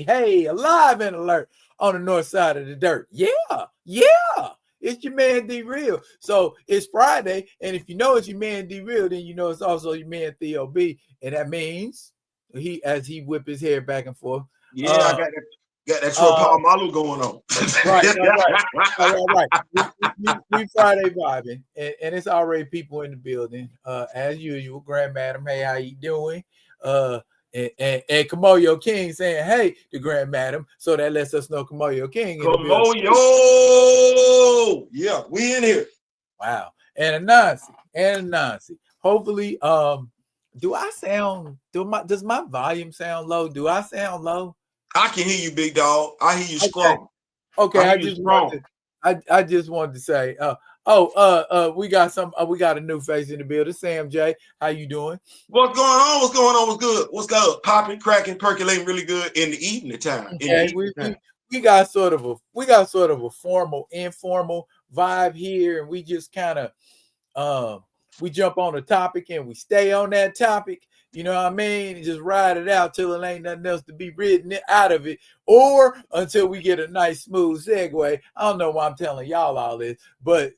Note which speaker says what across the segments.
Speaker 1: hey, alive and alert on the north side of the dirt. Yeah. It's your man D Real. So it's Friday, and if you know it's your man D Real, then you know it's also your man Theo B, and that means as he whip his hair back and forth.
Speaker 2: Yeah, I got that Troy Polamalu going on.
Speaker 1: Right. We Friday vibing, and it's already people in the building. As usual, Grand Madam, hey, how you doing? And Kamoyo King saying, hey, to Grand Madam. So that lets us know Kamoyo King in the building.
Speaker 2: Kamoyo! Yeah, we in here.
Speaker 1: Wow. And Anansi. Hopefully, does my volume sound low? Do I sound low?
Speaker 2: I can hear you, big dog. I hear you strong.
Speaker 1: Okay, I just wanted to say, we got a new face in the building. Sam J, how you doing?
Speaker 2: What's going on? What's good? What's good? Popping, cracking, percolating really good in the evening time.
Speaker 1: Okay, we got sort of a formal, informal vibe here, and we just kind of we jump on a topic and we stay on that topic. You know what I mean? And just ride it out till it ain't nothing else to be written out of it, or until we get a nice smooth segue. I don't know why I'm telling y'all all this, but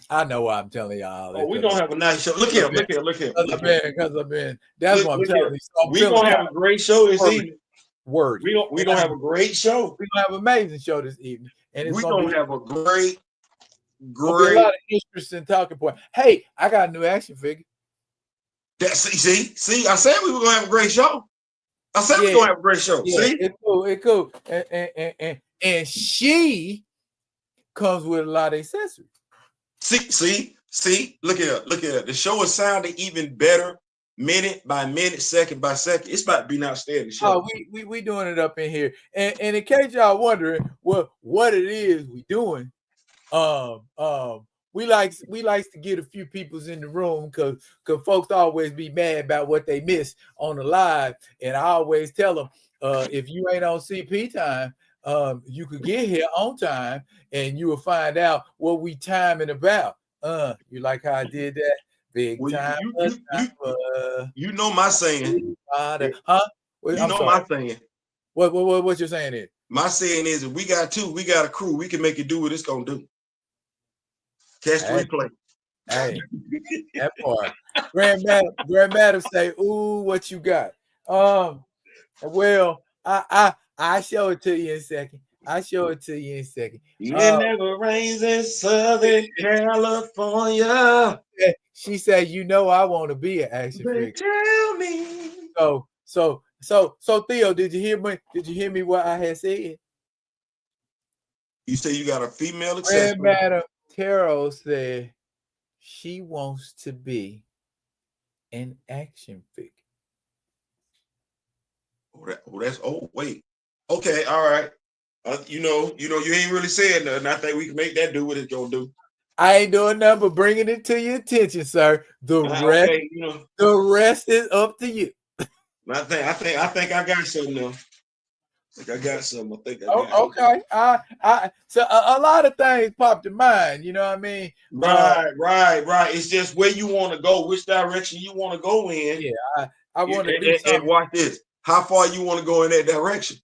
Speaker 1: I know why I'm telling y'all.
Speaker 2: Oh, we're gonna have a nice show. Look here.
Speaker 1: Because I've been. That's what I'm telling you. So
Speaker 2: we're gonna have a great show this evening.
Speaker 1: Word.
Speaker 2: We're gonna have a great show.
Speaker 1: We're gonna have an amazing show this evening, and
Speaker 2: we're gonna have a great.
Speaker 1: A lot of interesting talking point. Hey, I got a new action figure.
Speaker 2: See, I said we were gonna have a great show. I said we're gonna have a great show.
Speaker 1: Yeah,
Speaker 2: see,
Speaker 1: it's cool. And she comes with a lot of accessories.
Speaker 2: See, look at her. The show is sounding even better, minute by minute, second by second. It's about to be an outstanding show.
Speaker 1: Oh, we doing it up in here. And in case y'all wondering what it is we doing, we likes to get a few peoples in the room because folks always be mad about what they miss on the live, and I always tell them if you ain't on CP time, you could get here on time and you will find out what we timing about. You like how I did that? Big time.
Speaker 2: You know my saying.
Speaker 1: Huh?
Speaker 2: You know my saying.
Speaker 1: What you're saying is?
Speaker 2: My saying is if we got a crew, we can make it do what it's gonna do. Catch the replay.
Speaker 1: Hey, that part. Grand Madam say, ooh, what you got? Well, I show it to you in a second.
Speaker 2: It never rains in Southern California.
Speaker 1: She said, you know, I want to be an action figure.
Speaker 2: Tell me.
Speaker 1: So Theo, did you hear me? Did you hear me what I had said?
Speaker 2: You say you got a female accessory.
Speaker 1: Grand Madam Tarot said she wants to be an action figure.
Speaker 2: Wait. Okay, all right. You know, you ain't really saying nothing. I think we can make that do what it's gonna do.
Speaker 1: I ain't doing nothing but bringing it to your attention, sir. The rest is up to you.
Speaker 2: I think I got something now. I got something.
Speaker 1: Okay. So a lot of things popped in mind. You know what I mean?
Speaker 2: Right. It's just where you want to go, which direction you want to go in.
Speaker 1: Yeah, I want to do something.
Speaker 2: And watch this. How far you want to go in that direction?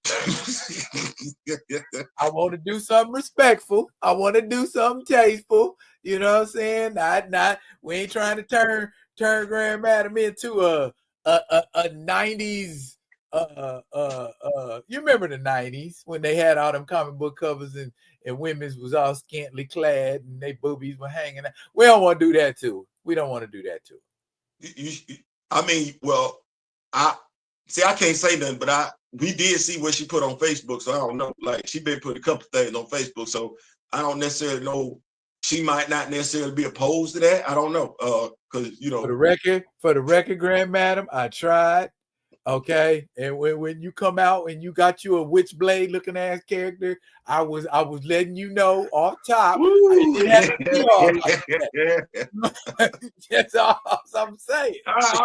Speaker 1: I want to do something respectful. I want to do something tasteful. You know what I'm saying? Not. We ain't trying to turn Grand Madam into a 90s. You remember the 90s when they had all them comic book covers and women's was all scantily clad and they boobies were hanging out. We don't want to do that too. We don't want to do that too.
Speaker 2: I can't say nothing, but we did see what she put on Facebook, so I don't know. Like she been put a couple things on Facebook, so I don't necessarily know. She might not necessarily be opposed to that. I don't know, because
Speaker 1: for the record, Grand Madam, I tried. Okay, and when you come out and you got you a witchblade looking ass character, I was letting you know off top. That's all I'm saying.
Speaker 2: I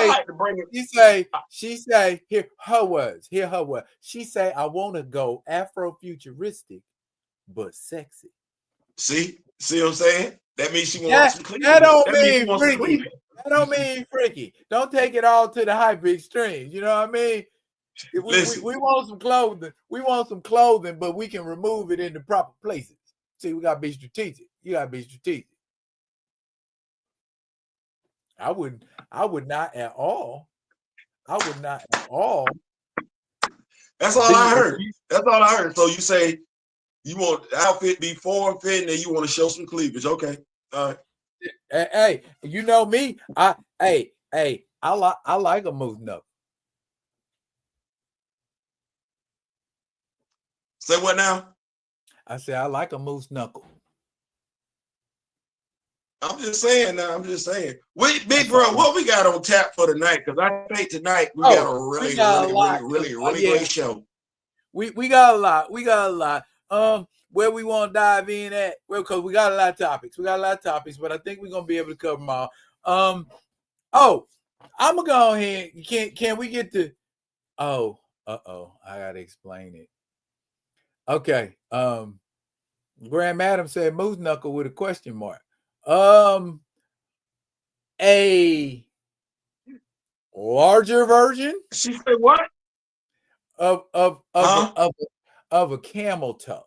Speaker 2: like to bring it.
Speaker 1: She say, here her words. She say, I want to go Afro-futuristic, but sexy.
Speaker 2: See what I'm saying? That means she wants some cleavage.
Speaker 1: That don't mean freaky. That don't mean freaky. Don't take it all to the hyper extremes. You know what I mean? We want some clothing. We want some clothing, but we can remove it in the proper places. See, we gotta be strategic. You gotta be strategic. I would not at all. I would not at all.
Speaker 2: That's all I heard. That's all I heard. So you say you want the outfit be form fitting and you want to show some cleavage. Okay. All right.
Speaker 1: Hey, you know me. I like a moose knuckle.
Speaker 2: Say what now?
Speaker 1: I said I like a moose knuckle.
Speaker 2: I'm just saying now. I'm just saying. Big bro, what we got on tap for tonight? Because I think tonight we got a really great show.
Speaker 1: We got a lot. We got a lot. Where we want to dive in at? Well, because we got a lot of topics. We got a lot of topics, but I think we're gonna be able to cover them all. I'm gonna go ahead. Can we get to? I gotta explain it. Okay. Graham Adams said moose knuckle with a question mark. A larger version.
Speaker 2: She said what?
Speaker 1: Of a camel toe.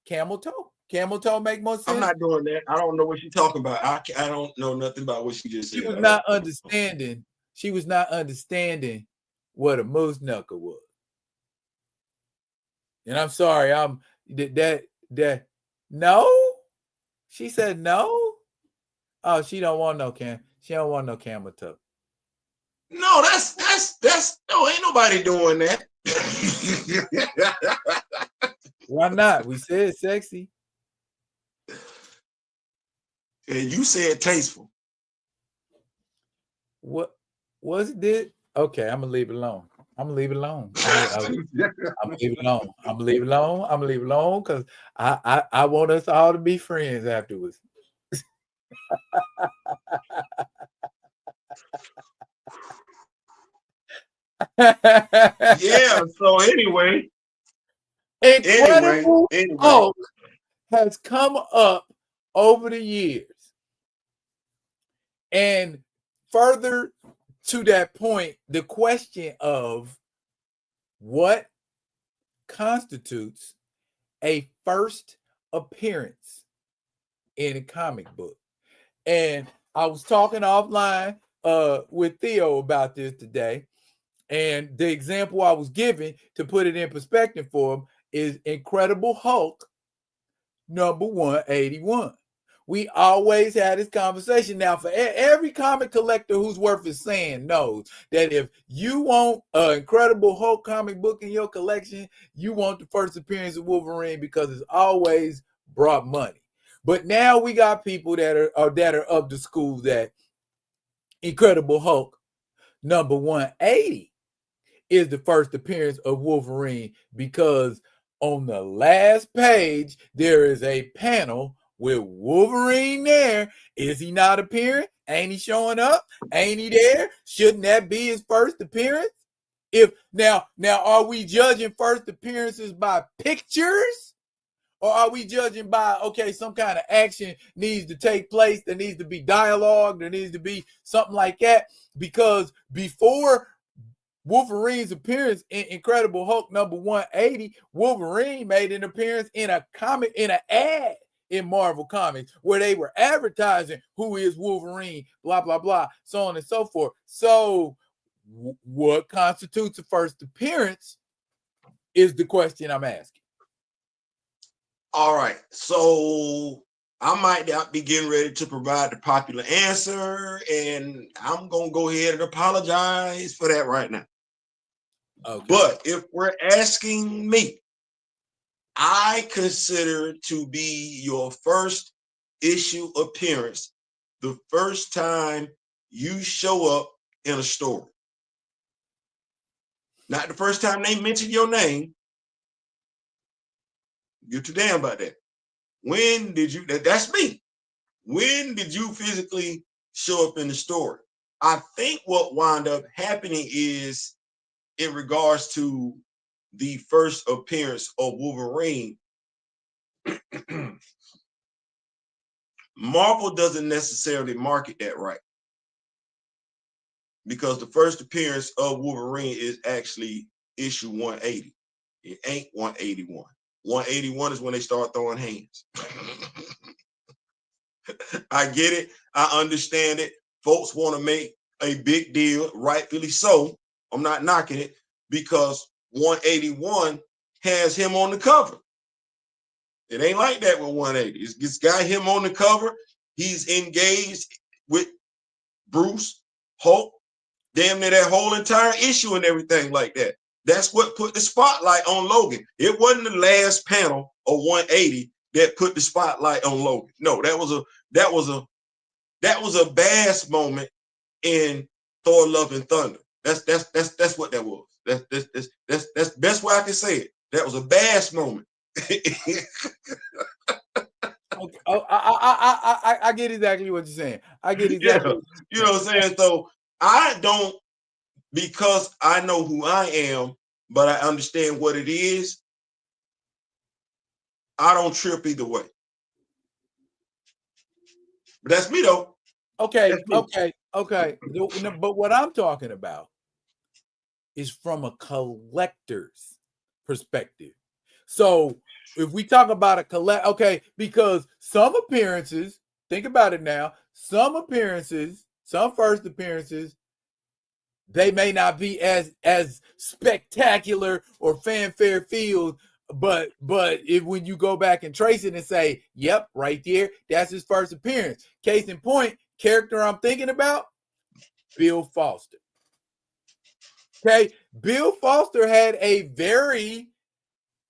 Speaker 1: Camel toe? Camel toe make more sense?
Speaker 2: I'm not doing that. I don't know what she's talking about. I don't know nothing about what she just said.
Speaker 1: She was not understanding. She was not understanding what a moose knuckle was. And I'm sorry, that no. She said no. Oh, she don't want no She don't want no camel toe.
Speaker 2: No, that's no. Ain't nobody doing that.
Speaker 1: Why not? We said sexy.
Speaker 2: And you said tasteful.
Speaker 1: What was it? Okay, I'm gonna leave it alone. I'm gonna leave it alone. I'm gonna leave it alone. I'm gonna leave it alone. I'm gonna leave it alone because I want us all to be friends afterwards.
Speaker 2: Yeah. So anyway,
Speaker 1: Incredible Hulk has come up over the years, and further to that point, the question of what constitutes a first appearance in a comic book. And I was talking offline with Theo about this today. And the example I was giving to put it in perspective for him is Incredible Hulk number 181. We always had this conversation. Now, for every comic collector who's worth his saying knows that if you want an Incredible Hulk comic book in your collection, you want the first appearance of Wolverine because it's always brought money. But now we got people that are of the school that Incredible Hulk number 180 is the first appearance of Wolverine because on the last page, there is a panel with Wolverine there. Is he not appearing? Ain't he showing up? Ain't he there? Shouldn't that be his first appearance? If now are we judging first appearances by pictures? Or are we judging by, okay, some kind of action needs to take place, there needs to be dialogue, there needs to be something like that? Because before Wolverine's appearance in Incredible Hulk number 180, Wolverine made an appearance in a comic, in an ad in Marvel Comics, where they were advertising who is Wolverine, blah, blah, blah, so on and so forth. So what constitutes a first appearance is the question I'm asking.
Speaker 2: All right. So I might not be getting ready to provide the popular answer, and I'm going to go ahead and apologize for that right now. Okay. But if we're asking me, I consider it to be your first issue appearance, the first time you show up in a story. Not the first time they mention your name. You're too damn about that. When did you, that's me. When did you physically show up in the story? I think what wound up happening is in regards to the first appearance of Wolverine, Marvel doesn't necessarily market that right. because the first appearance of Wolverine is actually issue 180. It ain't 181. 181 is when they start throwing hands. I get it. I understand it. Folks want to make a big deal, rightfully so. I'm not knocking it, because 181 has him on the cover. It ain't like that with 180. It's got him on the cover. He's engaged with Bruce, Hulk, damn near that whole entire issue and everything like that. That's what put the spotlight on Logan. It wasn't the last panel of 180 that put the spotlight on Logan. No, that was a bass moment in Thor: Love and Thunder. That's what that was. That's the best way I can say it. That was a bass moment.
Speaker 1: Okay. Oh, I get exactly what you're saying. I get exactly.
Speaker 2: Yeah, you know what I'm saying. So I don't, because I know who I am, but I understand what it is. I don't trip either way. But that's me though.
Speaker 1: Okay. But what I'm talking about is from a collector's perspective. So if we talk about okay, because some appearances, think about it now, some first appearances, they may not be as spectacular or fanfare filled, but when you go back and trace it and say, yep, right there, that's his first appearance. Case in point, character I'm thinking about, Bill Foster. Okay, Bill Foster had a very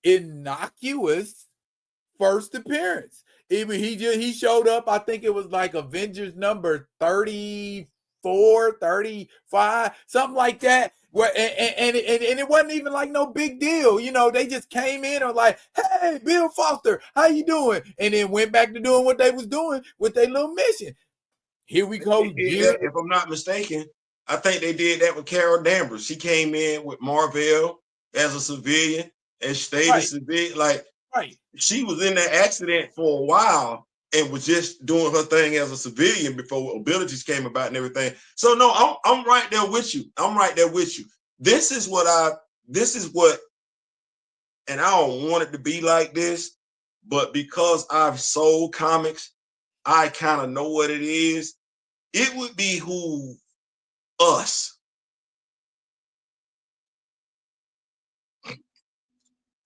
Speaker 1: innocuous first appearance. Even he showed up, I think it was like Avengers number 34, 35, something like that. Where and it wasn't even like no big deal. You know, they just came in and like, hey, Bill Foster, how you doing? And then went back to doing what they was doing with their little mission. Here we go.
Speaker 2: If I'm not mistaken, I think they did that with Carol Danvers. She came in with Marvel as a civilian and stayed a civilian. Like, she was in that accident for a while and was just doing her thing as a civilian before abilities came about and everything. So no, I'm right there with you. This is what, and I don't want it to be like this, but because I've sold comics, I kind of know what it is. It would behoove us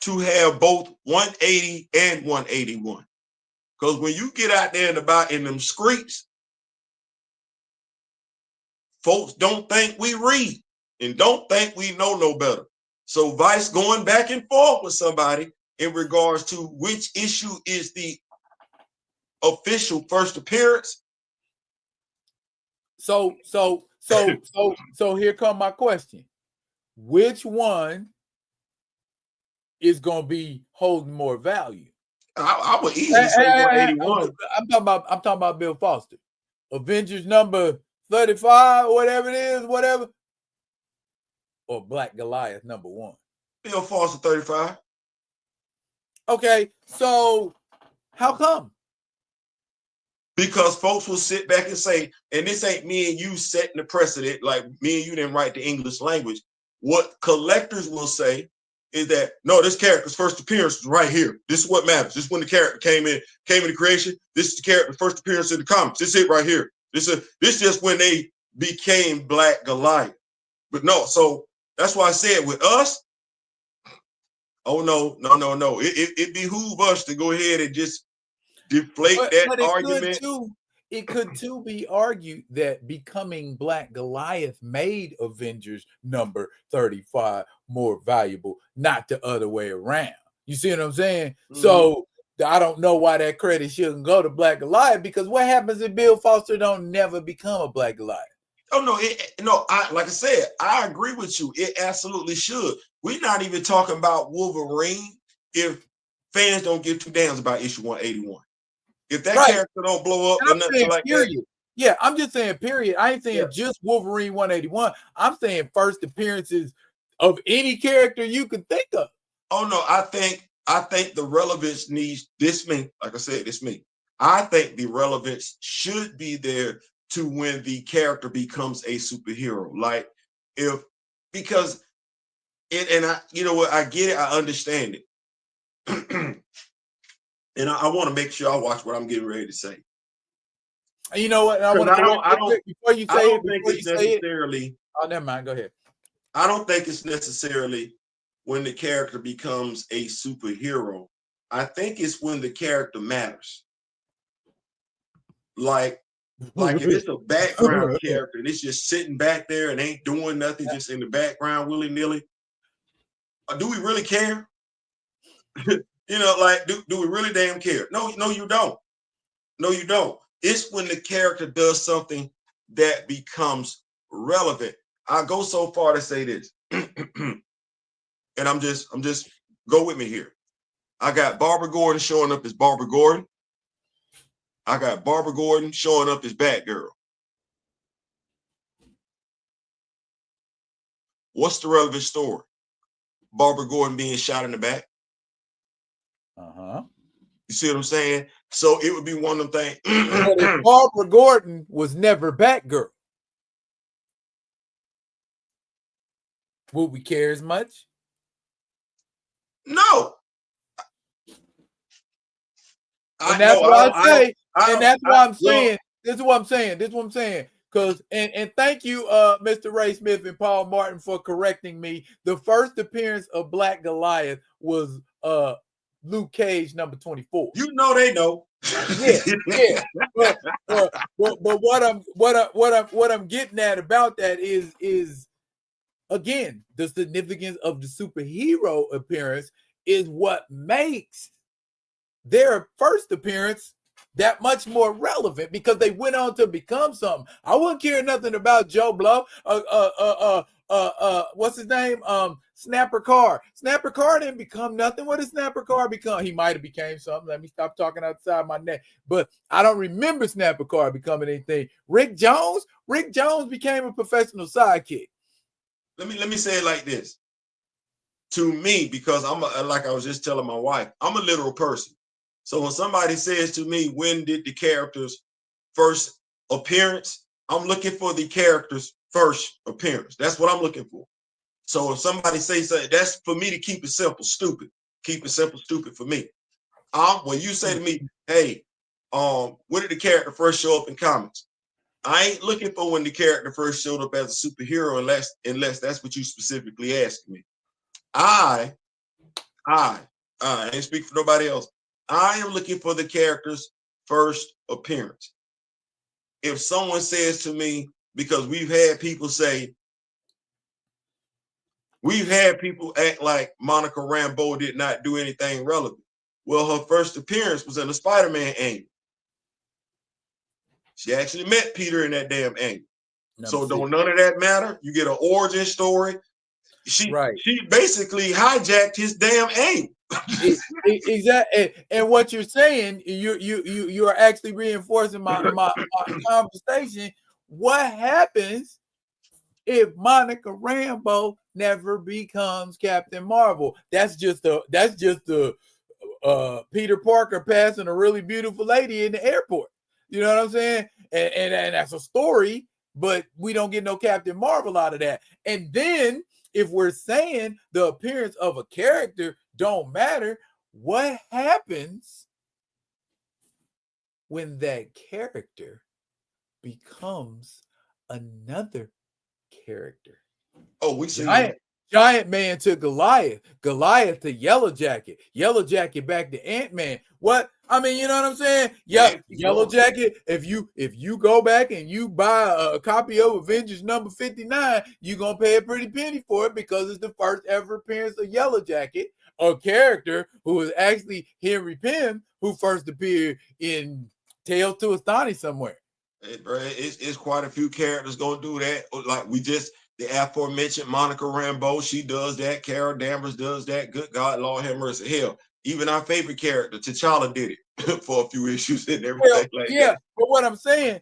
Speaker 2: to have both 180 and 181. Because when you get out there and about in them streets, folks don't think we read and don't think we know no better. So Vice going back and forth with somebody in regards to which issue is the official first appearance.
Speaker 1: So here come my question. Which one is going to be holding more value?
Speaker 2: I would easily say 181.
Speaker 1: I'm talking about Bill Foster. Avengers number 35, whatever it is, whatever. Or Black Goliath number 1.
Speaker 2: Bill Foster 35.
Speaker 1: Okay, so how come?
Speaker 2: Because folks will sit back and say, and this ain't me and you setting the precedent, like me and you didn't write the English language. What collectors will say is that, no, this character's first appearance is right here. This is what matters. This is when the character came into creation. This is the character's first appearance in the comics. This is it right here. This just when they became Black Goliath. But no, so that's why I said with us, oh no. It behoove us to go ahead and just deflate that argument.
Speaker 1: It could too be argued that becoming Black Goliath made Avengers number 35 more valuable, not the other way around. You see what I'm saying? Mm-hmm. So I don't know why that credit shouldn't go to Black Goliath, because what happens if Bill Foster don't never become a Black Goliath?
Speaker 2: Oh no, like I said, I agree with you. It absolutely should. We're not even talking about Wolverine if fans don't give two damns about issue 181. If that character don't blow up or nothing like that.
Speaker 1: Yeah, I'm just saying, period. I ain't saying just Wolverine 181. I'm saying first appearances of any character you could think of.
Speaker 2: Oh no, I think the relevance needs this me. Like I said, it's me. I think the relevance should be there to when the character becomes a superhero. Like because you know what, I get it, I understand it. And I want to make sure I watch what I'm getting ready to say.
Speaker 1: You know what? I want to correct before you say it. Before you say it. Oh, never mind. Go ahead.
Speaker 2: I don't think it's necessarily when the character becomes a superhero. I think it's when the character matters. Like if it's a background character and it's just sitting back there and ain't doing nothing, just in the background willy-nilly. Do we really care? You know, like, do we really damn care? No, you don't. No, you don't. It's when the character does something that becomes relevant. I go so far to say this, and I'm just go with me here. I got Barbara Gordon showing up as Barbara Gordon. I got Barbara Gordon showing up as Batgirl. What's the relevant story? Barbara Gordon being shot in the back. You see what I'm saying? So it would be one of them things.
Speaker 1: But if Barbara Gordon was never Batgirl, would we care as much?
Speaker 2: No.
Speaker 1: And that's what I say. And that's why I'm saying. This is what I'm saying. This is what I'm saying. Because and thank you, Mr. Ray Smith and Paul Martin, for correcting me. The first appearance of Black Goliath was Luke Cage number 24.
Speaker 2: You know they know.
Speaker 1: Yeah. But what I'm getting at about that is again, the significance of the superhero appearance is what makes their first appearance that much more relevant, because they went on to become something. I wouldn't care nothing about Joe Blow. What's his name? Snapper Carr. Snapper Carr didn't become nothing. What did Snapper Carr become? He might have became something. Let me stop talking outside my neck. But I don't remember Snapper Carr becoming anything. Rick Jones became a professional sidekick.
Speaker 2: Let me say it like this. To me, because like I was just telling my wife, I'm a literal person. So when somebody says to me, when did the character's first appearance? I'm looking for the character's first appearance. That's what I'm looking for. So if somebody says something, that's for me to keep it simple, stupid. Keep it simple, stupid for me. When you say to me, hey, when did the character first show up in comics? I ain't looking for when the character first showed up as a superhero unless that's what you specifically asked me. I ain't speak for nobody else. I am looking for the character's first appearance. If someone says to me, because we've had people act like Monica Rambeau did not do anything relevant. Well, her first appearance was in the Spider-Man angle. She actually met Peter in that damn angle. So don't none of that matter. You get an origin story. She basically hijacked his damn angle.
Speaker 1: Exactly. And what you're saying, you are actually reinforcing my conversation. What happens if Monica Rambeau never becomes Captain Marvel? That's just the Peter Parker passing a really beautiful lady in the airport. You know what I'm saying? And that's a story, but we don't get no Captain Marvel out of that. And then if we're saying the appearance of a character don't matter, what happens when that character becomes another character?
Speaker 2: Oh, we see
Speaker 1: Giant Man to Goliath to Yellow Jacket back to Ant-Man. What? I mean, you know what I'm saying? Yeah, Yellow Jacket. If you go back and you buy a copy of Avengers number 59, you're gonna pay a pretty penny for it, because it's the first ever appearance of Yellow Jacket, a character who is actually Henry Pym, who first appeared in Tales to Astonish somewhere.
Speaker 2: It's quite a few characters gonna do that. Like the aforementioned Monica Rambeau, she does that. Carol Danvers does that. Good God, Lord have mercy. Hell, even our favorite character, T'Challa, did it for a few issues and everything that.
Speaker 1: But what I'm saying,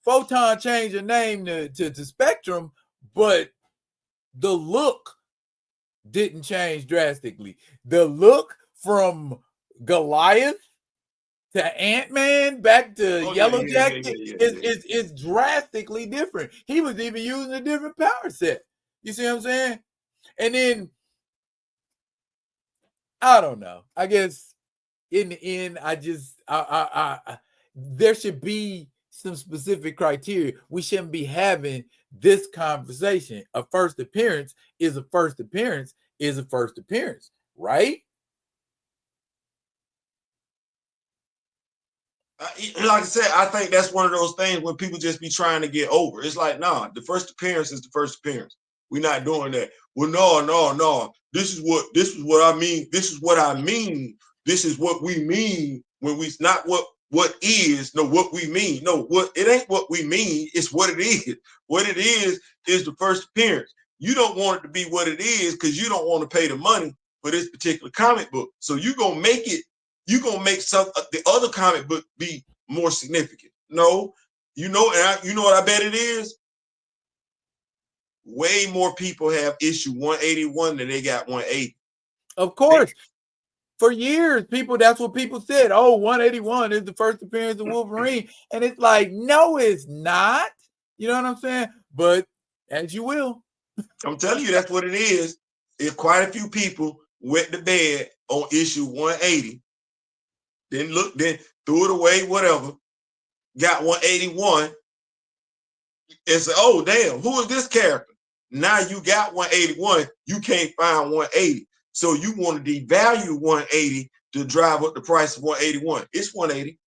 Speaker 1: Photon changed her name to Spectrum, but the look didn't change drastically. The look from Goliath to Ant-Man, back to Yellow
Speaker 2: yeah,
Speaker 1: Jacket, it's drastically different. He was even using a different power set. You see what I'm saying? And then, I don't know. I guess in the end, there should be some specific criteria. We shouldn't be having this conversation. A first appearance is a first appearance is a first appearance, right?
Speaker 2: Like I said, I think that's one of those things where people just be trying to get over. It's like, nah, the first appearance is the first appearance. We're not doing that. Well, no. This is what I mean. This is what I mean. This is what we mean when we not what is, no, what we mean. No, what it ain't what we mean, it's what it is. What it is the first appearance. You don't want it to be what it is because you don't want to pay the money for this particular comic book. So you're gonna make it. You're gonna make some the other comic book be more significant. No, you know what I bet it is? Way more people have issue 181 than they got 180.
Speaker 1: Of course. For years, that's what people said. Oh, 181 is the first appearance of Wolverine. And it's like, no, it's not. You know what I'm saying? But as you will.
Speaker 2: I'm telling you, that's what it is. If quite a few people went to bed on issue 180, then threw it away, whatever, got 181, and said, oh, damn, who is this character? Now you got 181, you can't find 180. So you want to devalue 180 to drive up the price of 181. It's 180.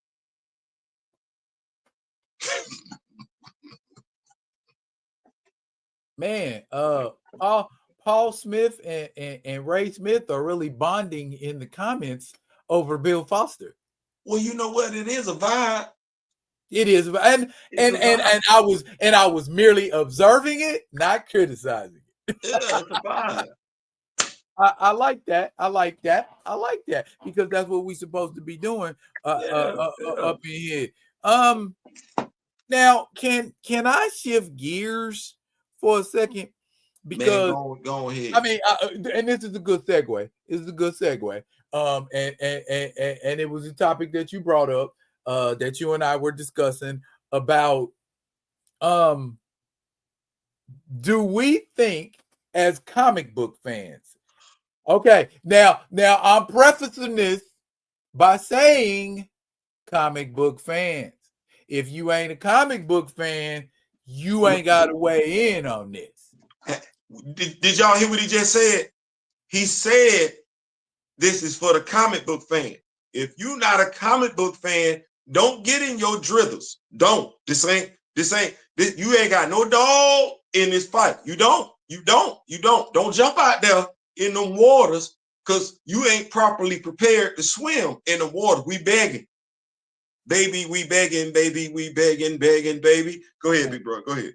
Speaker 1: Man, Paul Smith and Ray Smith are really bonding in the comments over Bill Foster.
Speaker 2: Well, you know what? It is a vibe.
Speaker 1: It is, and I was merely observing it, not criticizing it.
Speaker 2: Yeah, it's a vibe.
Speaker 1: I like that. I like that because that's what we're supposed to be doing up in here. Now can I shift gears for a second? Because
Speaker 2: man, go ahead.
Speaker 1: I mean, and this is a good segue. And it was a topic that you brought up, that you and I were discussing about. Do we think as comic book fans? Okay, now I'm prefacing this by saying comic book fans. If you ain't a comic book fan, you ain't got to weigh in on this.
Speaker 2: Did y'all hear what he just said? He said this is for the comic book fan. If you're not a comic book fan, don't get in your drithers. Don't. This you ain't got no dog in this fight. You don't. Don't jump out there in the waters because you ain't properly prepared to swim in the water. We begging. Baby, we begging, baby, we begging, baby. Go ahead, big bro. Go ahead.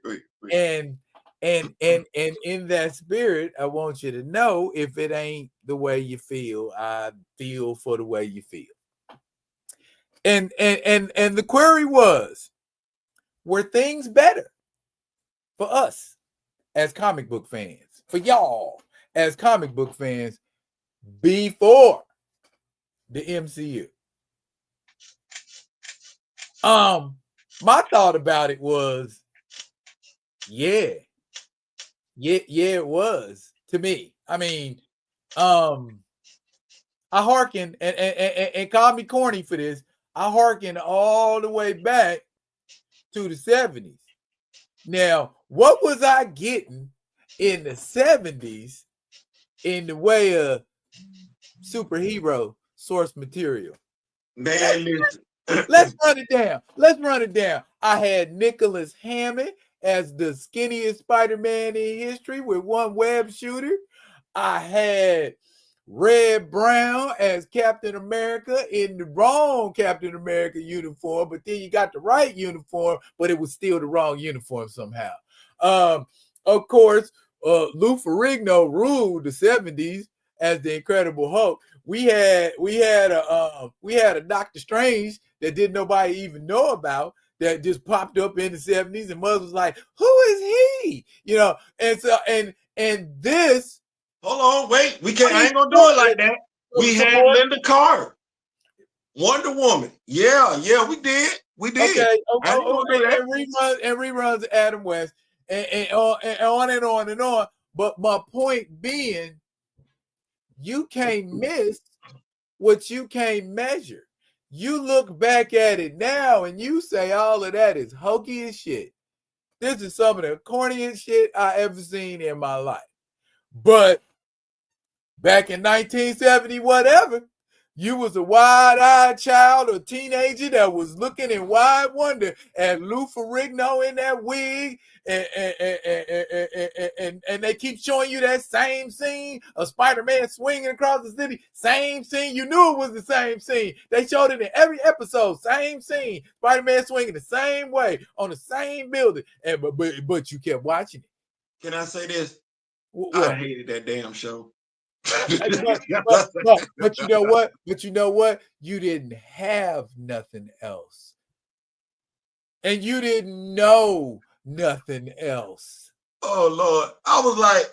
Speaker 1: And in that spirit, I want you to know, if it ain't the way you feel, I feel for the way you feel. And the query was, were things better for us as comic book fans, for y'all as comic book fans before the MCU? My thought about it was, yeah, it was to me. I mean, I hearken and call me corny for this. I hearken all the way back to the 70s. Now, what was I getting in the 70s in the way of superhero source material?
Speaker 2: Man,
Speaker 1: let's run it down. I had Nicholas Hammond as the skinniest Spider-Man in history with one web shooter. I had Red Brown as Captain America in the wrong Captain America uniform, but then you got the right uniform, but it was still the wrong uniform somehow. Of course, Lou Ferrigno ruled the 70s as the Incredible Hulk. We had a Doctor Strange that didn't nobody even know about, that just popped up in the 70s, and Muzz was like, who is he? You know, and so and this.
Speaker 2: Hold on, wait. I ain't gonna do it like that. We had Linda Carter. Wonder Woman. Yeah, we did. We did.
Speaker 1: Okay,
Speaker 2: I didn't want to do that.
Speaker 1: and reruns of Adam West, and on and on and on. But my point being, you can't miss what you can't measure. You look back at it now and you say all of that is hokey as shit. This is some of the corniest shit I ever seen in my life. But back in 1970, whatever, you was a wide-eyed child or teenager that was looking in wide wonder at Lou Ferrigno in that wig, and they keep showing you that same scene of Spider-Man swinging across the city. Same scene. You knew it was the same scene. They showed it in every episode. Same scene. Spider-Man swinging the same way on the same building. But you kept watching it.
Speaker 2: Can I say this?
Speaker 1: What?
Speaker 2: I hated that damn show.
Speaker 1: But you know what? You didn't have nothing else, and you didn't know nothing else.
Speaker 2: Oh Lord, I was like,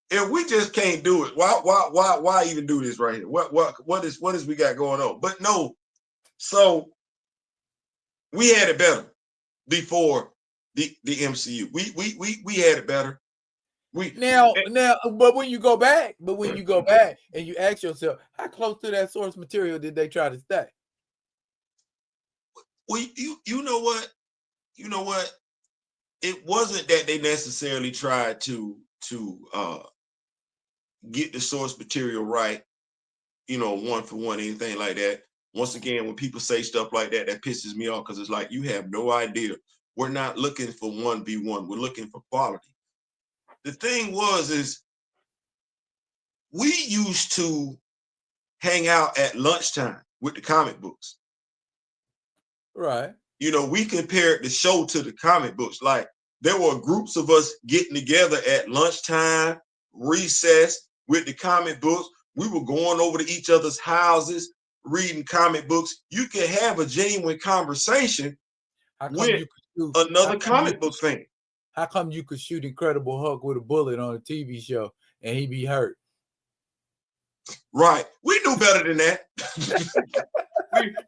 Speaker 2: if we just can't do it, why even do this right here? What is we got going on? But no, so we had it better before the MCU. We had it better.
Speaker 1: But when you go back and you ask yourself, how close to that source material did they try to stay?
Speaker 2: Well, you know what? It wasn't that they necessarily tried to get the source material right, one for one, anything like that. Once again, when people say stuff like that, that pisses me off because it's like, you have no idea. We're not looking for 1v1. We're looking for quality. The thing is we used to hang out at lunchtime with the comic books.
Speaker 1: Right.
Speaker 2: We compared the show to the comic books. Like, there were groups of us getting together at lunchtime, recess with the comic books. We were going over to each other's houses, reading comic books. You could have a genuine conversation with another comic book fan.
Speaker 1: How come you could shoot Incredible Hulk with a bullet on a TV show and he be hurt?
Speaker 2: Right. We knew better than that.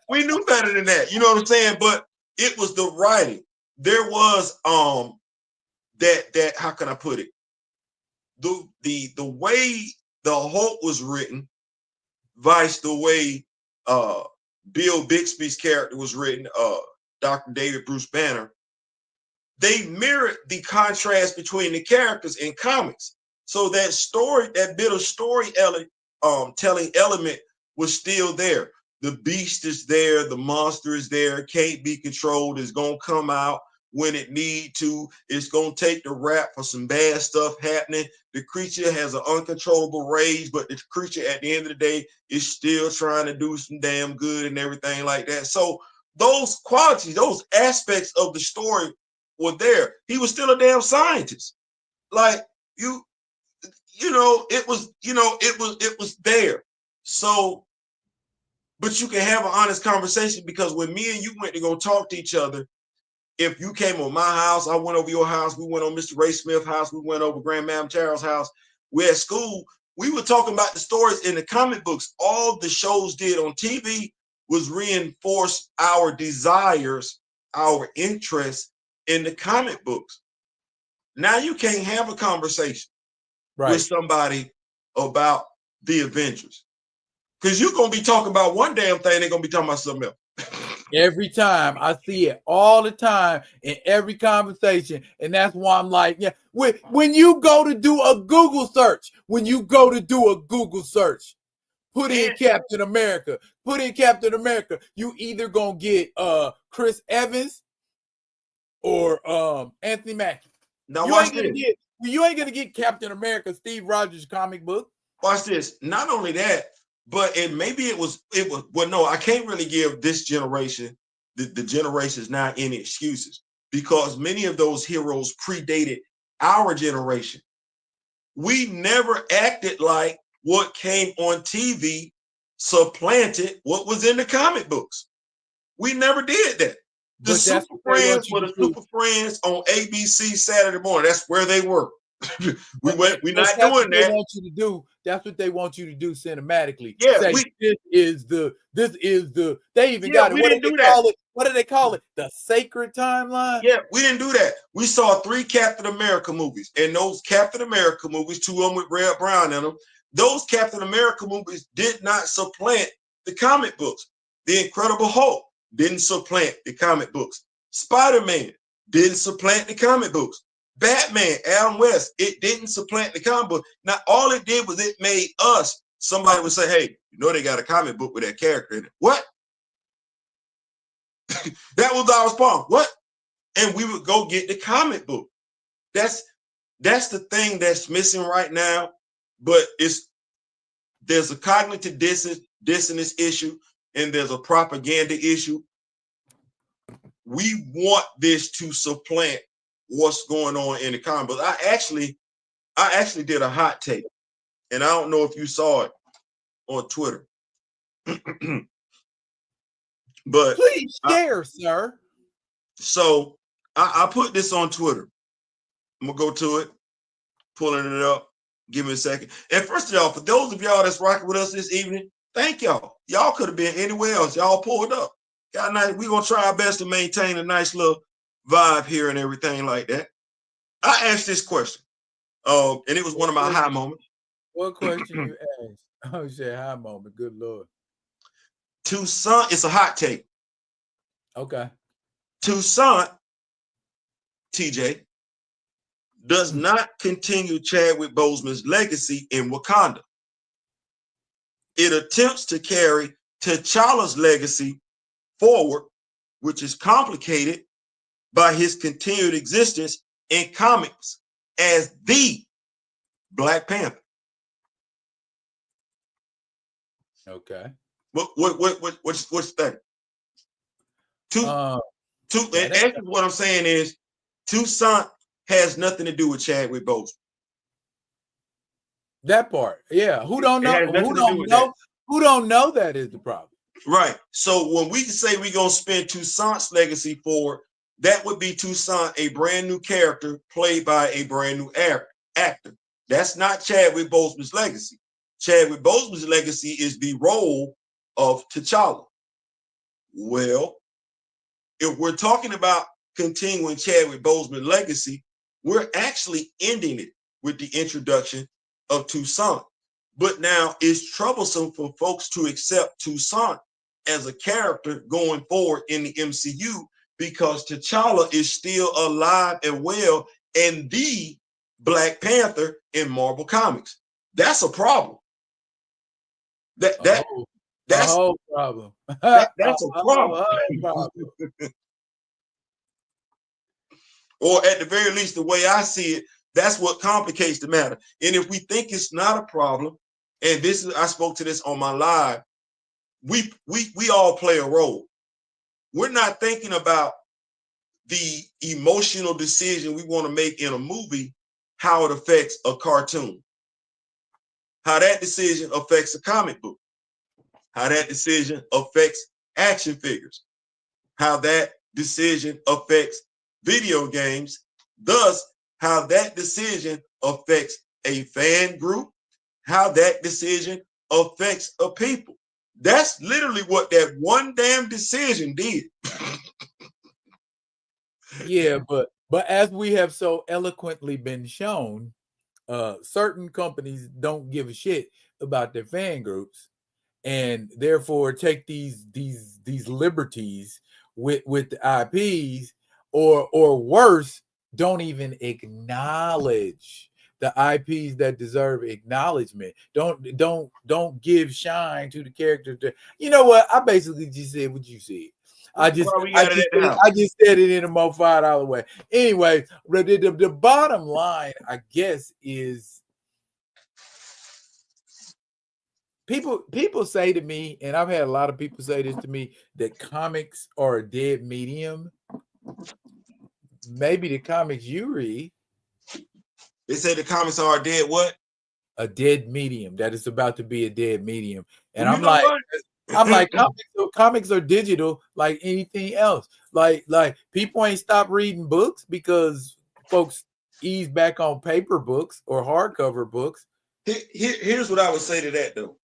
Speaker 2: we knew better than that. You know what I'm saying? But it was the writing. There was that how can I put it? The way the Hulk was written, vice the way Bill Bixby's character was written, Dr. David Bruce Banner, they mirrored the contrast between the characters in comics. So that story, that bit of storytelling element was still there. The beast is there, the monster is there, can't be controlled, it's gonna come out when it need to, it's gonna take the rap for some bad stuff happening. The creature has an uncontrollable rage, but the creature at the end of the day is still trying to do some damn good and everything like that. So those qualities, those aspects of the story were there. He was still a damn scientist. Like, it was there. So, but you can have an honest conversation, because when me and you went to go talk to each other, if you came on my house, I went over your house, we went on Mr. Ray Smith's house, we went over Grandmam Charles' house, we're at school, we were talking about the stories in the comic books. All the shows did on TV was reinforce our desires, our interests in the comic books. Now you can't have a conversation with somebody about the Avengers, because you're going to be talking about one damn thing, they're going to be talking about something else.
Speaker 1: Every time I see it, all the time, in every conversation. And that's why I'm like, yeah, when you go to do a Google search, put in Captain America, you either gonna get Chris Evans or Anthony Mackie.
Speaker 2: Now
Speaker 1: you ain't gonna get Captain America, Steve Rogers comic book.
Speaker 2: Watch this. Not only that, but it was well, no, I can't really give this generation, the generations now, any excuses, because many of those heroes predated our generation. We never acted like what came on TV supplanted what was in the comic books. We never did that. The Super Friends were the Super Friends on ABC Saturday morning. That's where they were. We're not doing
Speaker 1: that. They want you to do. That's what they want you to do cinematically.
Speaker 2: Yeah,
Speaker 1: say this is the. They even got it. What do they call it? What do they call it? The sacred timeline.
Speaker 2: Yeah, we didn't do that. We saw 3 Captain America movies, and those Captain America movies, 2 of them with Red Brown in them. Those Captain America movies did not supplant the comic books. The Incredible Hulk didn't supplant the comic books. Spider-Man didn't supplant the comic books. Batman, Adam West, it didn't supplant the comic book. Now, all it did was it made us, somebody would say, hey, you know they got a comic book with that character in it. What? That was our response. What? And we would go get the comic book. That's the thing that's missing right now. But there's a cognitive dissonance issue and there's a propaganda issue. We want this to supplant what's going on in the comic book. I actually did a hot take, and I don't know if you saw it on Twitter. But
Speaker 1: please share, sir.
Speaker 2: So I put this on Twitter. I'm gonna go to it, pulling it up. Give me a second. And first of all, for those of y'all that's rocking with us this evening, thank y'all. Y'all could have been anywhere else. Y'all pulled up. Got nice. We're gonna try our best to maintain a nice little vibe here and everything like that. I asked this question, and it was one of my high moments.
Speaker 1: What question you asked? Oh, you said high moment. Good Lord.
Speaker 2: Toussaint, it's a hot take.
Speaker 1: Okay.
Speaker 2: Toussaint, TJ, does not continue Chadwick Boseman's legacy in Wakanda. It attempts to carry T'Challa's legacy forward, which is complicated by his continued existence in comics as the Black Panther.
Speaker 1: Okay.
Speaker 2: What's that? And actually what I'm saying is Toussaint has nothing to do with Chadwick Boseman.
Speaker 1: That part, yeah. Who don't know? Who don't know that is the problem.
Speaker 2: Right. So when we say we're gonna spend Toussaint's legacy forward, that would be Toussaint, a brand new character played by a brand new actor. That's not Chadwick Boseman's legacy. Chadwick Boseman's legacy is the role of T'Challa. Well, if we're talking about continuing Chadwick Boseman's legacy, we're actually ending it with the introduction of Toussaint. But now it's troublesome for folks to accept Toussaint as a character going forward in the MCU because T'Challa is still alive and well and the Black Panther in Marvel Comics. That's a problem. That's
Speaker 1: a whole problem.
Speaker 2: That's a problem. Or at the very least, the way I see it, that's what complicates the matter. And if we think it's not a problem, and this is, I spoke to this on my live, we all play a role. We're not thinking about the emotional decision we want to make in a movie, how it affects a cartoon, how that decision affects a comic book, how that decision affects action figures, how that decision affects video games, thus how that decision affects a fan group, how that decision affects a people. That's literally what that one damn decision did.
Speaker 1: Yeah, but as we have so eloquently been shown, certain companies don't give a shit about their fan groups, and therefore take these liberties with the IPs, or worse, don't even acknowledge the IPs that deserve acknowledgement. Don't give shine to the characters. You know what? I basically just said what you said. I just said it in a more $5 way. Anyway, the bottom line, I guess, is people say to me, and I've had a lot of people say this to me, that comics are a dead medium. Maybe the comics you read.
Speaker 2: They say the comics are a dead what?
Speaker 1: A dead medium. That is about to be a dead medium. And I'm like, comics are digital like anything else. Like people ain't stopped reading books because folks ease back on paper books or hardcover books.
Speaker 2: Here's what I would say to that though.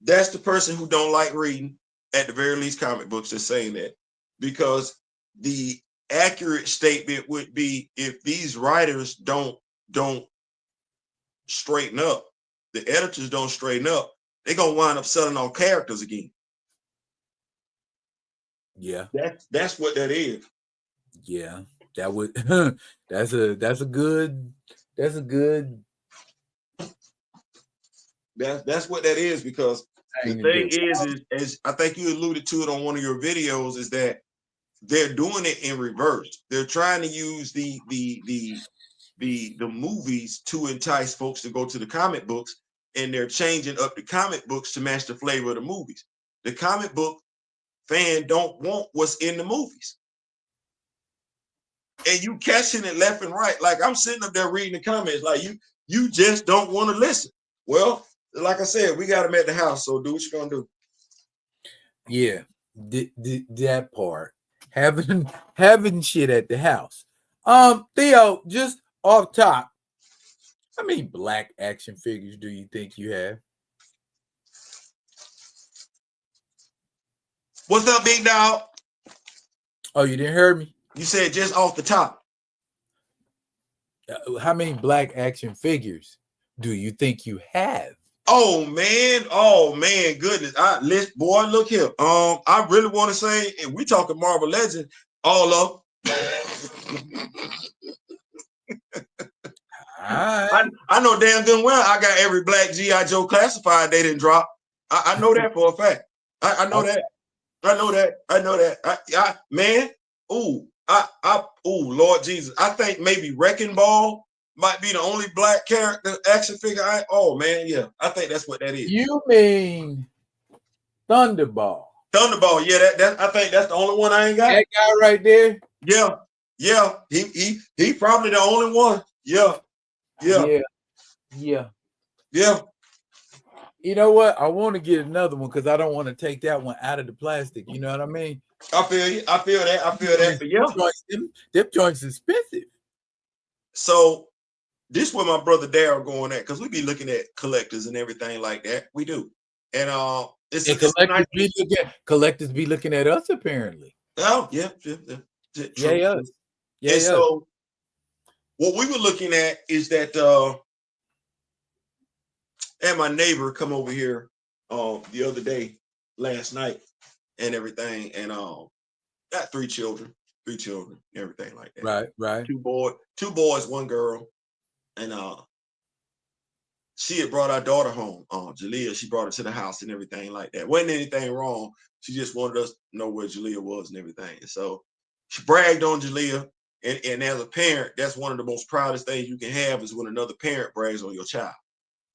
Speaker 2: That's the person who don't like reading, at the very least, comic books that's saying that, because the accurate statement would be, if these writers don't straighten up, the editors don't straighten up, they're gonna wind up selling on characters again.
Speaker 1: Yeah,
Speaker 2: that's what that is.
Speaker 1: Yeah, that would that's a good that's
Speaker 2: what that is, because the thing is I think you alluded to it on one of your videos, is that they're doing it in reverse. They're trying to use the movies to entice folks to go to the comic books, and they're changing up the comic books to match the flavor of the movies. The comic book fan don't want what's in the movies. And you catching it left and right. Like, I'm sitting up there reading the comments, like, you just don't want to listen. Well, like I said, we got them at the house, so do what you're gonna do.
Speaker 1: Yeah, that part. Having shit at the house. Theo, just off top, how many black action figures do you think you have?
Speaker 2: What's up, big dog?
Speaker 1: Oh, you didn't hear me?
Speaker 2: You said just off the top.
Speaker 1: How many black action figures do you think you have?
Speaker 2: Oh man, goodness. Boy, look here. I really want to say, if we talking Marvel Legends, all of I know damn good well I got every black G.I. Joe classified they didn't drop. I know that for a fact. I know that. I know that. Man, Lord Jesus. I think maybe Wrecking Ball might be the only black character action figure. I think that's what that is.
Speaker 1: You mean Thunderball?
Speaker 2: Thunderball, yeah, that I think that's the only one I ain't got.
Speaker 1: That guy right there?
Speaker 2: Yeah. He probably the only one. Yeah.
Speaker 1: You know what? I want to get another one because I don't want to take that one out of the plastic. You know what I mean?
Speaker 2: I feel you. I feel that. But yeah,
Speaker 1: them joints expensive.
Speaker 2: So this is where my brother Daryl going at, because we be looking at collectors and everything like that. We do, and
Speaker 1: collectors be looking at us apparently.
Speaker 2: Oh yeah.
Speaker 1: Yeah.
Speaker 2: So what we were looking at is that, and my neighbor come over here the other day, last night, and everything, and got three children, everything like that.
Speaker 1: Right.
Speaker 2: Two boys, one girl, and she had brought our daughter home, Jalea. She brought her to the house and everything like that. Wasn't anything wrong. She just wanted us to know where Jalea was and everything. And so she bragged on Jalea. And as a parent, that's one of the most proudest things you can have, is when another parent brags on your child.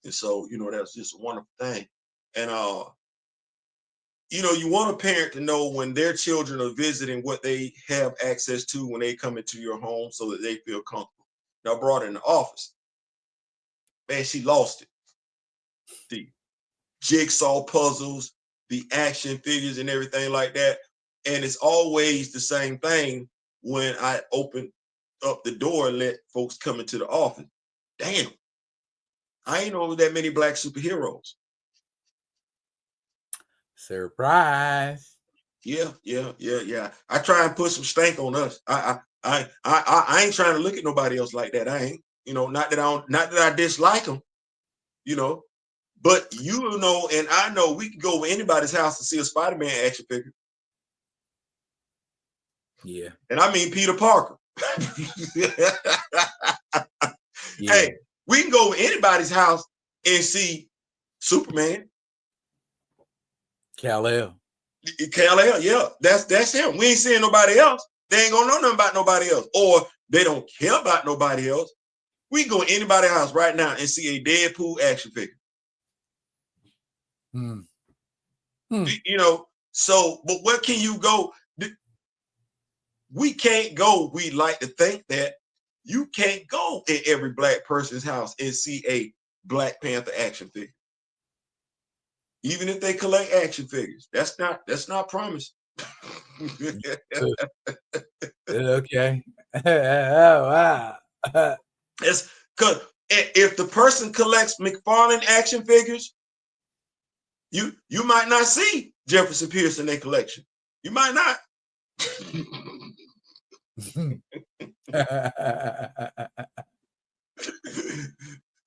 Speaker 2: And so, that's just a wonderful thing. And, you want a parent to know when their children are visiting what they have access to when they come into your home, so that they feel comfortable. Now, I brought her in the office. Man, she lost it. The jigsaw puzzles, the action figures and everything like that. And it's always the same thing when I open up the door and let folks come into the office. Damn, I ain't know that many black superheroes.
Speaker 1: Surprise.
Speaker 2: Yeah. I try and put some stank on us. I ain't trying to look at nobody else like that. I ain't, not that I dislike them, but and I know we can go over anybody's house to see a Spider-Man action figure.
Speaker 1: Yeah.
Speaker 2: And I mean Peter Parker. Hey, we can go over anybody's house and see Superman.
Speaker 1: Kal-El,
Speaker 2: yeah. That's him. We ain't seeing nobody else. They ain't gonna know nothing about nobody else. Or they don't care about nobody else. We can go to anybody's house right now and see a Deadpool action figure. So, but where can you go? We can't go. We like to think that you can't go in every black person's house and see a Black Panther action figure. Even if they collect action figures, that's not promised.
Speaker 1: Okay. Oh, wow.
Speaker 2: It's because if the person collects McFarlane action figures, you might not see Jefferson Pierce in their collection. You might not.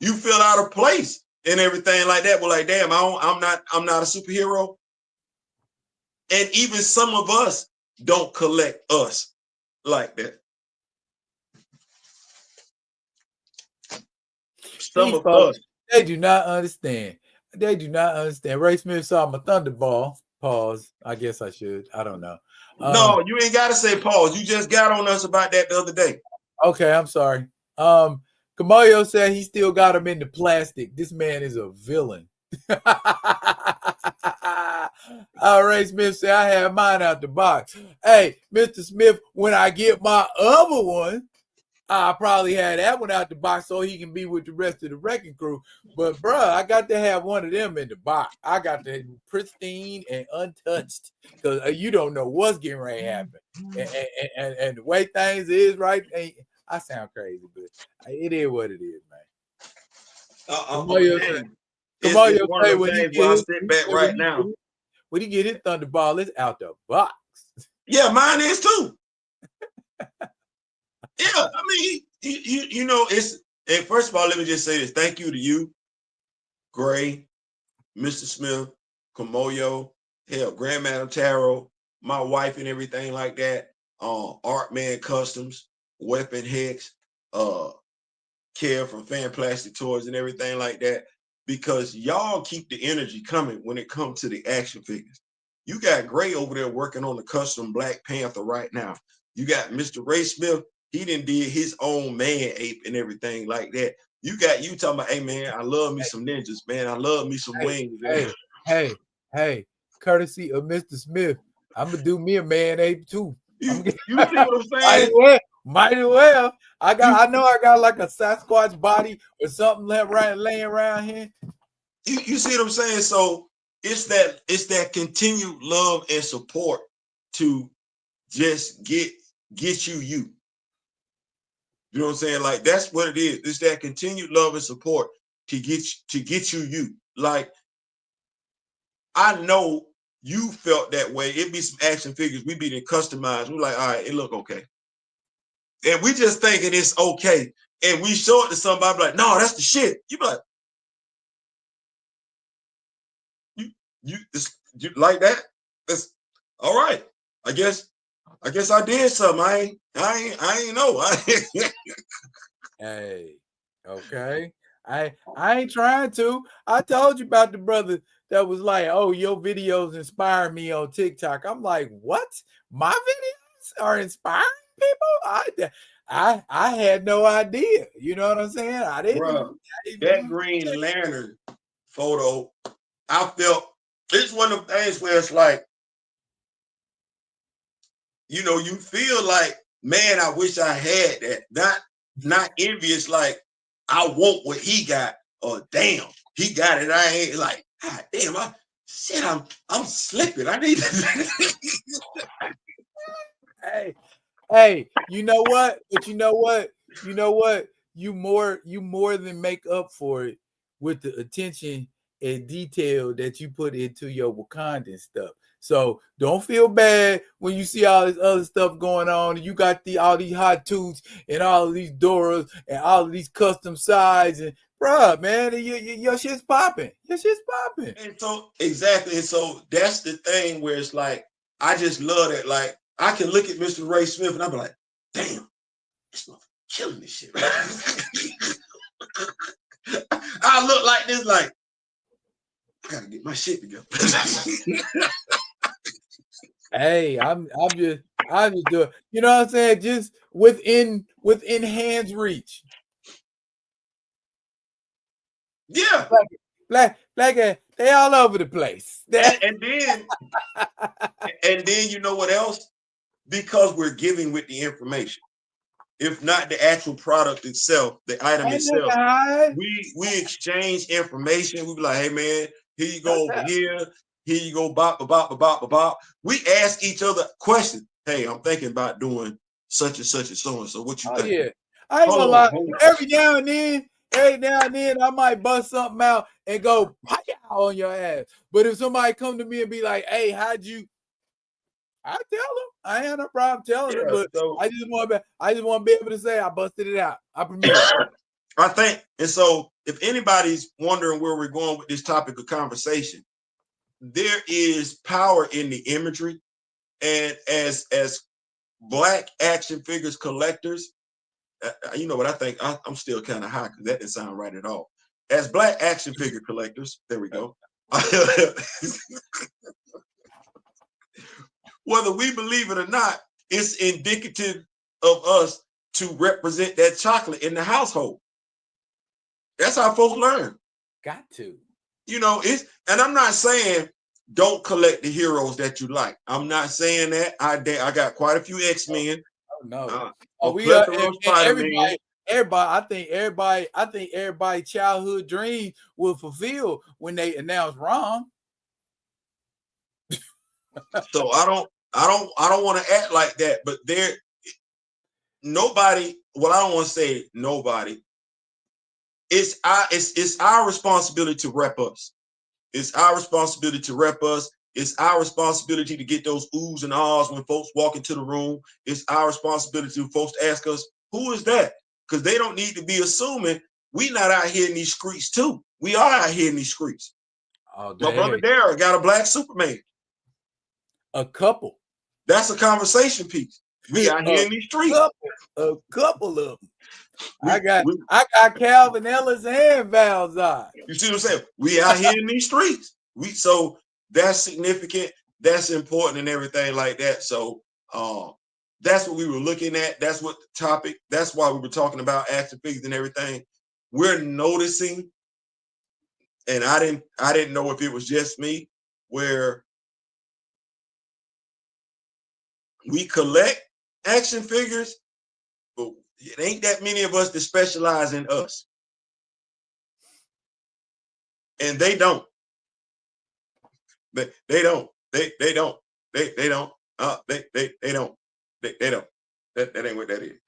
Speaker 2: You feel out of place and everything like that. We're like, damn, I'm not a superhero. And even some of us don't collect us like that. Some
Speaker 1: These
Speaker 2: of
Speaker 1: folks,
Speaker 2: us.
Speaker 1: they do not understand. They do not understand. Ray Smith saw my Thunderball. Pause. I guess I should. I don't know.
Speaker 2: No, you ain't got to say pause. You just got on us about that the other day.
Speaker 1: Okay, I'm sorry. Kamayo said he still got him in the plastic. This man is a villain. Ray Smith said I have mine out the box. Hey, Mr. Smith, when I get my other one, I probably had that one out the box so he can be with the rest of the wrecking crew. But bruh, I got to have one of them in the box. I got to pristine and untouched because you don't know what's getting ready to happen. And the way things is right, I sound crazy, but it is what it is, man.
Speaker 2: It's one of the things where I sit back right now.
Speaker 1: When he get his Thunderball, it's out the box.
Speaker 2: Yeah, mine is too. Yeah, I mean, you know, it's. And first of all, let me just say this: thank you to you, Gray, Mr. Smith, Kamoyo, hell, Grand Madam Tarot, my wife, and everything like that. Art Man Customs, Weapon Hex, Care from Fan Plastic Toys, and everything like that. Because y'all keep the energy coming when it comes to the action figures. You got Gray over there working on the custom Black Panther right now. You got Mr. Ray Smith. He did his own man ape and everything like that. You talking about, hey man, I love me some ninjas, man. I love me some wings.
Speaker 1: Hey, courtesy of Mr. Smith, I'm gonna do me a man ape too.
Speaker 2: You see what I'm saying?
Speaker 1: Might as well. I know I got like a Sasquatch body or something laying around here.
Speaker 2: You see what I'm saying? So it's that continued love and support to just get you. You know what I'm saying? Like that's what it is. It's that continued love and support to get you. Like I know you felt that way. It'd be some action figures. We be customized. We're like, all right, it look okay. And we just thinking it's okay. And we show it to somebody like, no, that's the shit. You be like, you like that? That's all right. I guess I did something. I ain't know.
Speaker 1: Hey, okay. I ain't trying to. I told you about the brother that was like, oh, your videos inspire me on TikTok. I'm like, what? My videos are inspiring people? I had no idea. You know what I'm saying? I didn't.
Speaker 2: Bruh, that Green Lantern photo, I felt it's one of the things where it's like, you know, you feel like, man, I wish I had that. Not envious, like I want what he got, or damn, he got it. I ain't like, God damn, I'm slipping. I need
Speaker 1: Hey, you know what? But you know what? You more than make up for it with the attention and detail that you put into your Wakandan stuff. So don't feel bad when you see all this other stuff going on. And you got all these hot toots and all of these Doras and all of these custom sides and bruh, man, your shit's popping. Your shit's popping.
Speaker 2: And so exactly. And so that's the thing where it's like, I just love it. Like I can look at Mr. Ray Smith and I'm like, damn, this motherfucker killing this shit. I look like this, like, I gotta get my shit together.
Speaker 1: Hey, I'm just doing, you know what I'm saying? Just within hand's reach.
Speaker 2: Yeah.
Speaker 1: Black, they all over the place.
Speaker 2: And then you know what else? Because we're giving with the information. If not the actual product itself, the item itself, we exchange information. We be like, hey man, here you go over here. Here you go, bop, bop, bop, bop, bop. We ask each other questions. Hey, I'm thinking about doing such and such and so and so. What you think?
Speaker 1: Yeah, I ain't gonna lie.
Speaker 2: Hold on.
Speaker 1: Every now and then, I might bust something out and go pow on your ass. But if somebody come to me and be like, "Hey, how'd you?" I tell them. I ain't no problem telling them, but so, I just want to be able to say I busted it out. I permitted it.
Speaker 2: I think, and so if anybody's wondering where we're going with this topic of conversation, there is power in the imagery, and as Black action figures collectors, you know what I think? I'm still kind of high because that didn't sound right at all. As Black action figure collectors, there we go. Whether we believe it or not, it's indicative of us to represent that chocolate in the household. That's how folks learn.
Speaker 1: Got to.
Speaker 2: You know, and I'm not saying don't collect the heroes that you like. I'm not saying that. I got quite a few X-Men.
Speaker 1: Oh no.
Speaker 2: Spider-Man.
Speaker 1: Everybody, I think everybody childhood dreams will fulfill when they announce Rom.
Speaker 2: So I don't want to act like that, but nobody, well, I don't want to say nobody. It's our responsibility to rep us. It's our responsibility to rep us. It's our responsibility to get those oohs and ahs when folks walk into the room. It's our responsibility for folks to ask us, who is that? Because they don't need to be assuming we not out here in these streets too. We are out here in these streets. Oh, my brother Darryl got a Black Superman.
Speaker 1: A couple.
Speaker 2: That's a conversation piece. We out here in these streets.
Speaker 1: A couple of them. I got Calvin Ellis and Valzai.
Speaker 2: You see what I'm saying? We out here in these streets. So that's significant. That's important and everything like that. So that's what we were looking at. That's what the topic. That's why we were talking about action figures and everything. We're noticing, and I didn't know if it was just me, where we collect action figures, but it ain't that many of us that specialize in us. And they don't. They don't. They don't. They don't. They don't. They don't. That ain't what that is.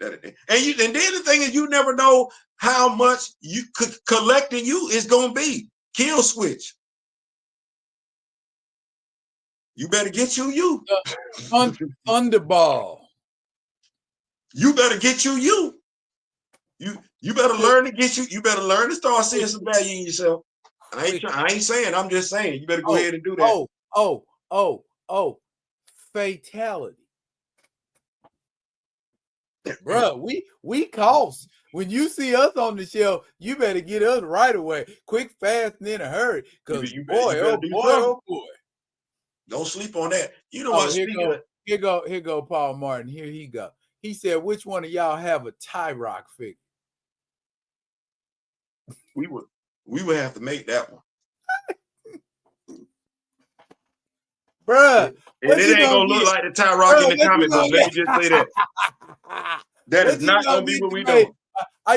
Speaker 2: And then the thing is, you never know how much you collecting you is gonna be. Kill switch. You better get you.
Speaker 1: Thunderball.
Speaker 2: You better get you. You better learn to get you. You better learn to start seeing some value in yourself. I ain't saying. I'm just saying. You better go ahead and do that.
Speaker 1: Fatality. Bro, we cost. When you see us on the shelf, you better get us right away. Quick, fast, and in a hurry. Because boy.
Speaker 2: Don't sleep on that. You know what?
Speaker 1: Here go Paul Martin. Here he go. He said, which one of y'all have a Tie Rock figure?
Speaker 2: We would have to make that one.
Speaker 1: Bruh.
Speaker 2: And it ain't gonna look like the Tie Rock in the comic book. Let me just say that. That is not gonna be what we doing.
Speaker 1: I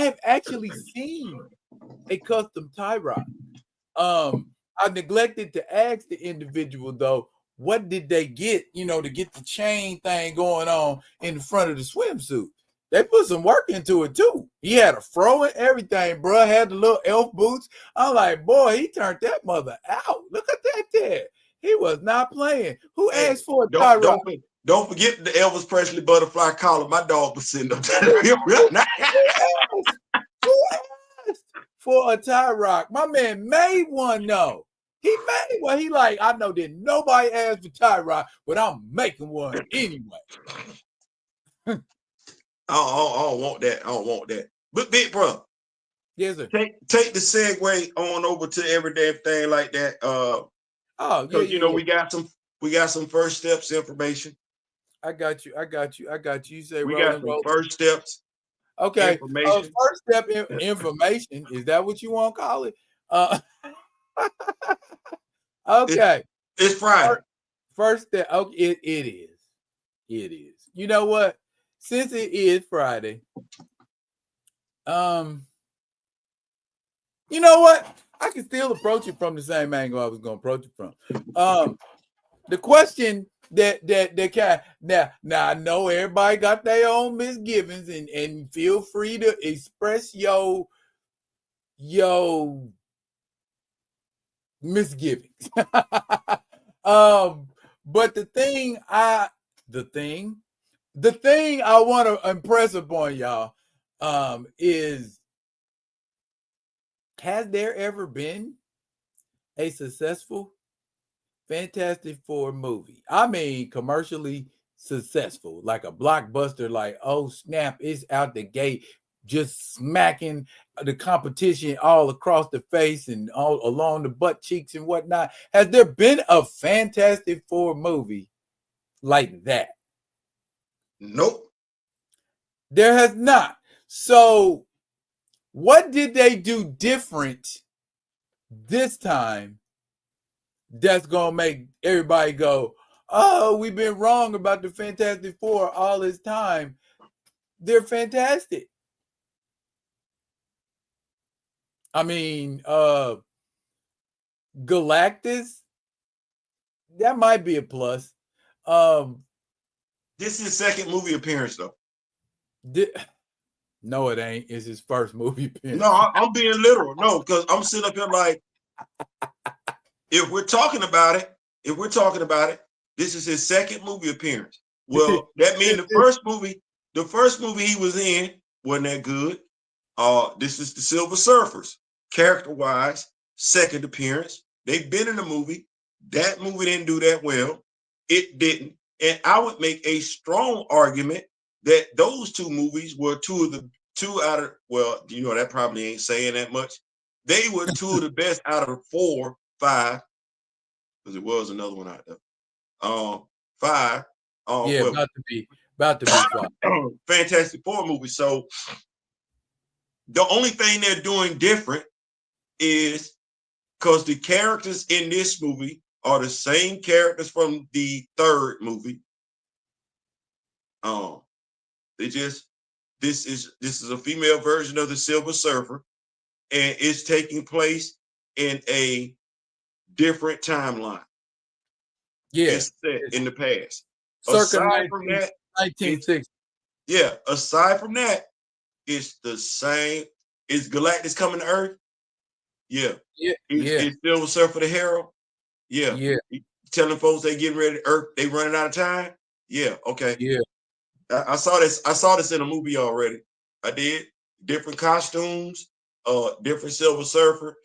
Speaker 1: have actually seen a custom Tie Rock. I neglected to ask the individual though, what did they get, to get the chain thing going on in the front of the swimsuit? They put some work into it too. He had a fro and everything, bro. Had the little elf boots. I'm like, boy, he turned that mother out. Look at that there. He was not playing. Who asked for a Tie Rock?
Speaker 2: Don't forget the Elvis Presley butterfly collar. My dog was sitting up there real nice.
Speaker 1: Who asked for a Tie Rock? My man made one, though. He made one. He like, I know that nobody asked for Tie Rock, but I'm making one anyway.
Speaker 2: I don't want that. I don't want that. But big bro,
Speaker 1: yes, sir.
Speaker 2: Take the segue on over to everyday thing like that. We got some first steps information.
Speaker 1: I got you. You say
Speaker 2: we got some first steps.
Speaker 1: Okay. First step information. Is that what you want to call it? Okay.
Speaker 2: It's Friday.
Speaker 1: First step. Okay, it is. It is. You know what? Since it is Friday, you know what? I can still approach it from the same angle I was going to approach it from. The question that kind. Now I know everybody got their own misgivings, and feel free to express your misgivings. But the thing I want to impress upon y'all is, has there ever been a successful Fantastic Four movie? I mean, commercially successful, like a blockbuster, like, oh snap, it's out the gate, just smacking the competition all across the face and all along the butt cheeks and whatnot. Has there been a Fantastic Four movie like that?
Speaker 2: Nope.
Speaker 1: There has not. So what did they do different this time that's gonna make everybody go, oh, we've been wrong about the Fantastic Four all this time? They're fantastic. I mean, Galactus, that might be a plus.
Speaker 2: This is his second movie appearance, though.
Speaker 1: No, it ain't. It's his first movie appearance.
Speaker 2: No, I'm being literal. No, because I'm sitting up here like, if we're talking about it, this is his second movie appearance. Well, that means the first movie he was in wasn't that good. This is the Silver Surfers. Character-wise, second appearance. They've been in the movie. That movie didn't do that well. It didn't. And I would make a strong argument that those two movies were two out of, well, you know, that probably ain't saying that much. They were two of the best out of 4, 5, because it was another one out there. 5.
Speaker 1: Yeah,
Speaker 2: well,
Speaker 1: about to be 5.
Speaker 2: Fantastic Four movies. So the only thing they're doing different is because the characters in this movie are the same characters from the third movie. This is a female version of the Silver Surfer, and it's taking place in a different timeline.
Speaker 1: Yeah,
Speaker 2: it's set in the past.
Speaker 1: Aside from that, 1960.
Speaker 2: Yeah, aside from that, it's the same. Is Galactus coming to Earth? Yeah. Is Silver Surfer the hero? Yeah. Telling folks they getting ready to Earth, they running out of time. Yeah. Okay.
Speaker 1: Yeah.
Speaker 2: I saw this in a movie already. I did. Different costumes, different Silver Surfer,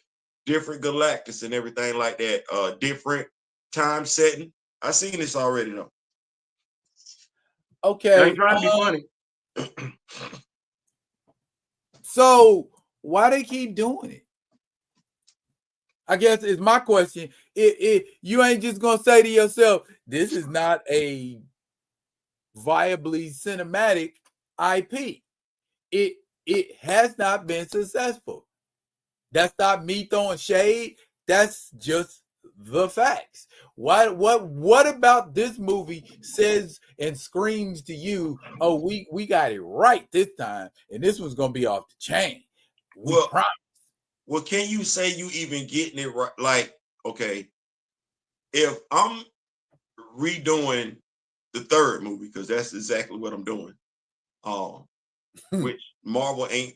Speaker 2: different Galactus and everything like that. Different time setting. I seen this already though.
Speaker 1: Okay.
Speaker 2: I ain't trying to be funny.
Speaker 1: So why they keep doing it? I guess is my question. You ain't just gonna say to yourself, this is not a viably cinematic IP. It has not been successful. That's not me throwing shade. That's just the facts. What about this movie says and screams to you, oh, we got it right this time, and this one's gonna be off the chain? We promise.
Speaker 2: Well, can you say you even getting it right? Like, okay, if I'm redoing the third movie, because that's exactly what I'm doing, which Marvel ain't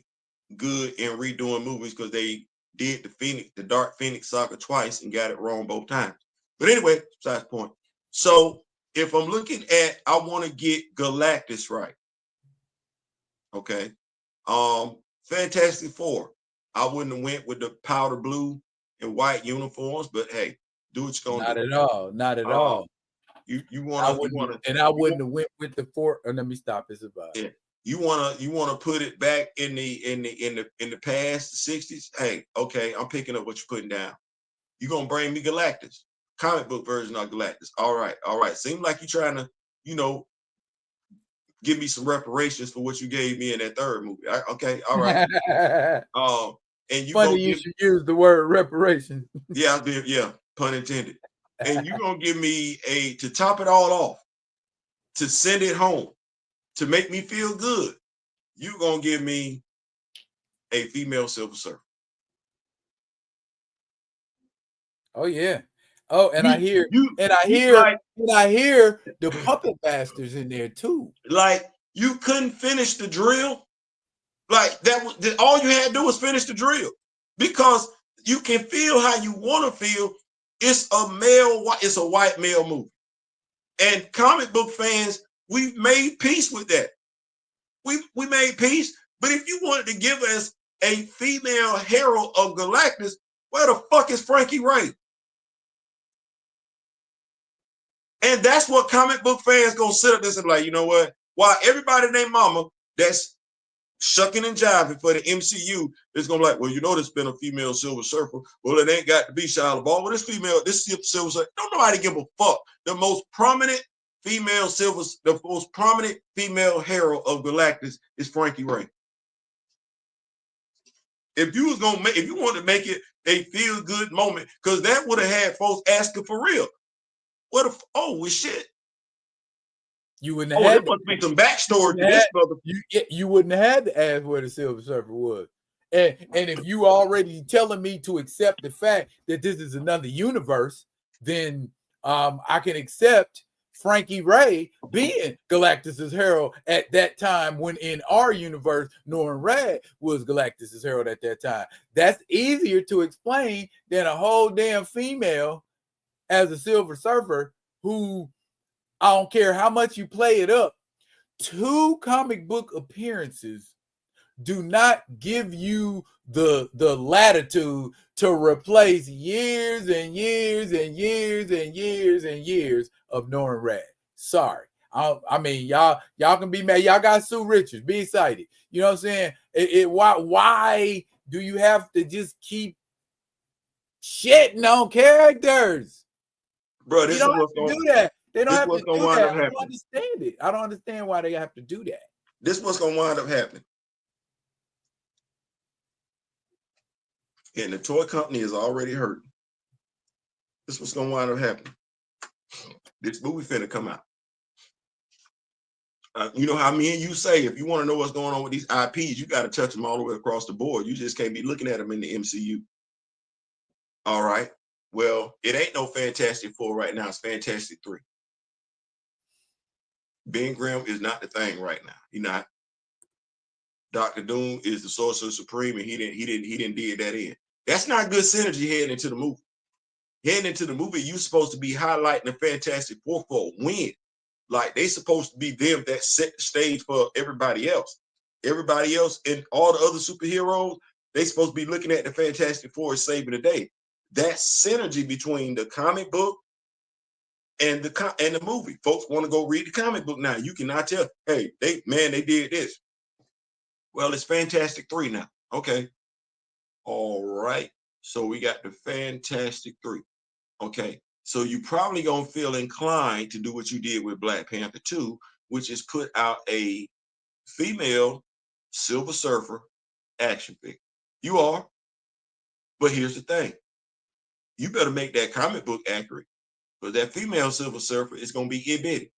Speaker 2: good in redoing movies because they did the Dark Phoenix saga twice and got it wrong both times. But anyway, besides the point. So if I'm looking at, I want to get Galactus right. Okay. Fantastic Four. I wouldn't have went with the powder blue and white uniforms, but hey, do what you're gonna do.
Speaker 1: Not at all.
Speaker 2: You wanna
Speaker 1: and I wouldn't have went with the four. Let me stop. It's about
Speaker 2: you wanna put it back in the past, the 60s. Hey, okay, I'm picking up what you're putting down. You're gonna bring me Galactus, comic book version of Galactus. All right. Seems like you're trying to, give me some reparations for what you gave me in that third movie. Okay, all right. And you
Speaker 1: funny you should use the word reparations.
Speaker 2: Yeah, pun intended. And you're gonna give me to top it all off, to send it home, to make me feel good. You're gonna give me a female Silver Surfer.
Speaker 1: Oh yeah. Oh, and I hear the puppet masters in there too.
Speaker 2: Like you couldn't finish the drill. Like that was all you had to do was finish the drill, because you can feel how you want to feel. It's a white male movie, and comic book fans, we made peace with that. We made peace. But if you wanted to give us a female hero of Galactus, where the fuck is Frankie Ray? And that's what comic book fans gonna sit up there and like, you know what? While everybody named Mama that's shucking and jiving for the MCU is gonna be like, well, you know, there's been a female Silver Surfer. Well, it ain't got to be Shia LaBeouf. Well, this Silver Surfer, don't nobody give a fuck. The most prominent female hero of Galactus is Frankie Ray. If you wanted to make it a feel good moment, because that would have had folks asking for real. What if? Oh, well, shit.
Speaker 1: You wouldn't have had
Speaker 2: there must be some backstory to this, brother.
Speaker 1: You wouldn't have had to ask where the Silver Surfer was. And if you already telling me to accept the fact that this is another universe, then I can accept Frankie Ray being Galactus's hero at that time, when in our universe, Norrin Radd was Galactus's hero at that time. That's easier to explain than a whole damn female as a Silver Surfer who, I don't care how much you play it up, 2 comic book appearances do not give you the latitude to replace years and years and years and years and years of Norrin Radd. Sorry. I mean, y'all can be mad. Y'all got Sue Richards. Be excited. You know what I'm saying? Why do you have to just keep shitting on characters?
Speaker 2: Bro, this
Speaker 1: you don't
Speaker 2: is what's
Speaker 1: have to do that. They don't have to do that.
Speaker 2: I don't
Speaker 1: understand it. I don't understand why they have to do that.
Speaker 2: This is what's going to wind up happening. And the toy company is already hurting. This is what's going to wind up happening. This movie finna come out. You know how me and you say, if you want to know what's going on with these IPs, you got to touch them all the way across the board. You just can't be looking at them in the MCU. All right. Well, it ain't no Fantastic Four right now. It's Fantastic 3. Ben Grimm is not the thing right now. He's not. Dr. Doom is the Sorcerer Supreme, and he didn't dig that in. That's not good synergy heading into the movie. Heading into the movie, you're supposed to be highlighting the Fantastic Four for a win. Like, they supposed to be them that set the stage for everybody else. Everybody else and all the other superheroes, they supposed to be looking at the Fantastic Four as saving the day. That synergy between the comic book and the movie. Folks want to go read the comic book now. You cannot tell, hey, they did this. Well, it's Fantastic 3 now. Okay. All right. So we got the Fantastic 3. Okay. So you probably gonna feel inclined to do what you did with Black Panther 2, which is put out a female Silver Surfer action figure. You are. But here's the thing. You better make that comic book accurate, because that female Silver Surfer is gonna be itty-bitty.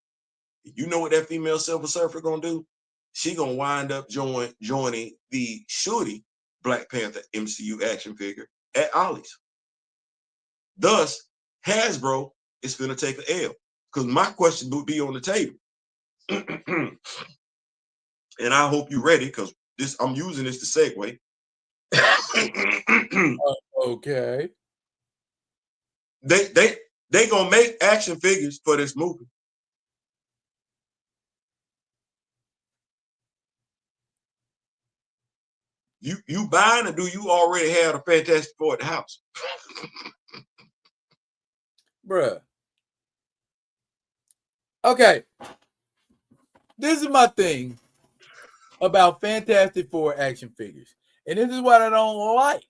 Speaker 2: You know what that female Silver Surfer gonna do? She gonna wind up joining the shorty Black Panther MCU action figure at Ollie's. Thus, Hasbro is finna take an L, because my question would be on the table. And I hope you're ready, because I'm using this to segue.
Speaker 1: Okay.
Speaker 2: They gonna make action figures for this movie. You buying, or do you already have a Fantastic Four at the house?
Speaker 1: Bruh. Okay. This is my thing about Fantastic Four action figures. And this is what I don't like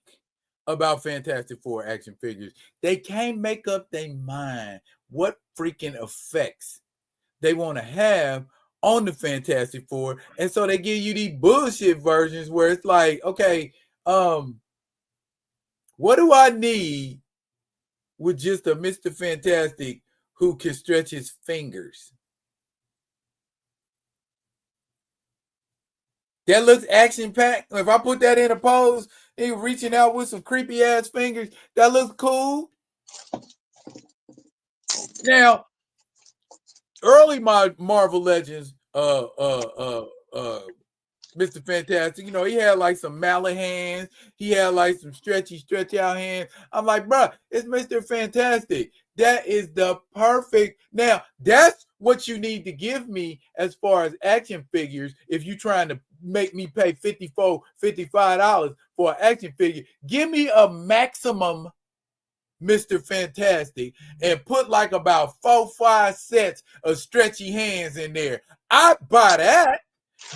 Speaker 1: about Fantastic Four action figures. They can't make up their mind what freaking effects they want to have on the Fantastic Four. And so they give you these bullshit versions where it's like, okay, what do I need with just a Mr. Fantastic who can stretch his fingers? That looks action-packed. If I put that in a pose, he reaching out with some creepy-ass fingers, that looks cool. Now, early my Marvel Legends, Mr. Fantastic, you know, he had like some mallet hands. He had like some stretch out hands. I'm like, bro, it's Mr. Fantastic. That is the perfect. Now, that's what you need to give me as far as action figures. If you're trying to make me pay $54, $55 for an action figure, give me a maximum Mr. Fantastic and put like about 4-5 sets of stretchy hands in there. I'd buy that.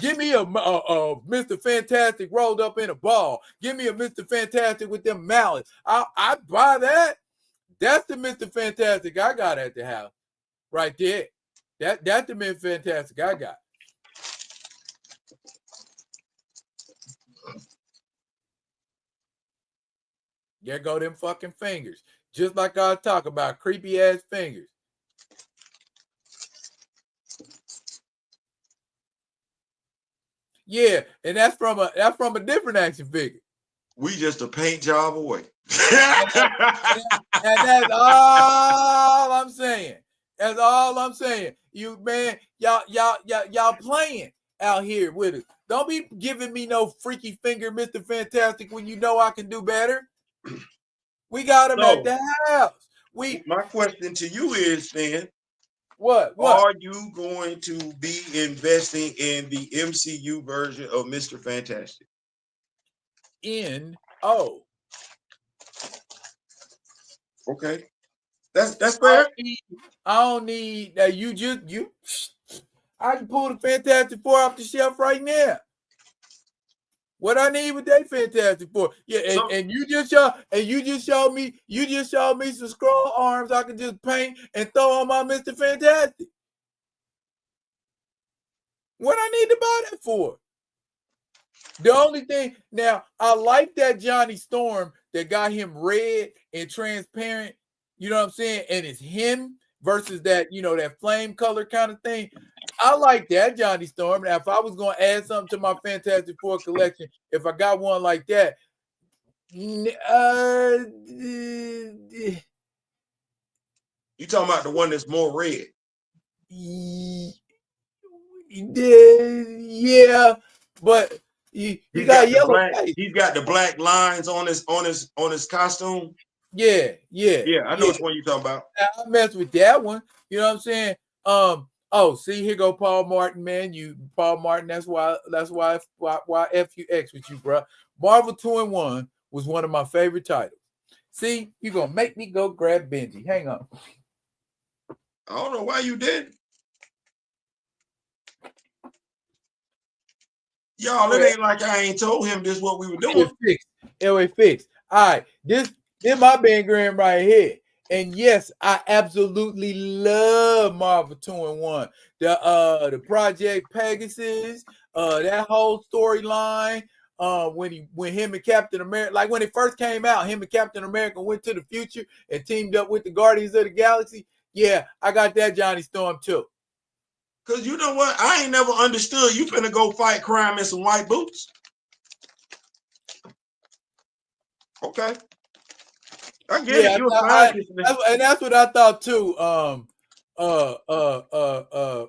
Speaker 1: Give me a Mr. Fantastic rolled up in a ball. Give me a Mr. Fantastic with them mallets. I'd buy that. That's the Mr. Fantastic I got at the house right there. That's the Mr. Fantastic I got. There go them fucking fingers. Just like I talk about, creepy ass fingers. Yeah, and that's from a different action figure.
Speaker 2: We just a paint job away.
Speaker 1: And that's all I'm saying. That's all I'm saying. You man, y'all playing out here with it. Don't be giving me no freaky finger, Mr. Fantastic, when you know I can do better. We got him at the house.
Speaker 2: My question to you is then,
Speaker 1: what
Speaker 2: are you going to be investing in the MCU version of Mr. Fantastic? Okay. That's fair.
Speaker 1: I don't need that. I can pull the Fantastic Four off the shelf right now. What I need with that Fantastic Four? Yeah, and you just showed me some scroll arms I can just paint and throw on my Mr. Fantastic. What I need to buy that for? The only thing now, I like that Johnny Storm that got him red and transparent. You know what I'm saying? And it's him versus that, that flame color kind of thing. I like that Johnny Storm. Now, if I was going to add something to my Fantastic Four collection, if I got one like that,
Speaker 2: you talking about the one that's more red?
Speaker 1: Yeah, but he got yellow.
Speaker 2: He's got the black lines on his costume.
Speaker 1: Yeah.
Speaker 2: I know which one you talking about.
Speaker 1: I mess with that one. You know what I'm saying? See, here go Paul Martin, man. Paul Martin. That's why FUX with you, bro. Marvel 2-in-1 was one of my favorite titles. See, you're gonna make me go grab Benji. Hang on.
Speaker 2: I don't know why you did. Y'all, it ain't like I ain't told him this what we were doing.
Speaker 1: It fixed. All right, this my Ben Graham right here. And yes, I absolutely love Marvel 2-in-1. The Project Pegasus, that whole storyline. When him and Captain America, like when it first came out, him and Captain America went to the future and teamed up with the Guardians of the Galaxy. Yeah, I got that Johnny Storm too.
Speaker 2: Cause you know what? I ain't never understood. You finna go fight crime in some white boots. Okay. I get it. You're a scientist.
Speaker 1: And that's what I thought too.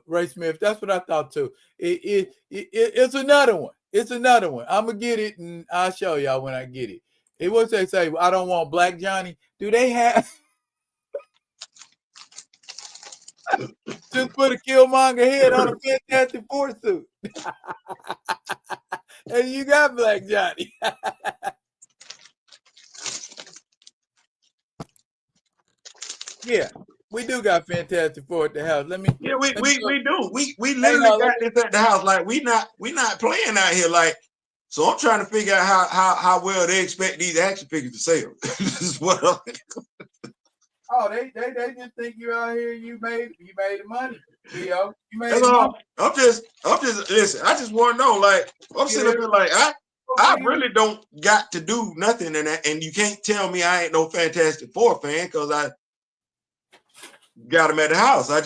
Speaker 1: Ray Smith. That's what I thought too. It's another one. It's another one. I'm gonna get it and I'll show y'all when I get it. It was they say I don't want Black Johnny. Do they have just put a Killmonger head on a Fantastic Four suit? And you got Black Johnny. Yeah, we do got Fantastic Four at the house.
Speaker 2: We do. We literally got this at the house. Like we not playing out here. Like, so I'm trying to figure out how well they expect these action figures to sell. This is what
Speaker 1: Oh, they just think you out here. You made the money. Theo, you made the money.
Speaker 2: I'm just listen. I just want to know. Like, I'm sitting up here like I really don't got to do nothing in that, and you can't tell me I ain't no Fantastic Four fan because I got them at the house. I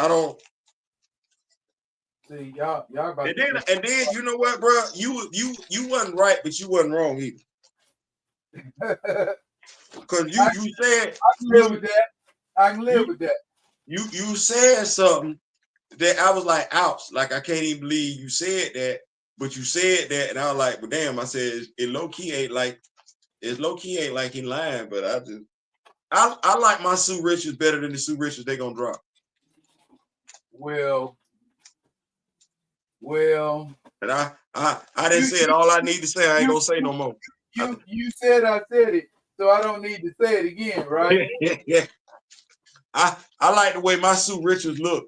Speaker 2: don't.
Speaker 1: See, y'all about
Speaker 2: and then you know what, bro? You wasn't right, but you wasn't wrong either. Because you said
Speaker 1: I agree with that. I can live with that.
Speaker 2: You said something that I was like, ouch, like I can't even believe you said that, but you said that, and I was like, well, damn, I said it low key ain't like he lying, but I like my Sue Richards better than the Sue Richards they gonna drop.
Speaker 1: Well,
Speaker 2: and I didn't say it. All I need to say, I ain't gonna say no more.
Speaker 1: You said I said it, so I don't need to say it again, right?
Speaker 2: Yeah. I like the way my Sue Richards look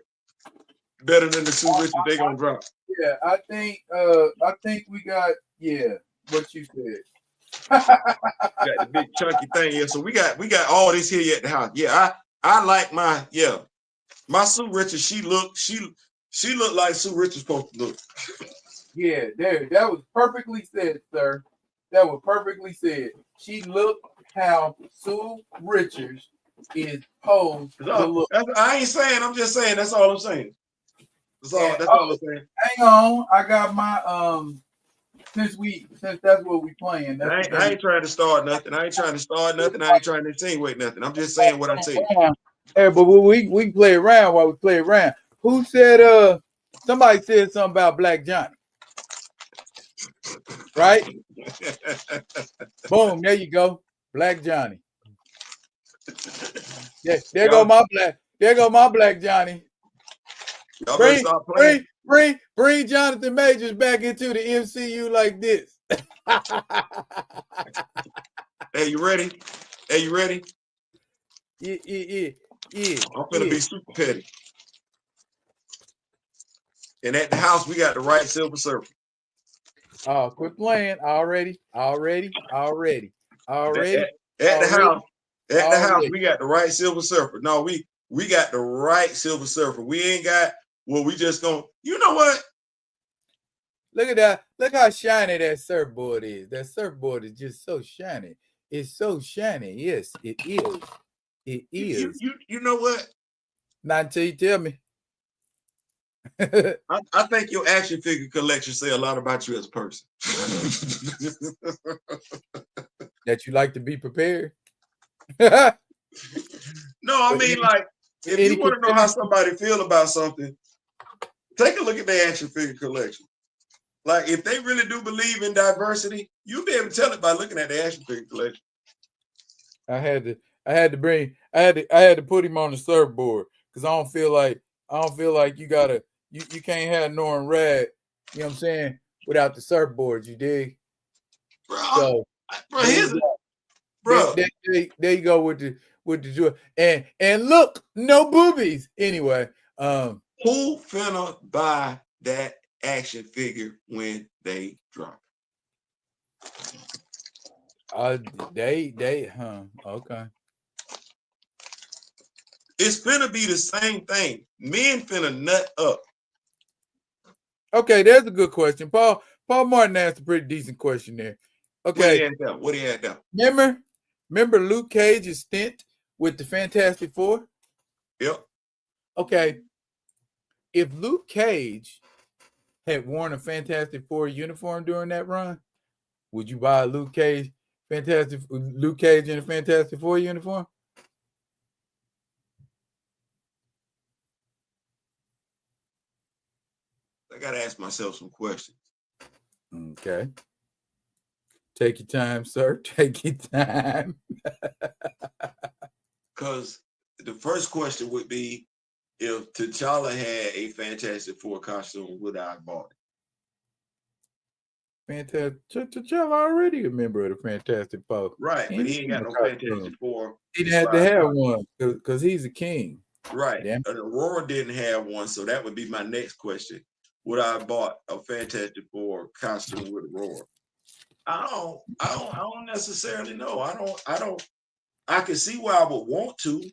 Speaker 2: better than the Sue Richards they gonna drop.
Speaker 1: Yeah, I think we got what you said.
Speaker 2: Got the big chunky thing here. So we got all this here at the house. Yeah, I like my Sue Richards. She look like Sue Richards supposed to look.
Speaker 1: Yeah, that was perfectly said, sir. That was perfectly said. She looked how Sue Richards is posed to look.
Speaker 2: I ain't saying. I'm just saying. That's all I'm saying. That's all I'm saying.
Speaker 1: Hang on, I got my since that's what we playing.
Speaker 2: I ain't trying to start nothing. I ain't trying to insinuate nothing. I'm just saying what I'm saying.
Speaker 1: Hey, but we can play around while we play around. Who said somebody said something about Black Johnny? Right? Boom, there you go. Black Johnny. Yeah, there go my Black Johnny. Bring Jonathan Majors back into the MCU like this.
Speaker 2: Hey, you ready?
Speaker 1: Yeah.
Speaker 2: I'm gonna be super petty. And at the house, we got the right Silver Surfer.
Speaker 1: Oh, quit playing already. At
Speaker 2: the house, we got the right Silver Surfer. No, we got the right Silver Surfer. We ain't got, we just gonna, you know what?
Speaker 1: Look at that. Look how shiny that surfboard is. That surfboard is just so shiny. It's so shiny. Yes, it is. It is.
Speaker 2: You know what?
Speaker 1: Not until you tell me.
Speaker 2: I think your action figure collection say a lot about you as a person.
Speaker 1: That you like to be prepared.
Speaker 2: No, I mean, like, if you want to know how somebody feel about something, take a look at their action figure collection. Like, if they really do believe in diversity, you'll be able to tell it by looking at the action figure collection.
Speaker 1: I had to put him on the surfboard because I don't feel like you can't have Norman Rad, you know what I'm saying, without the surfboards, you dig?
Speaker 2: Bro,
Speaker 1: there you go with the joy. And look, no boobies. Anyway,
Speaker 2: who finna buy that action figure when they drop?
Speaker 1: Okay.
Speaker 2: It's finna be the same thing. Men finna nut up.
Speaker 1: Okay, there's a good question. Paul Martin asked a pretty decent question there. Okay.
Speaker 2: What do you had down?
Speaker 1: Remember Luke Cage's stint with the Fantastic Four?
Speaker 2: Yep.
Speaker 1: Okay. If Luke Cage had worn a Fantastic Four uniform during that run, would you buy a Luke Cage in a Fantastic Four uniform?
Speaker 2: I gotta ask myself some questions.
Speaker 1: Okay. Take your time, sir. Take your time.
Speaker 2: Because the first question would be, if T'Challa had a Fantastic Four costume, would I have bought
Speaker 1: it? Fantastic. T'Challa already a member of the Fantastic Four.
Speaker 2: Right, but he ain't got no Fantastic Four.
Speaker 1: He had to have one because he's a king.
Speaker 2: Right. Aurora didn't have one, so that would be my next question. Would I have bought a Fantastic Four costume with Aurora? I don't necessarily know. I can see why I would want to,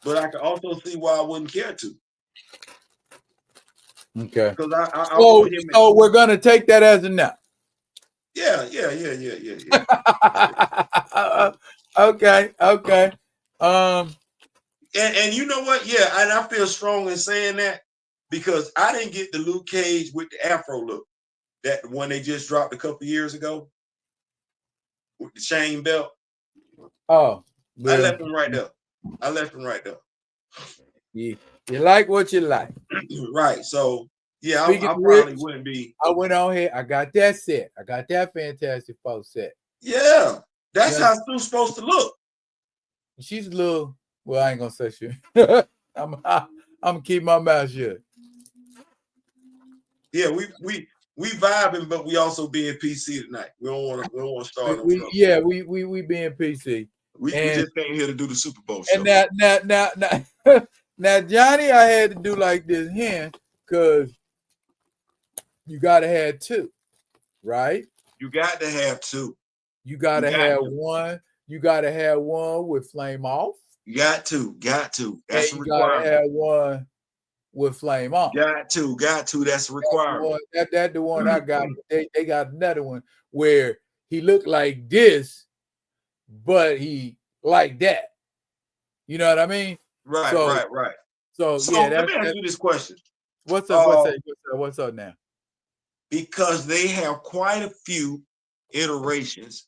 Speaker 2: but I can also see why I wouldn't care to.
Speaker 1: Okay.
Speaker 2: Because
Speaker 1: so we're gonna take that as a no.
Speaker 2: Yeah.
Speaker 1: Okay.
Speaker 2: And you know what? Yeah, and I feel strong in saying that because I didn't get the Luke Cage with the Afro look. That one they just dropped a couple years ago with the chain belt.
Speaker 1: Oh,
Speaker 2: I left him right there. I left them right there.
Speaker 1: Yeah, you like what you like.
Speaker 2: Right. So yeah,
Speaker 1: Speaking
Speaker 2: I
Speaker 1: of
Speaker 2: probably
Speaker 1: which,
Speaker 2: wouldn't be.
Speaker 1: I went on here. I got that set. I got that Fantastic Four set.
Speaker 2: Yeah, that's
Speaker 1: Yes.
Speaker 2: how Sue's supposed to look.
Speaker 1: She's a little. Well, I ain't gonna say shit. I'm gonna keep my mouth shut.
Speaker 2: Yeah, we vibing, but we also being PC tonight. We don't want to start no trouble.
Speaker 1: We being PC.
Speaker 2: We just came here to do the Super Bowl show.
Speaker 1: And now Johnny, I had to do like this here because you gotta have two, right?
Speaker 2: You got to have two.
Speaker 1: You gotta have one. You gotta have one with flame off.
Speaker 2: You got to. That's a requirement.
Speaker 1: Gotta have one with flame on.
Speaker 2: Got to. That's a requirement.
Speaker 1: That's the one I got. They got another one where he looked like this, but he like that. You know what I mean?
Speaker 2: Right.
Speaker 1: So
Speaker 2: yeah, let me ask you this question.
Speaker 1: What's up? What's up now?
Speaker 2: Because they have quite a few iterations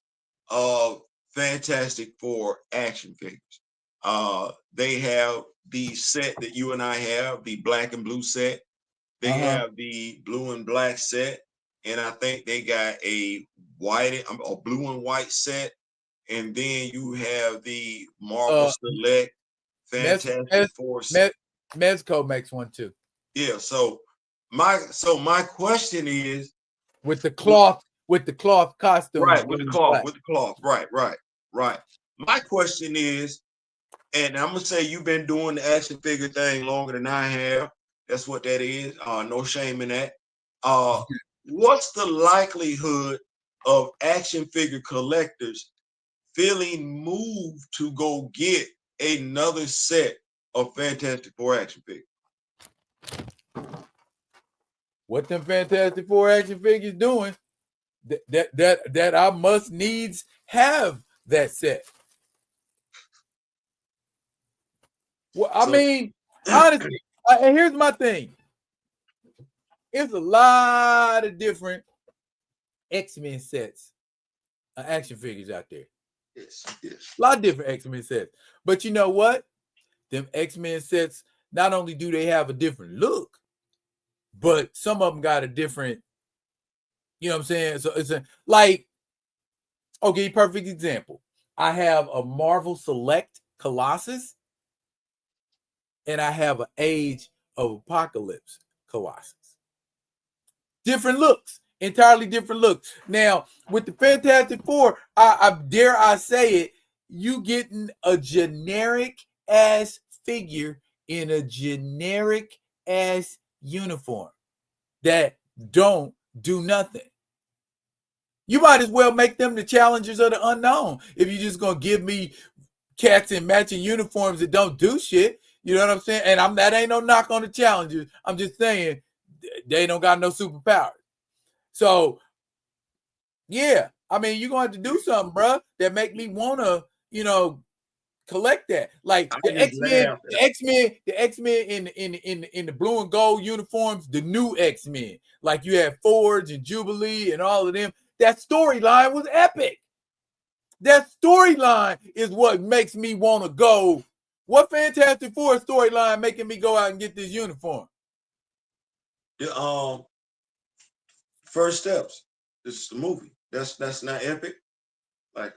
Speaker 2: of Fantastic Four action figures. They have the set that you and I have, the black and blue set. They have the blue and black set, and I think they got a blue and white set, and then you have the Marvel Select Fantastic Four set.
Speaker 1: Mezco makes one too.
Speaker 2: Yeah, so my question is
Speaker 1: with the cloth costume.
Speaker 2: Right, with the cloth. Right. My question is, and I'm gonna say you've been doing the action figure thing longer than I have. That's what that is. No shame in that. What's the likelihood of action figure collectors feeling moved to go get another set of Fantastic Four action figures?
Speaker 1: What them Fantastic Four action figures doing? That I must needs have that set. Well, I mean, honestly, and here's my thing. There's a lot of different X-Men sets, action figures out there.
Speaker 2: Yes.
Speaker 1: A lot of different X-Men sets. But you know what? Them X-Men sets, not only do they have a different look, but some of them got a different, you know what I'm saying? So it's like, okay, perfect example. I have a Marvel Select Colossus, and I have an Age of Apocalypse Colossus. Different looks, entirely different looks. Now, with the Fantastic Four, I dare I say it, you getting a generic ass figure in a generic ass uniform that don't do nothing. You might as well make them the challengers of the unknown if you're just gonna give me cats in matching uniforms that don't do shit. You know what I'm saying? And that ain't no knock on the challengers. I'm just saying they don't got no superpowers. So yeah, I mean, you're gonna have to do something, bro, that make me wanna, collect that. Like the X-Men in the blue and gold uniforms, the new X-Men. Like you have Forge and Jubilee and all of them. That storyline was epic. That storyline is what makes me want to go. What Fantastic Four storyline making me go out and get this uniform?
Speaker 2: First Steps. This is the movie. That's not epic. Like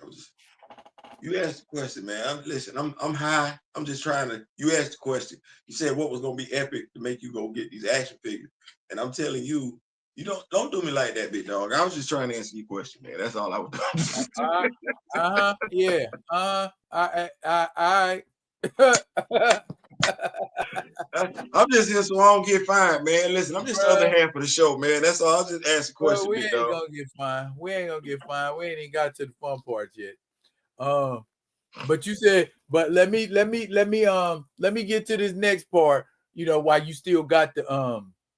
Speaker 2: you asked the question, man. I'm high. I'm just trying to. You asked the question. You said what was gonna be epic to make you go get these action figures, and I'm telling you, you don't do me like that, big dog. I was just trying to answer your question, man. That's all I was doing.
Speaker 1: Yeah.
Speaker 2: I'm just here so I don't get fined, man. Listen, I'm just the other half of the show, man. That's all. I'll just ask a question, big dog.
Speaker 1: We ain't gonna get fined. We ain't even got to the fun part yet. But you said, but let me get to this next part. While you still got the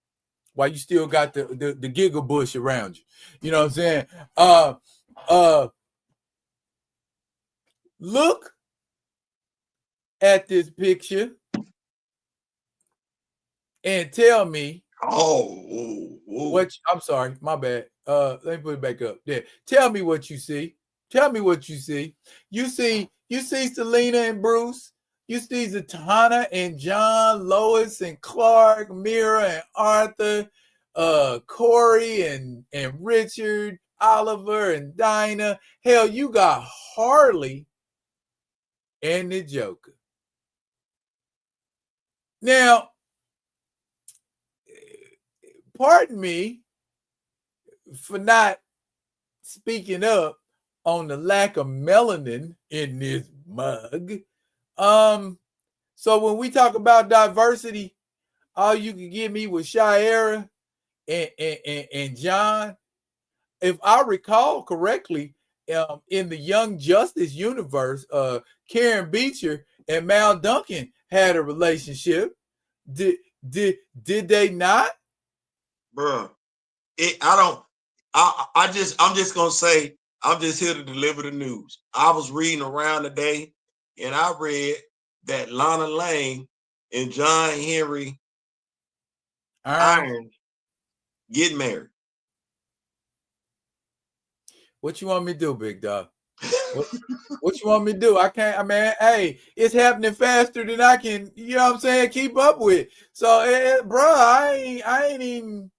Speaker 1: giggle bush around you. You know what I'm saying? Look at this picture and tell me. What? I'm sorry, my bad. Let me put it back up. There. Tell me what you see. You see Selena and Bruce. You see Zatanna and John, Lois and Clark, Mira and Arthur, Corey and Richard, Oliver and Dinah. Hell, you got Harley and the Joker. Now, pardon me for not speaking up on the lack of melanin in this mug. So when we talk about diversity, all you can give me was Shira and John. If I recall correctly, in the Young Justice universe, Karen Beecher and Mal Duncan had a relationship. Did they not?
Speaker 2: Bruh, I'm just gonna say, I'm just here to deliver the news. I was reading around today, and I read that Lana Lang and John Henry Irons get married.
Speaker 1: What you want me to do, big dog? What you want me to do? I can't. I mean, hey, it's happening faster than I can. You know what I'm saying? Keep up with. So, bro, I ain't even.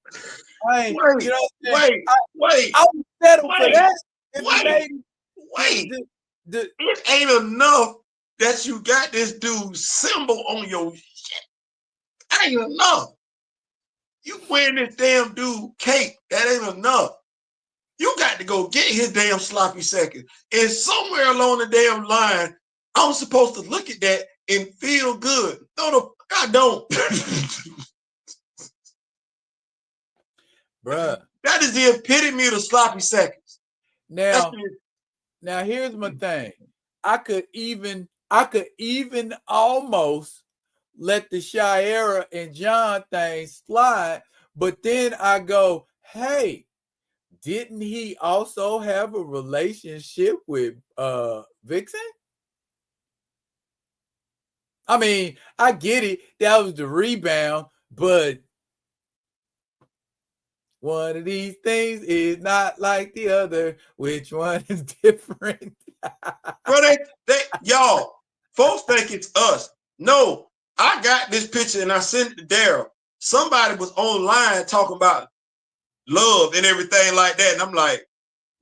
Speaker 1: I ain't.
Speaker 2: Wait,
Speaker 1: you know
Speaker 2: what I'm wait.
Speaker 1: I would settle for that.
Speaker 2: Wait. It ain't enough that you got this dude's symbol on your shit. Ain't enough. You wearing this damn dude cape. That ain't enough. You got to go get his damn sloppy seconds. And somewhere along the damn line, I'm supposed to look at that and feel good. No, the fuck I don't.
Speaker 1: Bruh.
Speaker 2: That is the epitome of the sloppy seconds.
Speaker 1: Now here's my thing. I could even almost let the Shira and John thing slide, but then I go, hey, didn't he also have a relationship with Vixen? I mean, I get it. That was the rebound, but one of these things is not like the other. Which one is different?
Speaker 2: Bro, y'all, folks think it's us. No, I got this picture and I sent it to Daryl. Somebody was online talking about love and everything like that. And I'm like,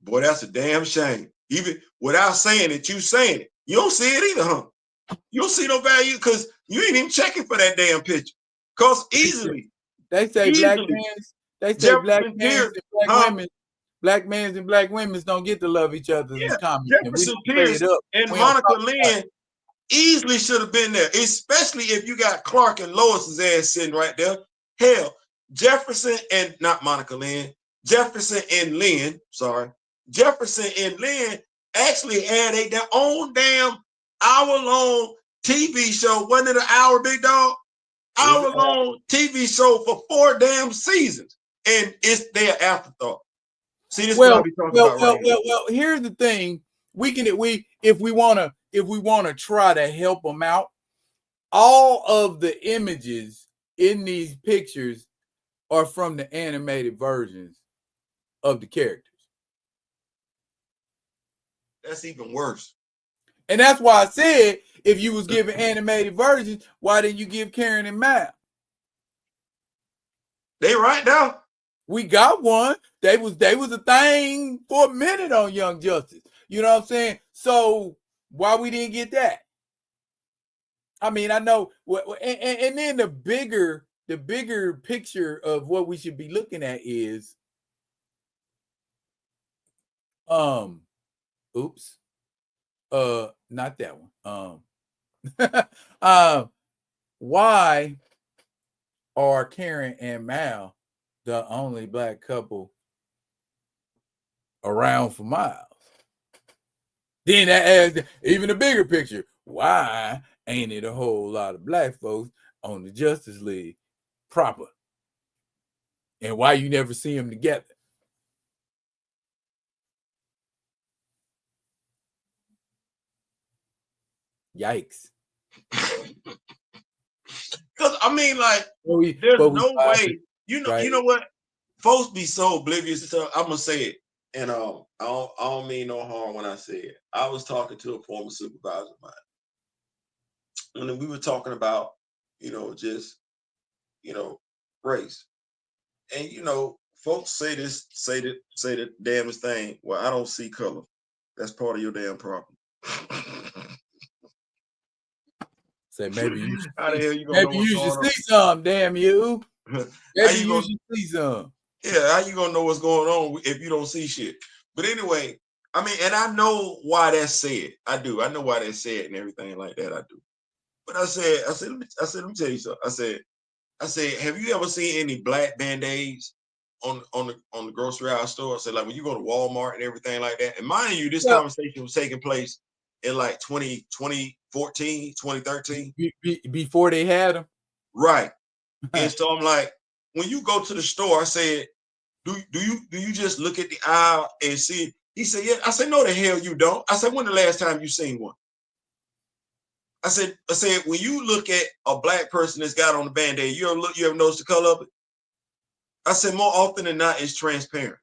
Speaker 2: boy, that's a damn shame. Even without saying it, you saying it. You don't see it either, huh? You don't see no value because you ain't even checking for that damn picture. Because easily.
Speaker 1: They say black men. They say black men and black women. Black men and black women don't get to love each other in common.
Speaker 2: Jefferson Pierce and Monica Lynn easily should have been there, especially if you got Clark and Lois's ass sitting right there. Hell, Jefferson and not Monica Lynn, Jefferson and Lynn actually had their own damn hour-long TV show. Wasn't it an hour, big dog? Hour-long TV show for 4 damn seasons. And it's their afterthought. See, this is what I be talking about right now.
Speaker 1: Well, here's the thing. If we want to try to help them out, all of the images in these pictures are from the animated versions of the characters.
Speaker 2: That's even worse.
Speaker 1: And that's why I said, if you was giving animated versions, why didn't you give Karen and Mal?
Speaker 2: They right now.
Speaker 1: We got one. They was a thing for a minute on Young Justice. You know what I'm saying? So why we didn't get that? I mean, I know, and then the bigger picture of what we should be looking at is, not that one. Why are Karen and Mal the only black couple around for miles? Then that adds even a bigger picture. Why ain't it a whole lot of black folks on the Justice League proper? And why you never see them together? Yikes.
Speaker 2: Because I mean, like, there's no way. You know what? Folks be so oblivious. So I'm gonna say it, and I don't mean no harm when I say it. I was talking to a former supervisor of mine And then we were talking about, just, race. And folks say the damnest thing. Well, I don't see color. That's part of your damn problem.
Speaker 1: Say maybe you should
Speaker 2: How the hell you gonna know
Speaker 1: maybe
Speaker 2: what's
Speaker 1: you should
Speaker 2: going
Speaker 1: see some, damn you. Maybe you
Speaker 2: gonna,
Speaker 1: should see some.
Speaker 2: Yeah, how you gonna know what's going on if you don't see shit? But anyway, I mean, and I know why that's said. I do. I know why that's said and everything like that. I do. But I said, let me tell you something. I said, have you ever seen any black band-aids on the grocery aisle store? I said, like when you go to Walmart and everything like that. And mind you, this conversation was taking place in like 2014, 2013.
Speaker 1: Before they had them.
Speaker 2: Right. And so I'm like, when you go to the store, I said, do you just look at the aisle and see? He said, yeah. I said, no, the hell you don't. I said, when the last time you seen one? I said, when you look at a black person that's got on the band-aid, you ever notice the color of it? I said, more often than not, it's transparent.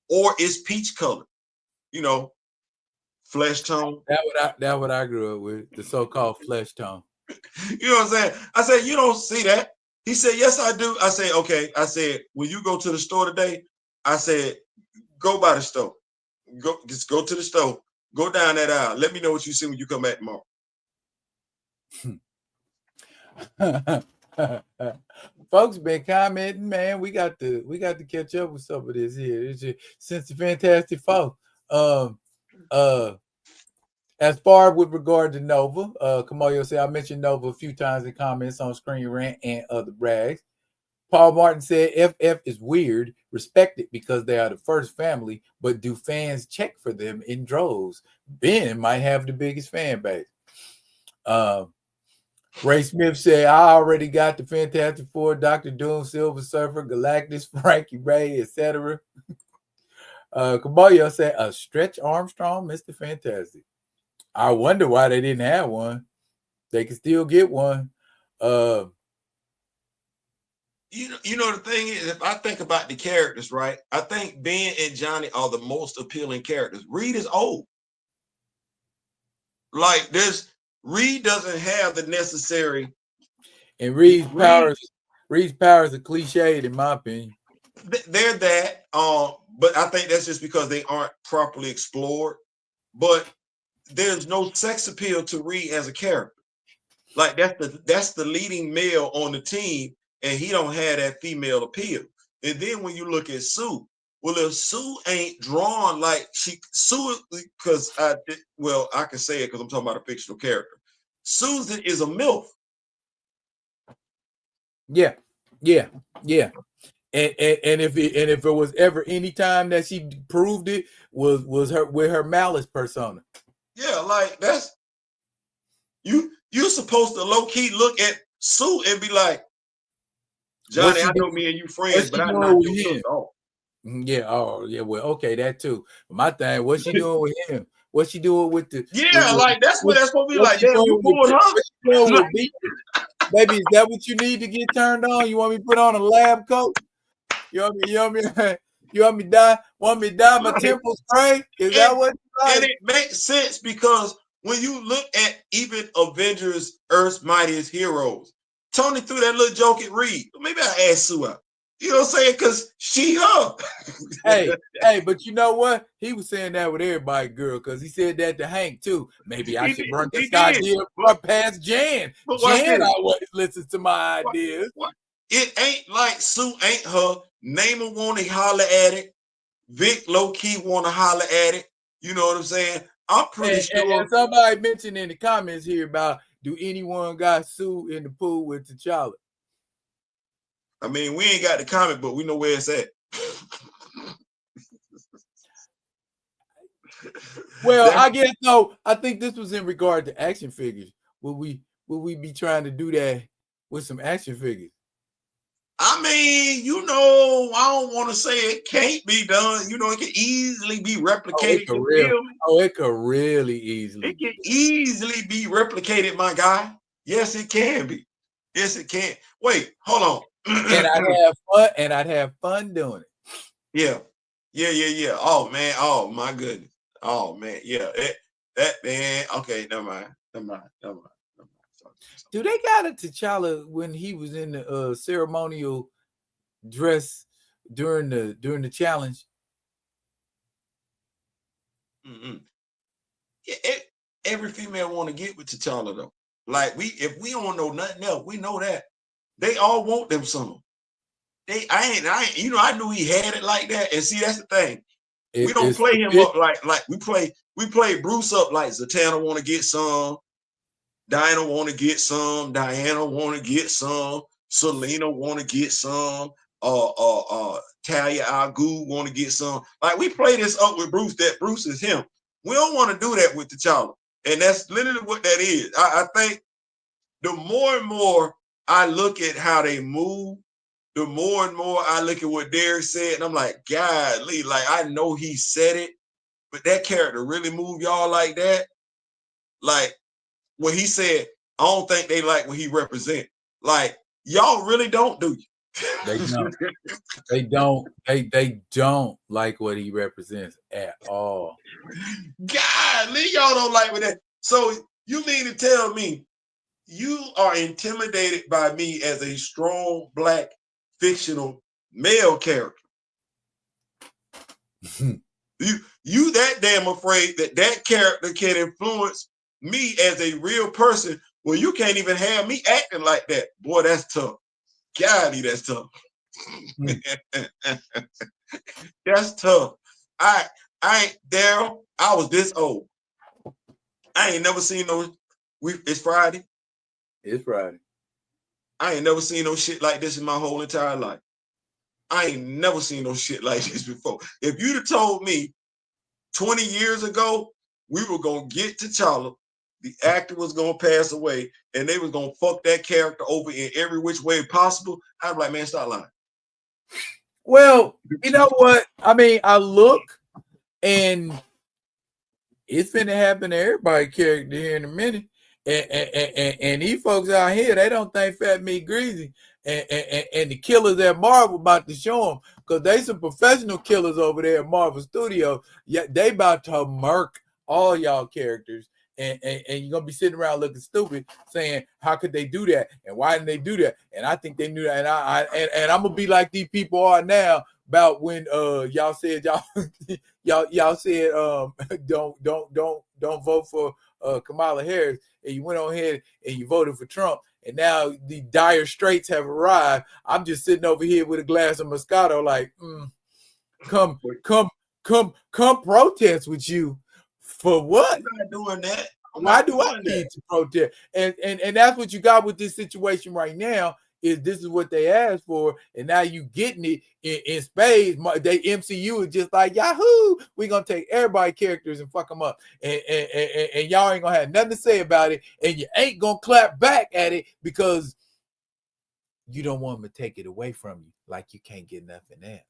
Speaker 2: Or it's peach color, flesh tone.
Speaker 1: That what I grew up with, the so-called flesh tone.
Speaker 2: You know what I'm saying? I said, you don't see that. He said, yes, I do. I said, okay. I said, when you go to the store today, I said, go by the store. Just go to the store. Go down that aisle. Let me know what you see when you come back tomorrow.
Speaker 1: Folks been commenting, man. We got to catch up with some of this here. It's just, since the Fantastic Four. As far with regard to Nova, Kamoyo said, I mentioned Nova a few times in comments on Screen Rant and other brags. Paul Martin said, FF is weird, respected because they are the first family, but do fans check for them in droves? Ben might have the biggest fan base. Ray Smith said, I already got the Fantastic Four, Dr. Doom, Silver Surfer, Galactus, Frankie Ray, etc. Kamoyo said, a Stretch Armstrong, Mr. Fantastic. I wonder why they didn't have one. They can still get one.
Speaker 2: The thing is, if I think about the characters, right? I think Ben and Johnny are the most appealing characters. Reed is old. Like Reed doesn't have the necessary.
Speaker 1: And Reed's powers are cliched, in my opinion.
Speaker 2: They're that. But I think that's just because they aren't properly explored. But there's no sex appeal to Reed as a character. Like that's the leading male on the team, and he don't have that female appeal. And then when you look at Sue, well, if Sue ain't drawn like Sue, because I can say it because I'm talking about a fictional character. Susan is a MILF.
Speaker 1: Yeah. And if it was ever any time that she proved it was her with her malice persona.
Speaker 2: Yeah, like that's you're supposed to low key look at Sue and be like, Johnny, I know me and you friends, but I'm not your sister.
Speaker 1: Yeah. Oh, yeah. Well, okay, that too. But my thing, what's she doing with him? What's she doing with the?
Speaker 2: Yeah, like that's what that's supposed to be like. Damn, you pulled her.
Speaker 1: Baby, is that what you need to get turned on? You want me to put on a lab coat? You want me to dye my temples gray? Is that what?
Speaker 2: And it makes sense because when you look at even Avengers, Earth's Mightiest Heroes, Tony threw that little joke at Reed. Maybe I asked Sue out. You know what I'm saying? Because she her.
Speaker 1: hey, but you know what? He was saying that with everybody, girl, because he said that to Hank too. Maybe I should bring this idea past Jan. Jan always listens to my ideas.
Speaker 2: It ain't like Sue ain't her. Naaman want to holler at it. Vic low-key want to holler at it. You know what I'm saying? I'm pretty sure.
Speaker 1: And somebody mentioned in the comments here about, do anyone got Sue in the pool with T'Challa?
Speaker 2: I mean, we ain't got the comic, but we know where it's at.
Speaker 1: Well, I guess no. I think this was in regard to action figures. Will we be trying to do that with some action figures?
Speaker 2: I mean, I don't want to say it can't be done. It can easily be replicated.
Speaker 1: It could really easily.
Speaker 2: It can easily be replicated, my guy. Yes, it can be. Yes, it can. Wait, hold on.
Speaker 1: And I'd have fun doing it.
Speaker 2: Yeah. Oh man. Oh my goodness. Oh man. Yeah. That man. Okay. Never mind.
Speaker 1: Do they got it T'Challa when he was in the ceremonial dress during the challenge?
Speaker 2: Every female want to get with T'Challa though. Like if we don't know nothing else, we know that they all want them some. I ain't, I knew he had it like that. And see, that's the thing. We don't play him up like we play Bruce up like Zatanna want to get some, Diana want to get some, Diana want to get some, Selena want to get some, Talia Al Ghul want to get some. Like we play this up with Bruce, that Bruce is him. We don't want to do that with T'Challa. And that's literally what that is. I think the more and more I look at how they move, the more and more I look at what Derek said, and I'm like, golly, like I know he said it, but that character really moved y'all like that. Like when he said, I don't think they like what he represent. Like y'all really don't, do you?
Speaker 1: They don't. They don't. They don't like what he represents at all.
Speaker 2: Golly, y'all don't like what that. So you mean to tell me you are intimidated by me as a strong black fictional male character? you that damn afraid that character can influence me as a real person? Well, you can't even have me acting like that. Boy, that's tough. Golly, that's tough. That's tough. I ain't Daryl. I was this old. I ain't never seen no. It's Friday.
Speaker 1: It's Friday.
Speaker 2: I ain't never seen no shit like this in my whole entire life. I ain't never seen no shit like this before. If you'd have told me 20 years ago we were gonna get T'Challa, the actor was gonna pass away, and they was gonna fuck that character over in every which way possible, I'd be like, man, stop lying.
Speaker 1: Well, you know what? I mean, I look, and it's finna happen to everybody character here in a minute. And these folks out here, they don't think Fat Meat Greasy and the killers at Marvel about to show them, because they some professional killers over there at Marvel Studios. Yeah, they about to murk all y'all characters, and you're gonna be sitting around looking stupid, saying, "How could they do that? And why didn't they do that?" And I think they knew that. And I'm gonna be like these people are now about when y'all said y'all said don't vote for Kamala Harris, and you went on ahead and you voted for Trump, and now the dire straits have arrived. I'm just sitting over here with a glass of Moscato, like, come protest with you for what?
Speaker 2: I'm not doing that.
Speaker 1: Why do I need to protest? And that's what you got with this situation right now. Is this is what they asked for, and now you getting it in spades. They MCU is just like, Yahoo, we're gonna take everybody characters and fuck them up, and y'all ain't gonna have nothing to say about it, and you ain't gonna clap back at it because you don't want them to take it away from you, like you can't get nothing else.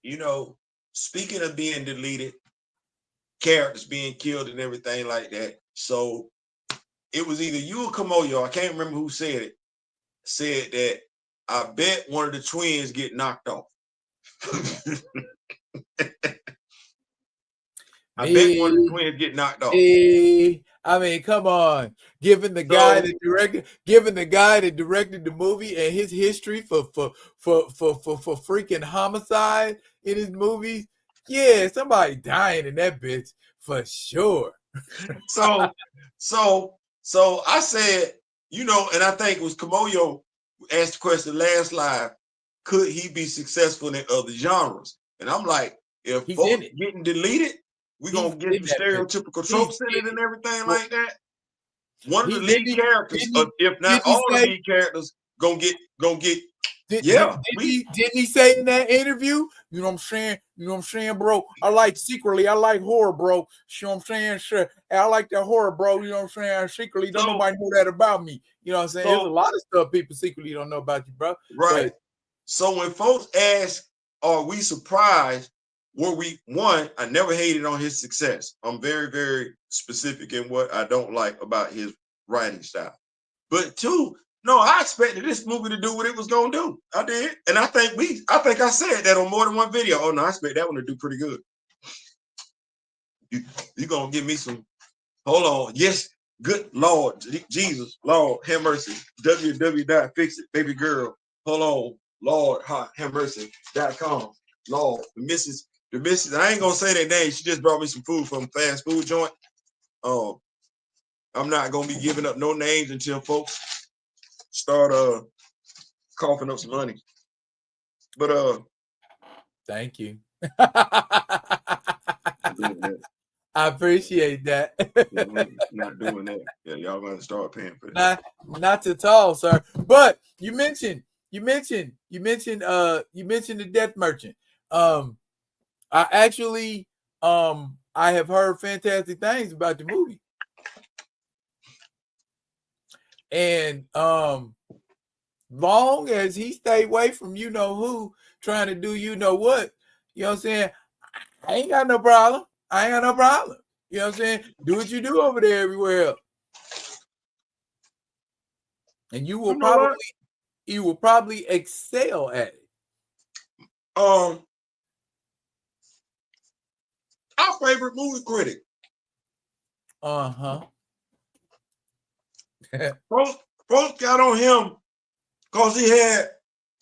Speaker 2: You know, speaking of being deleted, characters being killed and everything like that. So it was either you or Kamoyo, I can't remember who said it, said that I bet one of the twins get knocked off. I bet one of the twins get knocked off.
Speaker 1: I mean, come on. Given the guy that directed the movie and his history for freaking homicide in his movies, yeah, somebody dying in that bitch for sure.
Speaker 2: So I said, you know, and I think it was Kamoyo asked the question last live, could he be successful in other genres? And I'm like, if folks getting deleted, we're going to get the stereotypical tropes in it and everything like that. One of the lead characters, if not all the lead characters, gonna get. Didn't
Speaker 1: he say in that interview? You know what I'm saying, bro? I like horror, bro. You know what I'm saying? Sure. I like that horror, bro. You know what I'm saying? Secretly, don't nobody know that about me. You know what I'm saying? There's a lot of stuff people secretly don't know about you, bro.
Speaker 2: Right. So when folks ask, are we surprised? I never hated on his success. I'm very, very specific in what I don't like about his writing style. But two, no, I expected this movie to do what it was gonna do. I did, and I think I said that on more than one video. Oh no, I expect that one to do pretty good. You gonna give me some? Hold on. Yes, Good Lord, Jesus, Lord, have mercy. www.fixit, baby girl. Hold on, Lord, have mercy.com. Lord, the missus, I ain't gonna say that name. She just brought me some food from a fast food joint. I'm not gonna be giving up no names until folks start coughing up some money. But
Speaker 1: thank you. I appreciate that.
Speaker 2: Not doing that. Yeah, y'all gonna start paying for that.
Speaker 1: Not at all, sir. But you mentioned the Death Merchant. I actually I have heard fantastic things about the movie. And long as he stay away from you know who trying to do you know what, you know what I'm saying? I ain't got no problem. You know what I'm saying? Do what you do over there everywhere else. And you will probably excel at it.
Speaker 2: Our favorite movie critic. Folks got on him because he had,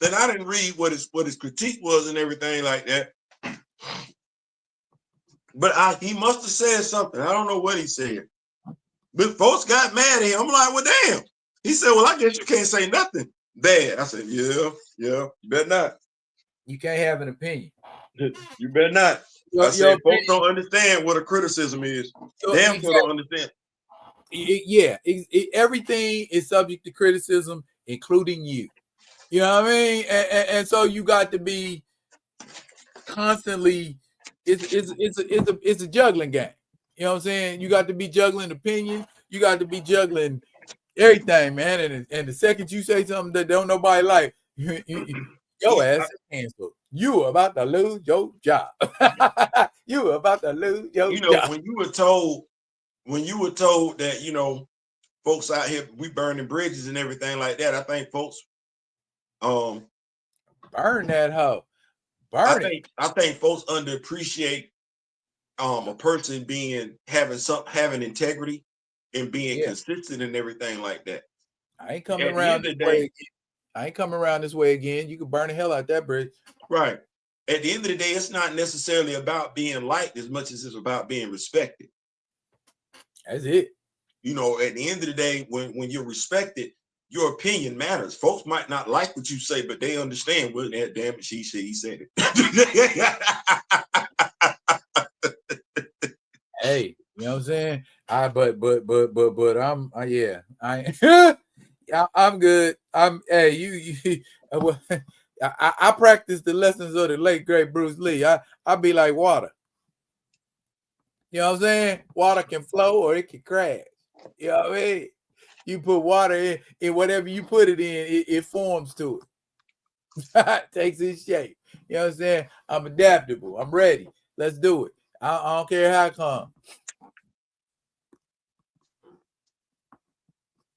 Speaker 2: then I didn't read what his critique was and everything like that. But he must have said something. I don't know what he said. But folks got mad at him. I'm like, well, damn. He said, well, I guess you can't say nothing bad. I said, yeah, you better not.
Speaker 1: You can't have an opinion.
Speaker 2: You better not. I said, folks don't understand what a criticism is. Damn sure don't understand.
Speaker 1: Everything is subject to criticism, including you. You know what I mean? And so you got to be constantly. It's a juggling game. You know what I'm saying? You got to be juggling opinions. You got to be juggling everything, man. And the second you say something that don't nobody like, your ass is canceled. You are about to lose your job. You are about to lose your job.
Speaker 2: When you were told that, folks out here, we burning bridges and everything like that, I think folks
Speaker 1: burn that hoe.
Speaker 2: I think folks underappreciate a person having integrity and being consistent and everything like that.
Speaker 1: I ain't coming around this way again. I ain't coming around this way again. You can burn the hell out that bridge.
Speaker 2: Right. At the end of the day, it's not necessarily about being liked as much as it's about being respected.
Speaker 1: That's it.
Speaker 2: At the end of the day, when you're respected, your opinion matters. Folks might not like what you say, but they understand. Well, damn it, he said it.
Speaker 1: Hey, you know what I'm saying? But I'm good. I practice the lessons of the late great Bruce Lee. I be like water. You know what I'm saying? Water can flow or it can crash. You know what I mean? You put water in whatever you put it in, it forms to it. It takes its shape. You know what I'm saying? I'm adaptable. I'm ready. Let's do it. I don't care how it comes.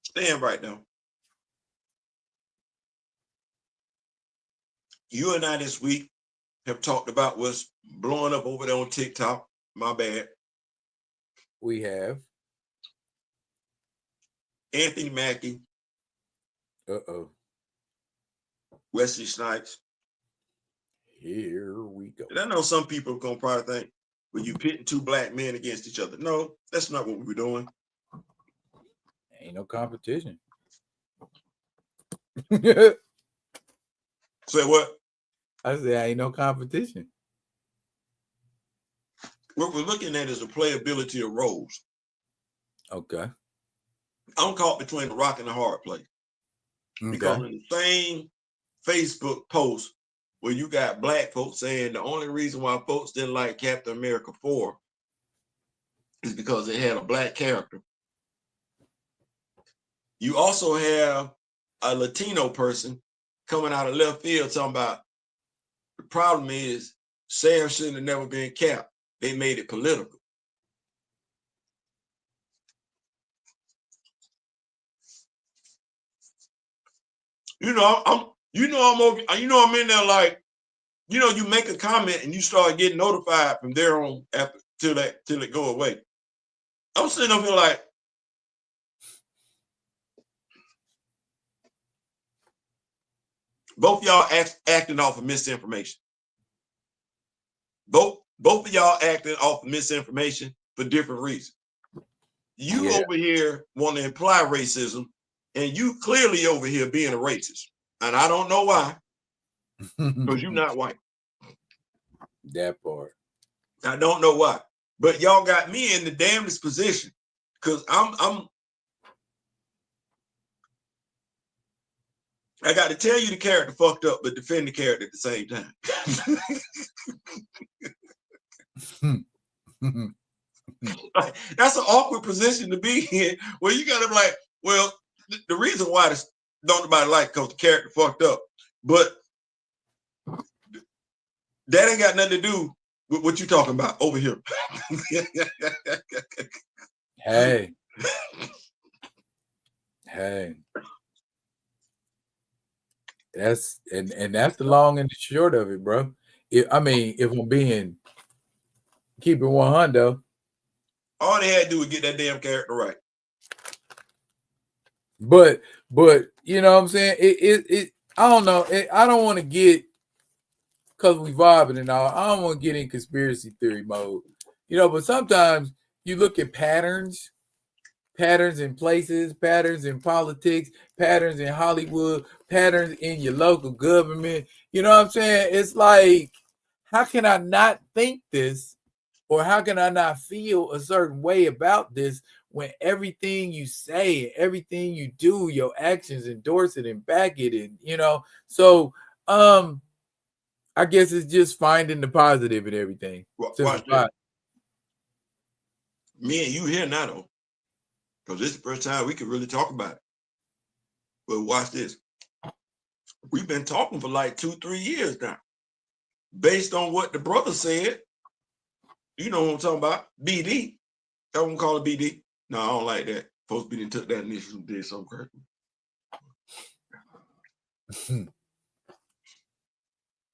Speaker 2: Stand right now. You and I this week have talked about what's blowing up over there on TikTok. My bad.
Speaker 1: We have
Speaker 2: Anthony Mackie. Wesley Snipes.
Speaker 1: Here we go.
Speaker 2: And I know some people are gonna probably think, well, you pitting two black men against each other. No, that's not what we're doing.
Speaker 1: Ain't no competition.
Speaker 2: Say what?
Speaker 1: I said ain't no competition.
Speaker 2: What we're looking at is the playability of roles.
Speaker 1: Okay.
Speaker 2: I'm caught between the rock and the hard place. Okay. Because in the same Facebook post where you got black folks saying the only reason why folks didn't like Captain America 4 is because it had a black character. You also have a Latino person coming out of left field talking about the problem is Sam shouldn't have never been Cap. They made it political. I'm in there like, you make a comment and you start getting notified from there on after till it go away. I'm sitting up here like, Both y'all acting off of misinformation. Both of y'all acting off of misinformation for different reasons. You over here want to imply racism, and you clearly over here being a racist. And I don't know why, because you're not white.
Speaker 1: That part.
Speaker 2: I don't know why. But y'all got me in the damnedest position, because I got to tell you the character fucked up, but defend the character at the same time. Like, that's an awkward position to be in, where you got to be like, well, the reason why this don't nobody like because the character fucked up, but that ain't got nothing to do with what you talking about over here.
Speaker 1: Hey. That's that's the long and the short of it, bro. If I'm being keeping 100,
Speaker 2: all they had to do was get that damn character right.
Speaker 1: But you know what I'm saying? It I don't know. I don't want to get, because we vibing and all, I don't want to get in conspiracy theory mode. You know, but sometimes you look at patterns in places, patterns in politics, patterns in Hollywood, patterns in your local government. You know what I'm saying? It's like, how can I not think this, or how can I not feel a certain way about this when everything you say, everything you do, your actions endorse it and back it, and you know? So I guess it's just finding the positive in everything.
Speaker 2: Me and you here now, though, because this is the first time we can really talk about it. But watch this. We've been talking for like 2-3 years now, based on what the brother said. You know what I'm talking about? BD. I won't call it BD. No, I don't like that. Folks be took that initial and did something correctly.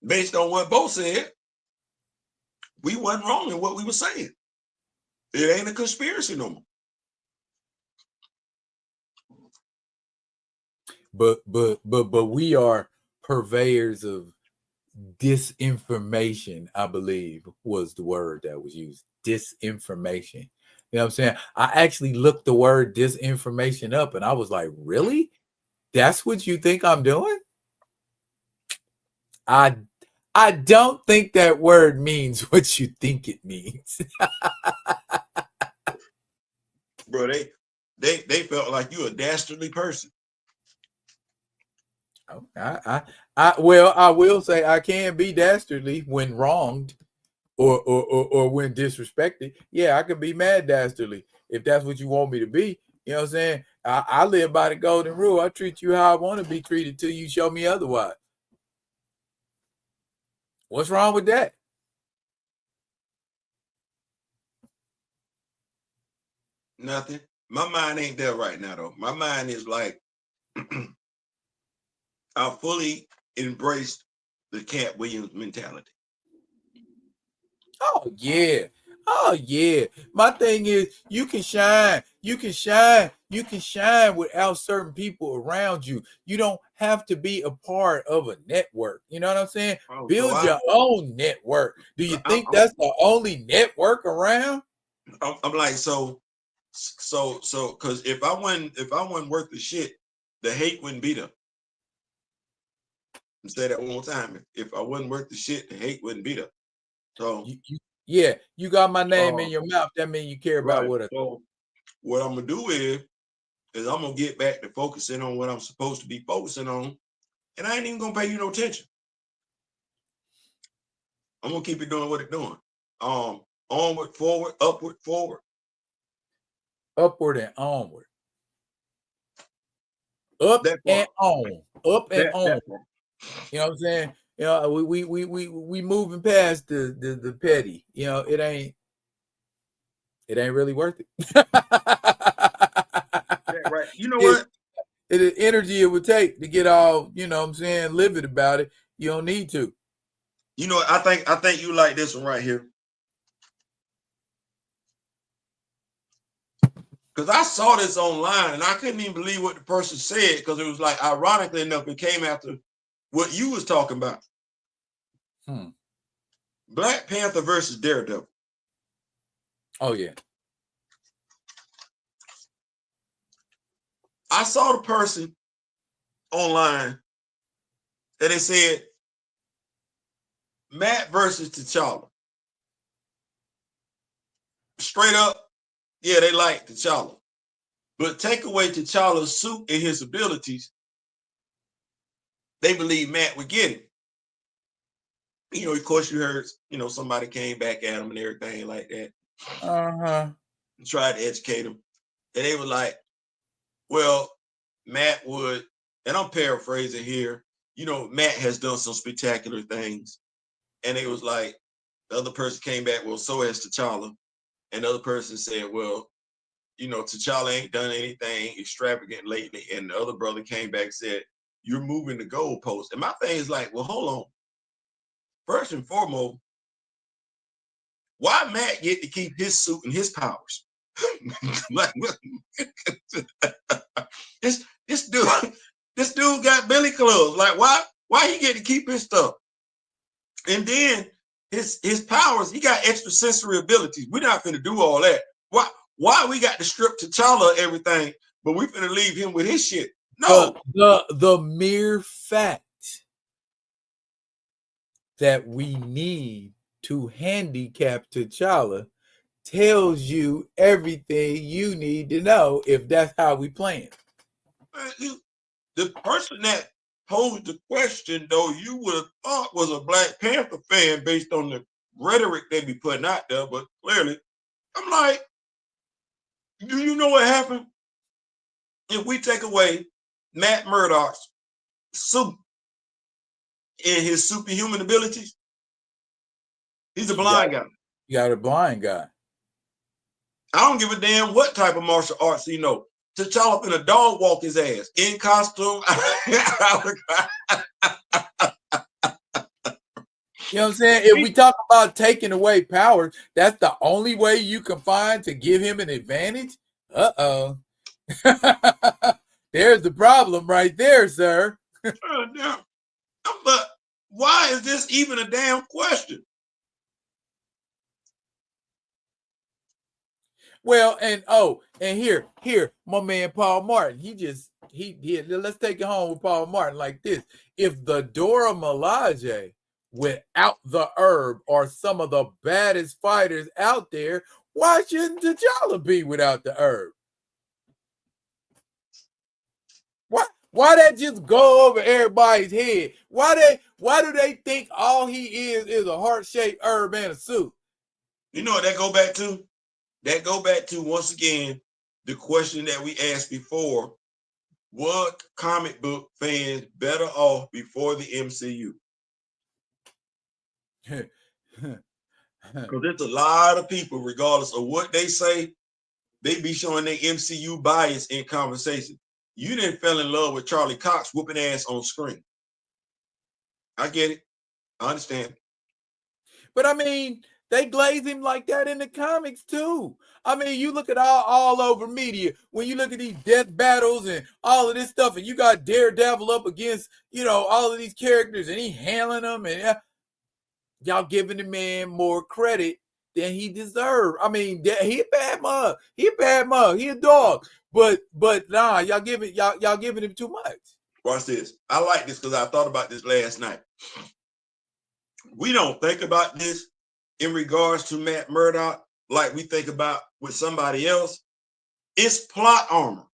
Speaker 2: Based on what Bo said, we wasn't wrong in what we were saying. It ain't a conspiracy no more.
Speaker 1: But we are purveyors of disinformation, I believe was the word that was used. Disinformation. You know what I'm saying? I actually looked the word disinformation up and I was like, really? That's what you think I'm doing? I don't think that word means what you think it means.
Speaker 2: Bro, they felt like you a dastardly person.
Speaker 1: Well, I will say I can be dastardly when wronged or when disrespected. Yeah, I can be mad dastardly if that's what you want me to be. You know what I'm saying? I live by the golden rule. I treat you how I want to be treated till you show me otherwise. What's wrong with that?
Speaker 2: Nothing. My mind ain't there right now, though. My mind is like, I fully embraced the Cat Williams mentality.
Speaker 1: Oh yeah. My thing is, you can shine without certain people around you. You don't have to be a part of a network. You know what I'm saying? Build your own network. Do you think that's the only network around?
Speaker 2: I'm like, so because if I wasn't worth the shit, the hate wouldn't be there. Say that one more time. If I wasn't worth the shit, the hate wouldn't be there. So
Speaker 1: you got my name in your mouth. That means you care about what.
Speaker 2: So what I'm gonna do is I'm gonna get back to focusing on what I'm supposed to be focusing on, and I ain't even gonna pay you no attention. I'm gonna keep it doing what it's doing. Onward, forward, upward, forward.
Speaker 1: Upward and onward. Up and on. Up and on. You know what I'm saying? You know, we moving past the petty. You know, it ain't really worth it.
Speaker 2: Right. You know what?
Speaker 1: The energy it would take to get all, you know what I'm saying, livid about it. You don't need to.
Speaker 2: You know, I think you like this one right here. Because I saw this online and I couldn't even believe what the person said, because it was like, ironically enough, it came after what you was talking about. Black Panther versus Daredevil.
Speaker 1: Oh, yeah.
Speaker 2: I saw the person online that they said Matt versus T'Challa. Straight up, yeah, they like T'Challa. But take away T'Challa's suit and his abilities, they believe Matt would get it. You know, of course, you heard, you know, somebody came back at him and everything like that. And tried to educate him. And they were like, well, Matt would, and I'm paraphrasing here, you know, Matt has done some spectacular things. And it was like, the other person came back, well, so has T'Challa. And the other person said, well, you know, T'Challa ain't done anything extravagant lately. And the other brother came back and said, you're moving the goalpost. And my thing is like, well, hold on. First and foremost, why Matt get to keep his suit and his powers? Like, this dude got billy clubs. Like, why he get to keep his stuff? And then his powers, he got extrasensory abilities. We're not gonna do all that. Why we got to strip T'Challa everything, but we finna leave him with his shit? No.
Speaker 1: The mere fact that we need to handicap T'Challa tells you everything you need to know if that's how we playing.
Speaker 2: The person that posed the question, though, you would have thought was a Black Panther fan based on the rhetoric they be putting out there, but clearly, I'm like, do you know what happened if we take away Matt Murdock's suit and his superhuman abilities? He's a blind guy.
Speaker 1: You got a blind guy.
Speaker 2: I don't give a damn what type of martial arts he know. T'Challa finna dog walk his ass in costume.
Speaker 1: You know what I'm saying? If we talk about taking away power, that's the only way you can find to give him an advantage. Uh-oh. There's the problem right there, sir.
Speaker 2: But why is this even a damn question?
Speaker 1: Well, and here, my man Paul Martin, let's take it home with Paul Martin like this. If the Dora Milaje without the herb are some of the baddest fighters out there, why shouldn't T'Challa be without the herb? Why that just go over everybody's head? Why do they think all he is a heart-shaped herb and a suit?
Speaker 2: You know what that go back to? That go back to, once again, the question that we asked before. What comic book fans better off before the MCU? Because there's a lot of people, regardless of what they say, they be showing their MCU bias in conversation. You didn't fell in love with Charlie Cox whooping ass on screen. I get it. I understand.
Speaker 1: But I mean, they glaze him like that in the comics too. I mean, you look at all over media, when you look at these death battles and all of this stuff, and you got Daredevil up against, you know, all of these characters, and he handling them, and y'all giving the man more credit than he deserved. I mean, he a bad mug. He a dog. But nah, y'all giving him too much.
Speaker 2: Watch this. I like this because I thought about this last night. We don't think about this in regards to Matt Murdock like we think about with somebody else. It's plot armor.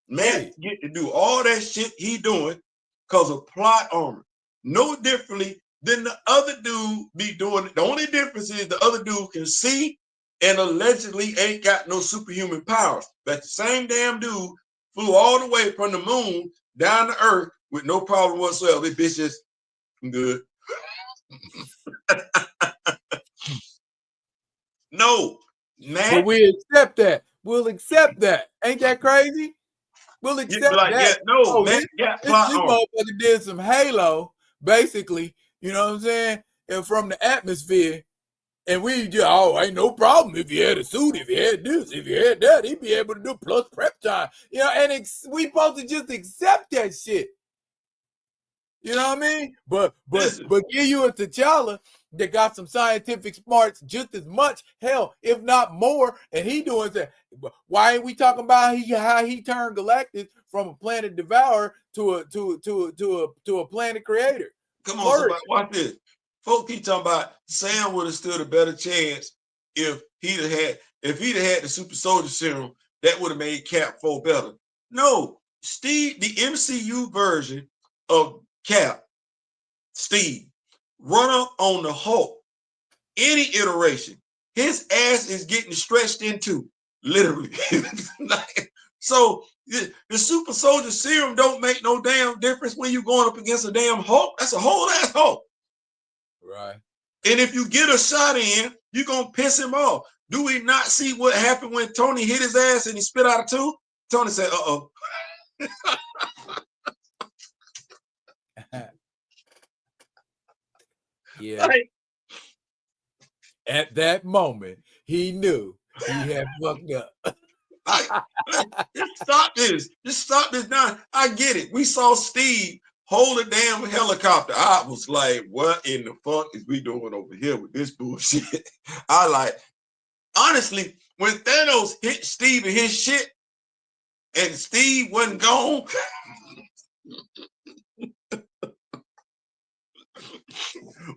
Speaker 2: Matt get to do all that shit he doing because of plot armor. No differently than the other dude be doing it. The only difference is the other dude can see and allegedly ain't got no superhuman powers. But the same damn dude flew all the way from the moon down to Earth with no problem whatsoever. This bitch is good. No, man.
Speaker 1: But we accept that. We'll accept that. Ain't that crazy? We'll accept that.
Speaker 2: Yeah, no, man.
Speaker 1: This motherfucker did some Halo, basically. You know what I'm saying? And from the atmosphere. And we just, ain't no problem if you had a suit, if you had this, if you had that, he'd be able to do plus prep time. You know, and we supposed to just accept that shit. You know what I mean? But
Speaker 2: Listen,
Speaker 1: give you a T'Challa that got some scientific smarts just as much, hell, if not more, and he doing that. Why ain't we talking about how he turned Galactus from a planet devourer to a planet creator?
Speaker 2: come on, somebody, watch this. Folks keep talking about Sam would have stood a better chance if he'd have had the super soldier serum. That would have made Cap 4 better. No, Steve, the MCU version of Cap, Steve, run up on the Hulk, any iteration, his ass is getting stretched into, literally. So the super soldier serum don't make no damn difference when you're going up against a damn Hulk. That's a whole ass Hulk.
Speaker 1: Right.
Speaker 2: And if you get a shot in, you're going to piss him off. Do we not see what happened when Tony hit his ass and he spit out a tooth? Tony said, uh-oh.
Speaker 1: Yeah. Right. At that moment, he knew he had fucked up.
Speaker 2: Just stop this. Just stop this now. I get it. We saw Steve hold a damn helicopter. I was like, what in the fuck is we doing over here with this bullshit? I like, honestly, when Thanos hit Steve and his shit, and Steve wasn't gone,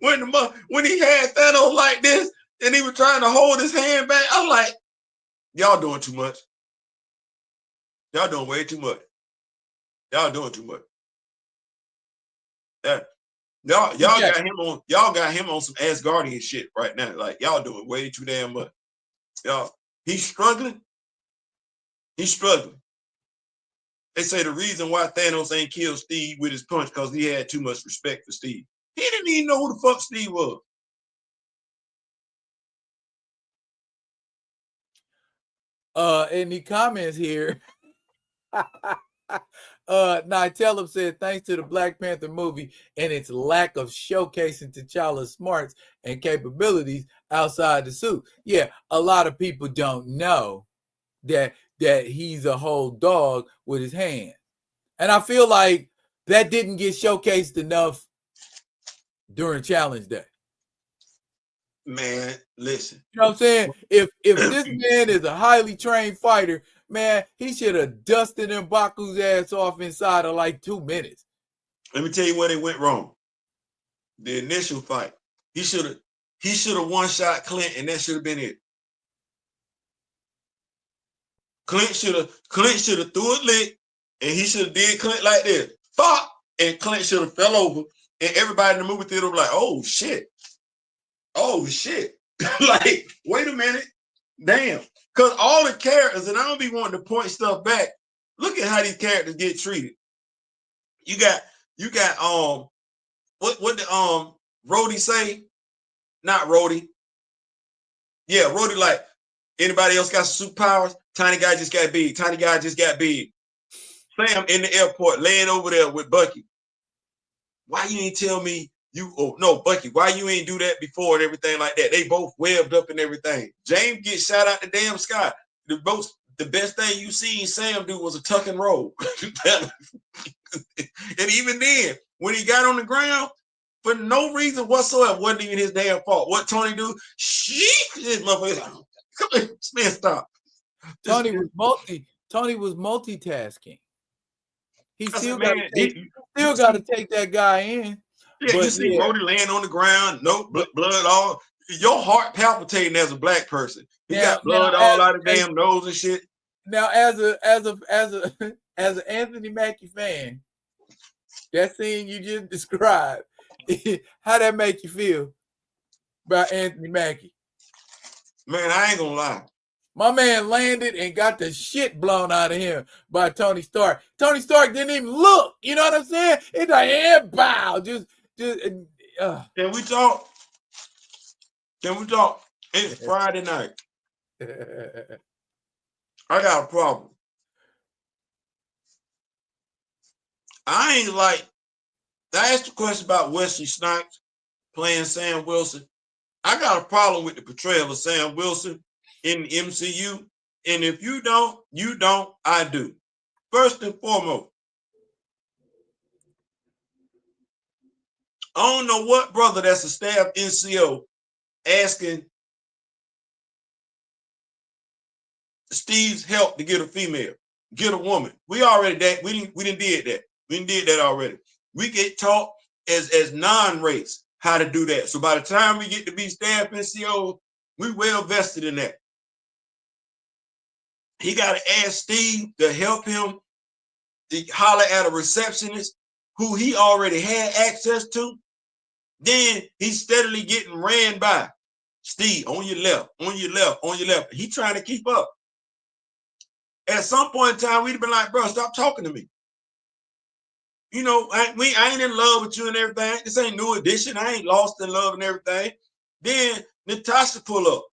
Speaker 2: when he had Thanos like this, and he was trying to hold his hand back, I'm like, y'all doing too much. Y'all doing way too much. Y'all doing too much. Y'all got him on some Asgardian shit right now. Like, y'all doing way too damn much. Y'all, he's struggling. He's struggling. They say the reason why Thanos ain't killed Steve with his punch because he had too much respect for Steve. He didn't even know who the fuck Steve was.
Speaker 1: In the comments here, Nitelum said, thanks to the Black Panther movie and its lack of showcasing T'Challa's smarts and capabilities outside the suit. Yeah, a lot of people don't know that he's a whole dog with his hand. And I feel like that didn't get showcased enough during Challenge Day.
Speaker 2: Man, listen.
Speaker 1: You know what I'm saying? If this man is a highly trained fighter, man, he should have dusted M'Baku's ass off inside of like 2 minutes.
Speaker 2: Let me tell you where they went wrong. The initial fight. He should have one-shot Clint, and that should have been it. Clint should have threw it lick, and he should have did Clint like this. Fuck! And Clint should have fell over, and everybody in the movie theater was like, oh shit. Oh shit. Like, wait a minute. Damn. Because all the characters, and I don't be wanting to point stuff back. Look at how these characters get treated. You got what did Rhodey say? Not Rhodey. Yeah, Rhodey, like, anybody else got some superpowers? Tiny guy just got big. Tiny guy just got big. Sam in the airport laying over there with Bucky. Why you ain't tell me Bucky, why you ain't do that before and everything like that? They both webbed up and everything. James gets shot out the damn sky. The best thing you seen Sam do was a tuck and roll. And even then, when he got on the ground, for no reason whatsoever, wasn't even his damn fault. What Tony do? His motherfucker. Come on, man, stop.
Speaker 1: Tony was multitasking. He still got to take that guy in.
Speaker 2: Yeah, you see Brody laying on the ground, no blood all. Your heart palpitating as a black person. He got blood all out of damn nose and shit.
Speaker 1: Now, as an Anthony Mackie fan, that scene you just described, how that make you feel about Anthony Mackie?
Speaker 2: Man, I ain't gonna lie.
Speaker 1: My man landed and got the shit blown out of him by Tony Stark. Tony Stark didn't even look. You know what I'm saying? It's like, bow. Just.
Speaker 2: Can we talk? Can we talk? It's Friday night. I got a problem. I asked a question about Wesley Snipes playing Sam Wilson. I got a problem with the portrayal of Sam Wilson in the MCU. And if you don't, I do. First and foremost, I don't know what brother that's a staff NCO asking Steve's help to get a female, get a woman. We already that we didn't did that. We didn't did that already. We get taught as non-race how to do that. So by the time we get to be staff NCO, we well vested in that. He got to ask Steve to help him to holler at a receptionist who he already had access to. Then he's steadily getting ran by. Steve, on your left, on your left, on your left. He trying to keep up. At some point in time, we'd have been like, bro, stop talking to me. You know, I ain't in love with you and everything. This ain't New Edition. I ain't lost in love and everything. Then Natasha pull up.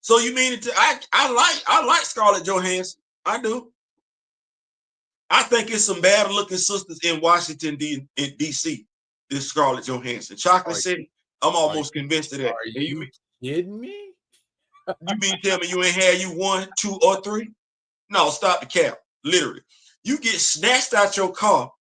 Speaker 2: So you mean I like Scarlett Johansson. I do. I think it's some bad looking sisters in Washington, D.C. This Scarlett Johansson. Chocolate City. I'm almost convinced of that.
Speaker 1: Are you kidding me?
Speaker 2: You mean tell me you ain't had you 1, 2, or 3? No, stop the cap. Literally. You get snatched out your car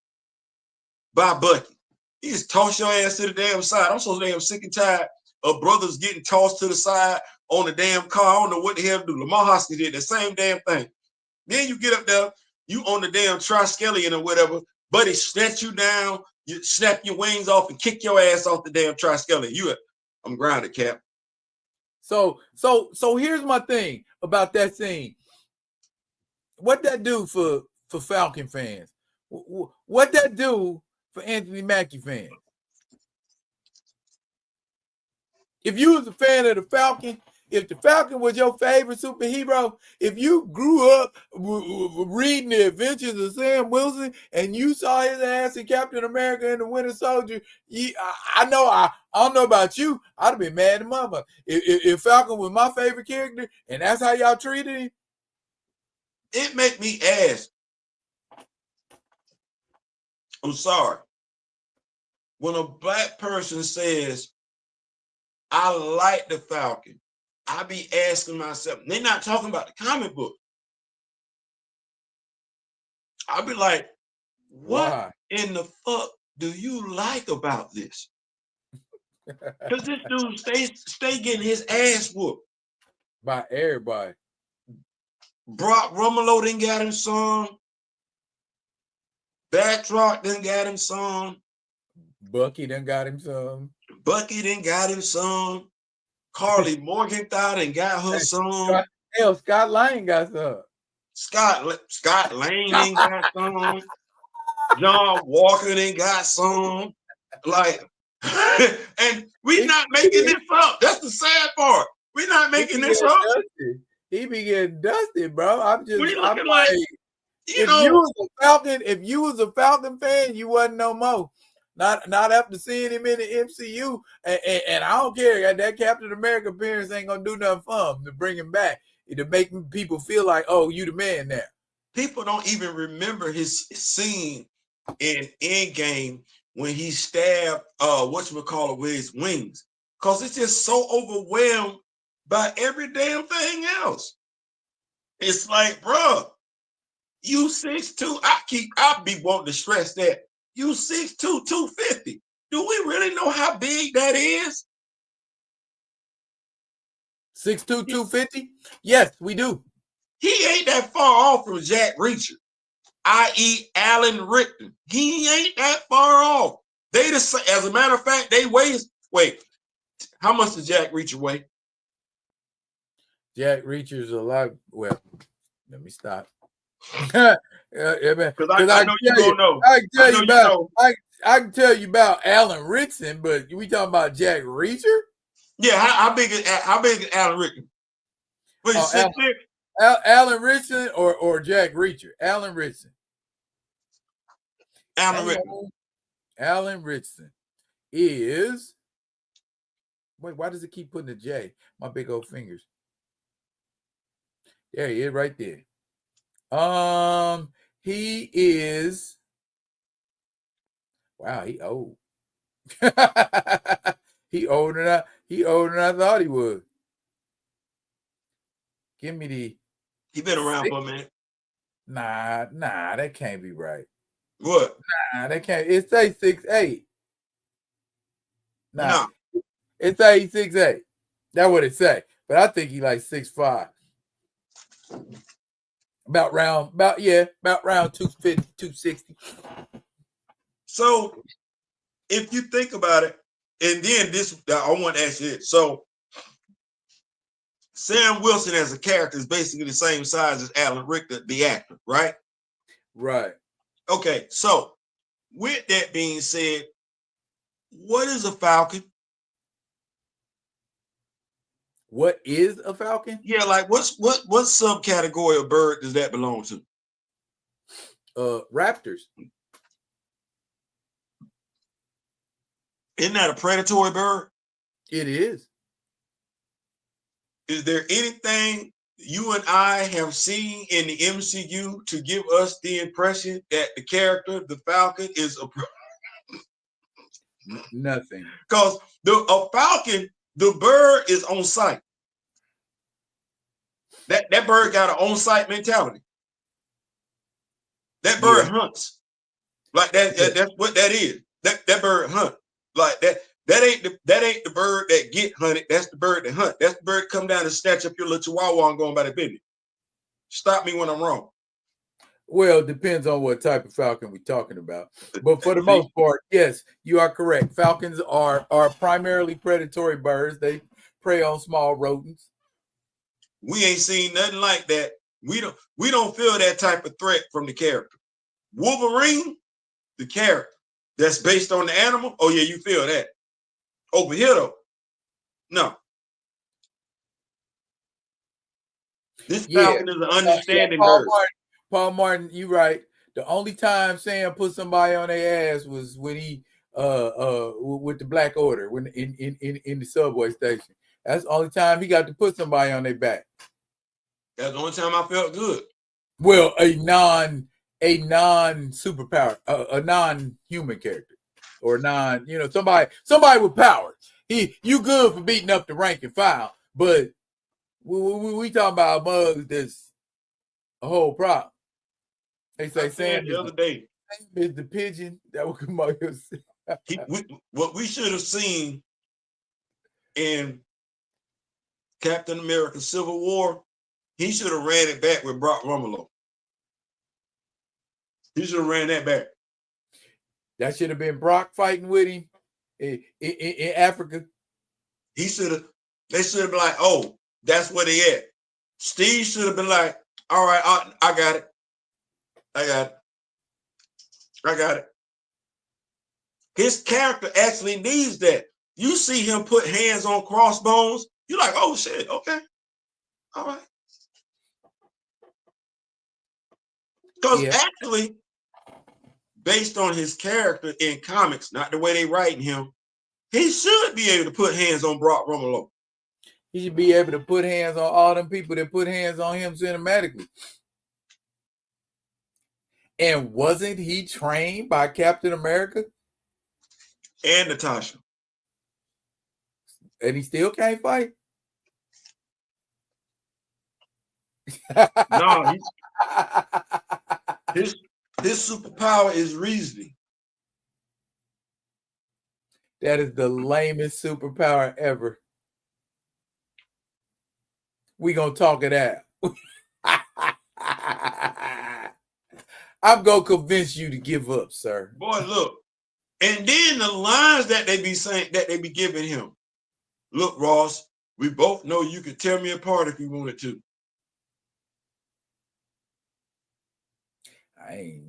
Speaker 2: by Bucky. He just toss your ass to the damn side. I'm so damn sick and tired of brothers getting tossed to the side on the damn car. I don't know what the hell to do. Lamar Hoskins did the same damn thing. Then you get up there, you on the damn triskelion or whatever, Buddy snatch you down, you snap your wings off and kick your ass off the damn triskelion. I'm grounded, Cap.
Speaker 1: So here's my thing about that scene. What that do for Falcon fans? What that do for Anthony Mackie fans? If you was a fan of the Falcon, if the Falcon was your favorite superhero, if you grew up reading the adventures of Sam Wilson and you saw his ass in Captain America and the Winter Soldier, I don't know about you, I'd have been mad at mama. If Falcon was my favorite character and that's how y'all treated him.
Speaker 2: It make me ask, I'm sorry, when a black person says, I like the Falcon, I be asking myself, they're not talking about the comic book. I'll be like, what in the fuck do you like about this? Because this dude stay getting his ass whooped.
Speaker 1: By everybody.
Speaker 2: Brock Rummelow done got him some. Batroc done got him some.
Speaker 1: Bucky done got him some.
Speaker 2: Bucky done got him some. Carly Morgenthau done got her some.
Speaker 1: Scott Lang got some.
Speaker 2: Scott Lang done got some. John Walker done got some. Like, and we not making this up. That's the sad part. We're not making this up.
Speaker 1: Dusty. He be getting dusty, bro. I'm
Speaker 2: like
Speaker 1: if you was a Falcon fan, you wasn't no more. Not after seeing him in the MCU, and I don't care. That Captain America appearance ain't gonna do nothing for him to bring him back. To make people feel like, oh, you the man now.
Speaker 2: People don't even remember his scene in Endgame when he stabbed whatchamacallit with his wings, because it's just so overwhelmed by every damn thing else. It's like, bro, you 6'2". I be wanting to stress that. You 6'2", 250. Do we really know how big that is?
Speaker 1: 6'2", 250? Yes, we do.
Speaker 2: He ain't that far off from Jack Reacher, i.e. Alan Rickman. He ain't that far off. They just, as a matter of fact, they weigh. Wait, how much does Jack Reacher weigh?
Speaker 1: Jack Reacher's a lot. Well, let me stop. Because I can tell you about Alan Rickman, but we talking about Jack Reacher?
Speaker 2: Yeah, how big is Alan Rickman?
Speaker 1: Alan Rickman or Jack Reacher? Alan Rickman. Alan Rickman is. Wait, why does it keep putting a J? My big old fingers. There he is, right there. He is. Wow, he old. He older than I thought he would. Give me the.
Speaker 2: He been around for a minute.
Speaker 1: Nah, that can't be right.
Speaker 2: What?
Speaker 1: Nah, that can't. It says 6'8". Nah,
Speaker 2: No.
Speaker 1: it say he's 6'8". That's what it say. But I think he like 6'5". About round 250, 260.
Speaker 2: So if you think about it, and then this, I want to ask you this. So Sam Wilson as a character is basically the same size as Alan Rickman, the actor, right?
Speaker 1: Right.
Speaker 2: Okay, so with that being said, what is a falcon?
Speaker 1: What is a falcon?
Speaker 2: Yeah, like what subcategory of bird does that belong to?
Speaker 1: Raptors.
Speaker 2: Isn't that a predatory bird?
Speaker 1: It is.
Speaker 2: Is there anything you and I have seen in the MCU to give us the impression that the character, the Falcon, is a
Speaker 1: nothing?
Speaker 2: Because a falcon, the bird is on site. That bird got an on-site mentality. That bird hunts. Like that's what that is. That bird hunt. Like that ain't the bird that get hunted. That's the bird that hunt. That's the bird that come down and snatch up your little chihuahua and go about the business. Stop me when I'm wrong.
Speaker 1: Well, it depends on what type of falcon we're talking about. But for the most part, yes, you are correct. Falcons are primarily predatory birds. They prey on small rodents.
Speaker 2: We ain't seen nothing like that. We don't feel that type of threat from the character. Wolverine, the character that's based on the animal. Oh yeah, you feel that. Over here though, no. This falcon is an understanding bird.
Speaker 1: Paul Martin, you right. The only time Sam put somebody on their ass was when he with the Black Order when in the subway station. That's the only time he got to put somebody on their back.
Speaker 2: That's the only time I felt good.
Speaker 1: Well, a non superpower, a non-human character, or somebody with power. You good for beating up the rank and file, but we talking about mugs that's a whole problem. They say Sam
Speaker 2: the other day
Speaker 1: is the pigeon that will come out here.
Speaker 2: What we should have seen in Captain America Civil War, he should have ran it back with Brock Rummelow. He should have ran that back.
Speaker 1: That should have been Brock fighting with him in Africa.
Speaker 2: They should have been like, oh, that's where they at. Steve should have been like, all right, I got it. I got it. His character actually needs that. You see him put hands on crossbones, you're like, oh shit, okay. All right. Because actually, based on his character in comics, not the way they writing him, he should be able to put hands on Brock Rummelow.
Speaker 1: He should be able to put hands on all them people that put hands on him cinematically. And wasn't he trained by Captain America?
Speaker 2: And Natasha.
Speaker 1: And he still can't fight?
Speaker 2: No, his superpower is reasoning.
Speaker 1: That is the lamest superpower ever. We gonna talk it out. I'm gonna convince you to give up, sir.
Speaker 2: Boy, look. And then the lines that they be saying, that they be giving him. Look, Ross, we both know you could tear me apart if you wanted to.
Speaker 1: I ain't.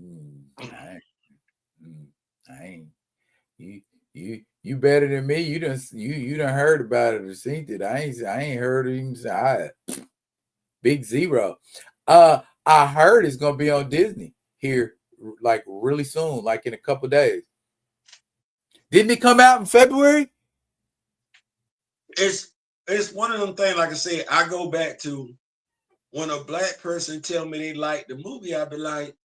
Speaker 1: You better than me. You done heard about it or seen it. I ain't heard of him say Big Zero. I heard it's gonna be on Disney here like really soon, like in a couple days. Didn't it come out in February?
Speaker 2: It's one of them things, like I said, I go back to when a black person tell me they like the movie, I be like,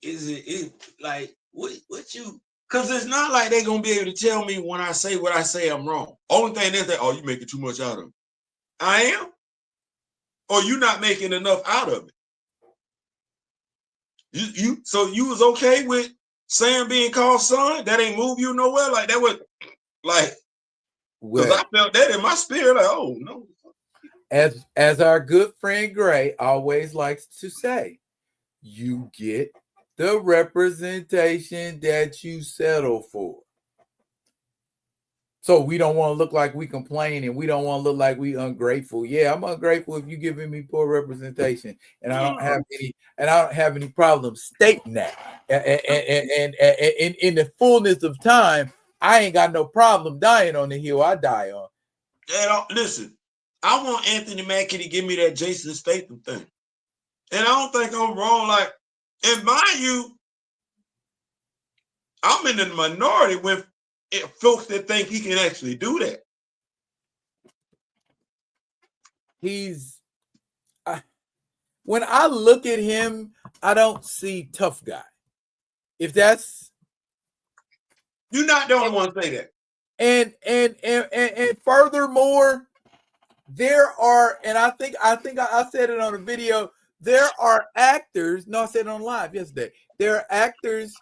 Speaker 2: is it like what you? Because it's not like they're gonna be able to tell me when I say what I say I'm wrong. Only thing is that, oh, you making too much out of it. I am, or you not making enough out of it. So you was okay with Sam being called son? That ain't move you nowhere. Like that was Like, because I felt that in my spirit. Like, oh no.
Speaker 1: As our good friend Gray always likes to say, you get the representation that you settle for. So we don't want to look like we complain, and we don't want to look like we ungrateful. Yeah, I'm ungrateful if you're giving me poor representation, and I don't have any problem stating that. And in the fullness of time, I ain't got no problem dying on the hill I die on.
Speaker 2: And listen, I want Anthony Mackie to give me that Jason Statham thing, and I don't think I'm wrong. Like, and mind you, I'm in the minority with folks that think he can actually do that.
Speaker 1: When I look at him, I don't see tough guy. If that's,
Speaker 2: you're not the only one to say that.
Speaker 1: And furthermore, there are, and I think I said it on a video. There are actors. No, I said it on live yesterday. There are actors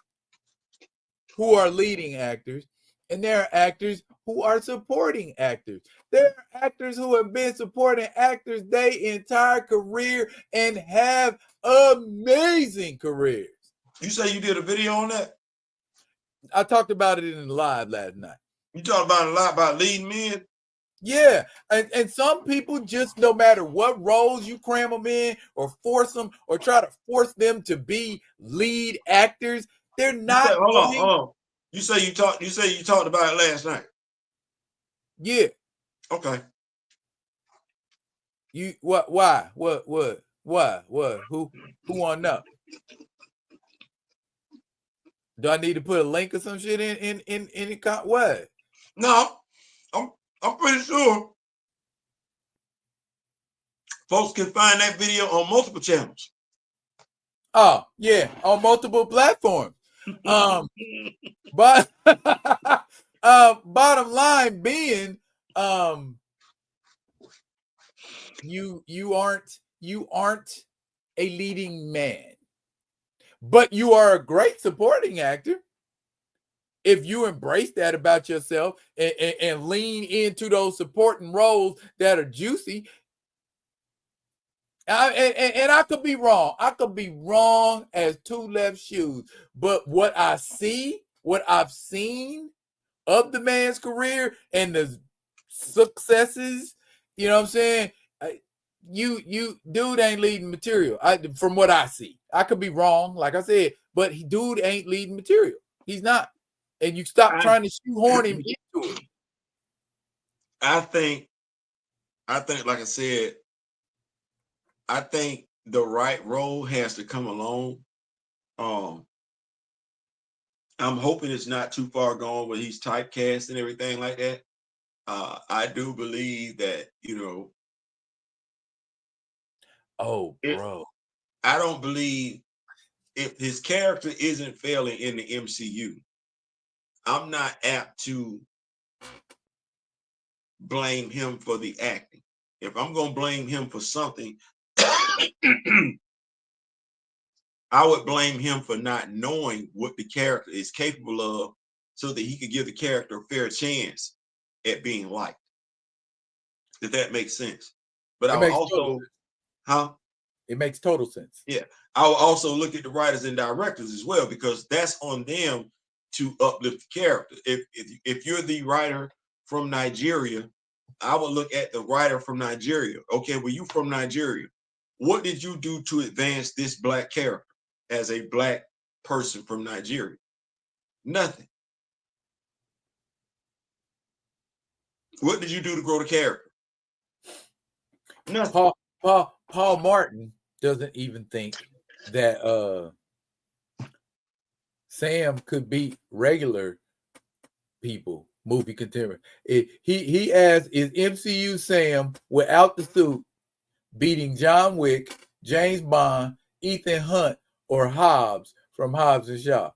Speaker 1: who are leading actors, and there are actors who are supporting actors. There are actors who have been supporting actors their entire career and have amazing careers.
Speaker 2: You say you did a video on that?
Speaker 1: I talked about it in the live last night.
Speaker 2: You talked about a lot about leading men?
Speaker 1: Yeah, and some people just, no matter what roles you cram them in or force them or try to force them to be lead actors, they're not.
Speaker 2: Hold on. You say you talked about it last night.
Speaker 1: Yeah.
Speaker 2: Okay.
Speaker 1: You what? Why? What? Who want to know? Do I need to put a link or some shit in what?
Speaker 2: No, I'm pretty sure folks can find that video on multiple channels.
Speaker 1: Oh yeah, on multiple platforms. But bottom line being, you aren't a leading man, but you are a great supporting actor. If you embrace that about yourself and lean into those supporting roles that are juicy. And I could be wrong. I could be wrong as two left shoes. But what I've seen of the man's career and the successes, you know what I'm saying? You dude ain't leading material. From what I see, I could be wrong, like I said, but dude ain't leading material. He's not. And you stop trying to shoehorn him into it.
Speaker 2: I think, like I said, I think the right role has to come along. I'm hoping it's not too far gone where he's typecast and everything like that. I do believe that,
Speaker 1: bro.
Speaker 2: I don't believe if his character isn't failing in the MCU, I'm not apt to blame him for the acting. If I'm going to blame him for something, I would blame him for not knowing what the character is capable of so that he could give the character a fair chance at being liked. If that makes sense. But I would also,
Speaker 1: it makes total sense.
Speaker 2: Yeah. I will also look at the writers and directors as well, because that's on them to uplift the character. If you're the writer from Nigeria, I would look at the writer from Nigeria. Okay, well, you from Nigeria. What did you do to advance this Black character as a Black person from Nigeria? Nothing. What did you do to grow the character? Nothing.
Speaker 1: Paul Martin doesn't even think that Sam could beat regular people, movie contemporary. He asked, is MCU Sam without the suit beating John Wick, James Bond, Ethan Hunt, or Hobbs from Hobbs and Shaw?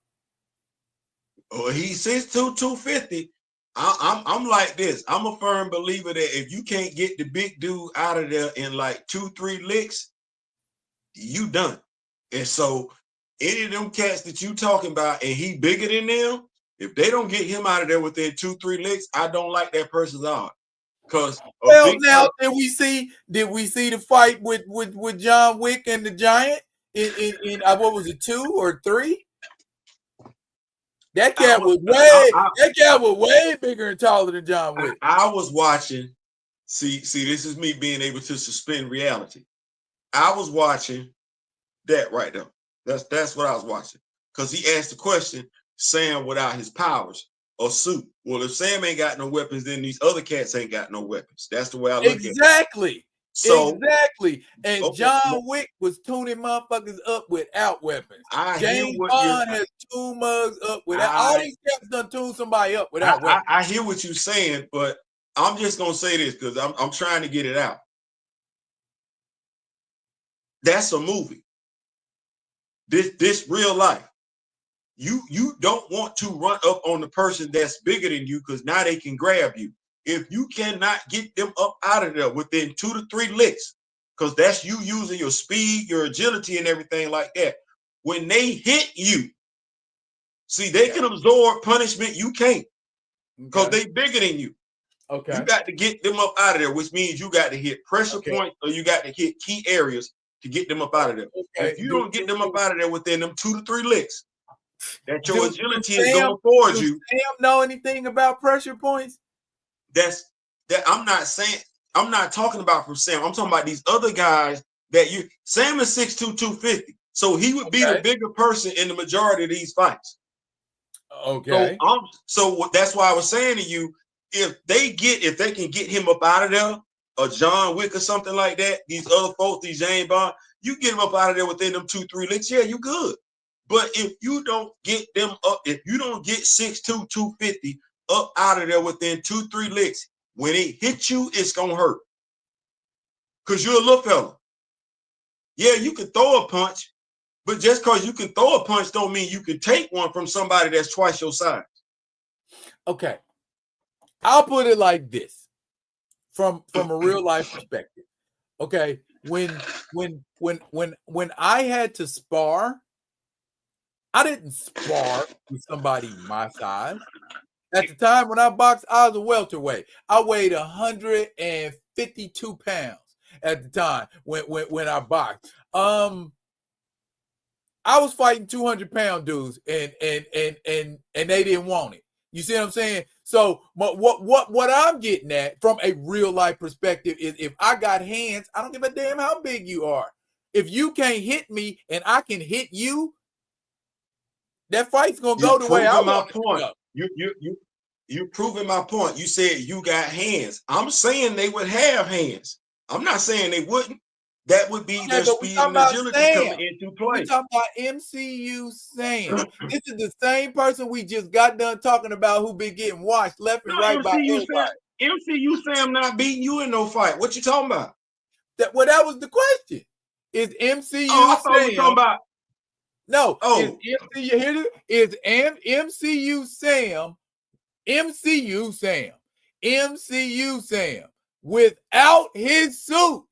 Speaker 2: Oh, he's 6'2", 250. I'm like this. I'm a firm believer that if you can't get the big dude out of there in like 2-3 licks, you done. And so any of them cats that you talking about and he bigger than them, If they don't get him out of there within 2-3 licks, I don't like that person's odds. Because
Speaker 1: now did we see the fight with John Wick and the Giant in what was it, 2 or 3? That cat was way bigger and taller than John Wick.
Speaker 2: I was watching. See, this is me being able to suspend reality. I was watching that right there. That's what I was watching. Because he asked the question, Sam without his powers or suit. Well, if Sam ain't got no weapons, then these other cats ain't got no weapons. That's the way I look at it.
Speaker 1: Exactly. And
Speaker 2: okay.
Speaker 1: John Wick was tuning motherfuckers up without weapons. James Bond has tuned mugs up without. All these cats done tuned somebody up without weapons.
Speaker 2: I hear what you're saying, but I'm just gonna say this because I'm trying to get it out. That's a movie. This real life. You don't want to run up on the person that's bigger than you because now they can grab you. If you cannot get them up out of there within 2 to 3 licks, because that's you using your speed, your agility, and everything like that. When they hit you, see, they can absorb punishment. You can't because they bigger than you.
Speaker 1: Okay.
Speaker 2: You got to get them up out of there, which means you got to hit pressure points or you got to hit key areas to get them up out of there. Okay. If you don't get them up out of there within them 2 to 3 licks, that your agility is going towards you.
Speaker 1: Sam know anything about pressure points?
Speaker 2: I'm not talking about from Sam. I'm talking about these other guys Sam is 6'2", 250. So he would be the bigger person in the majority of these fights.
Speaker 1: Okay.
Speaker 2: So that's why I was saying to you, if they can get him up out of there, or John Wick or something like that, these other folks, these James Bond, you get them up out of there within them 2-3 licks, yeah, you good. But if you don't get them up, if you don't get 6'2", 250 up out of there within 2-3 licks, when it hits you, it's gonna hurt. Cause you're a little fella. Yeah, you can throw a punch, but just because you can throw a punch don't mean you can take one from somebody that's twice your size.
Speaker 1: Okay. I'll put it like this from a real life perspective. Okay. When I had to spar, I didn't spar with somebody my size. At the time when I boxed, I was a welterweight. I weighed 152 pounds at the time when I boxed. I was fighting 200-pound dudes, and they didn't want it. You see what I'm saying? So what I'm getting at from a real life perspective is, if I got hands, I don't give a damn how big you are. If you can't hit me and I can hit you, that fight's gonna go the way I want it to go.
Speaker 2: You're proving my point. You said you got hands. I'm saying they would have hands. I'm not saying they wouldn't. That would be their speed and agility coming into play.
Speaker 1: We're talking about MCU Sam. This is the same person we just got done talking about who been getting watched left and right by everybody.
Speaker 2: MCU Sam not beating you in no fight. What you talking about?
Speaker 1: That was the question. Is MCU
Speaker 2: I thought
Speaker 1: Sam?
Speaker 2: We talking about.
Speaker 1: No. Oh. Is MCU Sam? MCU Sam without his suit.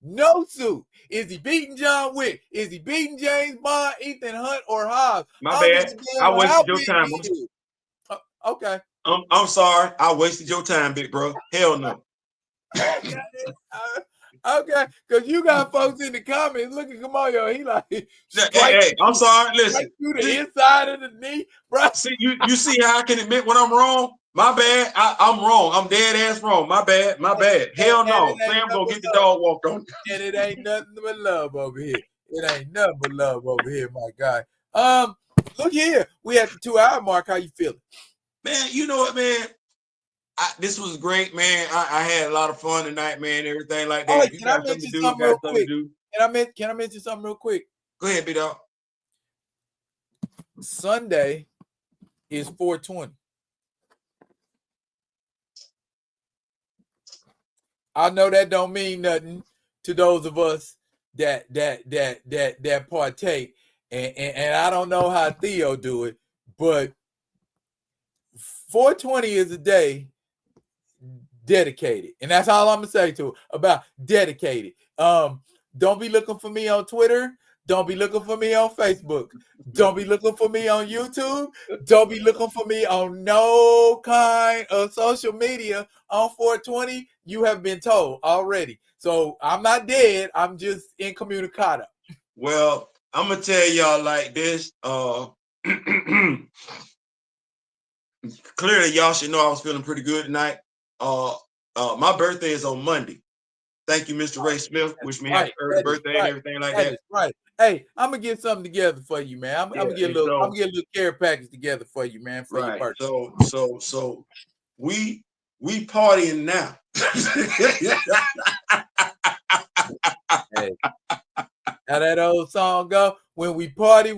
Speaker 1: No suit. Is he beating John Wick? Is he beating James Bond, Ethan Hunt, or Hobbs?
Speaker 2: My bad. I wasted your time.
Speaker 1: Okay.
Speaker 2: I'm sorry. I wasted your time, big bro. Hell no.
Speaker 1: Okay, because you got folks in the comments looking, come on, yo. He like,
Speaker 2: hey, I'm sorry. Listen,
Speaker 1: through the inside of the knee, bro.
Speaker 2: See, you see how I can admit when I'm wrong? My bad. I'm wrong. I'm dead ass wrong. My bad. Hell no. Sam gonna get the dog walked on.
Speaker 1: And it ain't nothing but love over here. My guy. Look here. We at the 2-hour mark. How you feeling?
Speaker 2: Man, you know what, man? This was great, man. I had a lot of fun tonight, man. Everything like that.
Speaker 1: Right, can I mention something real quick? Can I mention something real quick?
Speaker 2: Go ahead, B-Dog.
Speaker 1: Sunday is 420. I know that don't mean nothing to those of us that partake, and I don't know how Theo do it, but 420 is a day dedicated, and that's all I'm gonna say to it about dedicated. Don't be looking for me on Twitter. Don't be looking for me on Facebook. Don't be looking for me on YouTube. Don't be looking for me on no kind of social media on 420. You have been told already. So I'm not dead. I'm just incommunicado.
Speaker 2: Well, I'm gonna tell y'all like this. Clearly, y'all should know I was feeling pretty good tonight. My birthday is on Monday. Thank you, Mr. Ray Smith. Wish me happy early birthday and everything like that.
Speaker 1: That is right. Hey, I'm gonna get something together for you, man. I'm gonna get a little care package together for you, man, for your birthday.
Speaker 2: So we partying now.
Speaker 1: Hey, how that old song go? When we party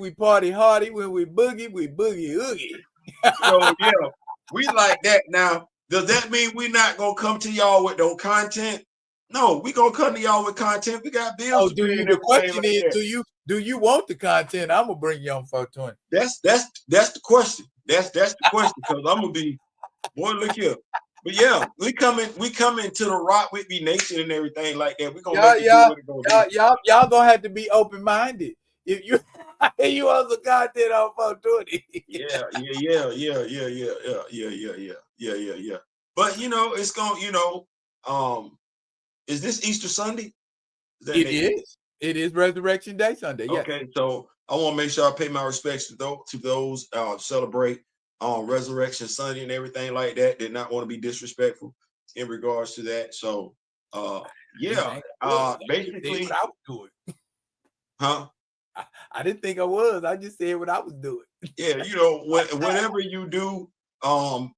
Speaker 1: hardy. When we boogie oogie.
Speaker 2: So yeah, we like that. Now, does that mean we're not gonna come to y'all with no content? No, we gonna come to y'all with content. We got bills.
Speaker 1: Oh, the question is, do you want the content? I'm gonna bring you on 420.
Speaker 2: That's the question. That's the question, because I'm gonna be, boy, look here. But yeah, we coming to the Rock with Me Nation and everything like that. We gonna
Speaker 1: y'all gonna have to be open minded if you you want some content on 420.
Speaker 2: Yeah. But it's gonna is this Easter Sunday?
Speaker 1: It is Resurrection Day Sunday. Yes.
Speaker 2: Okay, so I want to make sure I pay my respects to those celebrate Resurrection Sunday and everything like that. Did not want to be disrespectful in regards to that. So basically
Speaker 1: what I was doing.
Speaker 2: Huh?
Speaker 1: I didn't think I was. I just said what I was doing.
Speaker 2: Yeah, whatever you do,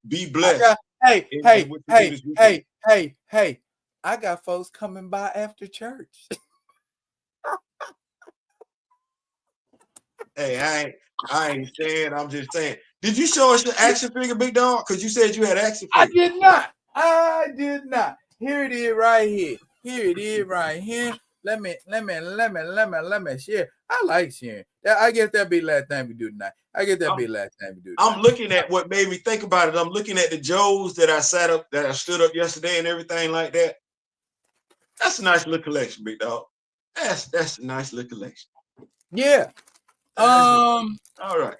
Speaker 2: be blessed.
Speaker 1: Hey. I got folks coming by after church.
Speaker 2: Hey, I ain't saying. I'm just saying. Did you show us your action figure, big dog? Because you said you had action figure.
Speaker 1: I did not. Here it is right here. Let me share. I like sharing. I guess that'll be the last time we do tonight.
Speaker 2: I'm looking at what made me think about it. I'm looking at the Joes that I stood up yesterday and everything like that. That's a nice little collection, big dog. That's a nice little collection.
Speaker 1: Yeah.
Speaker 2: All right.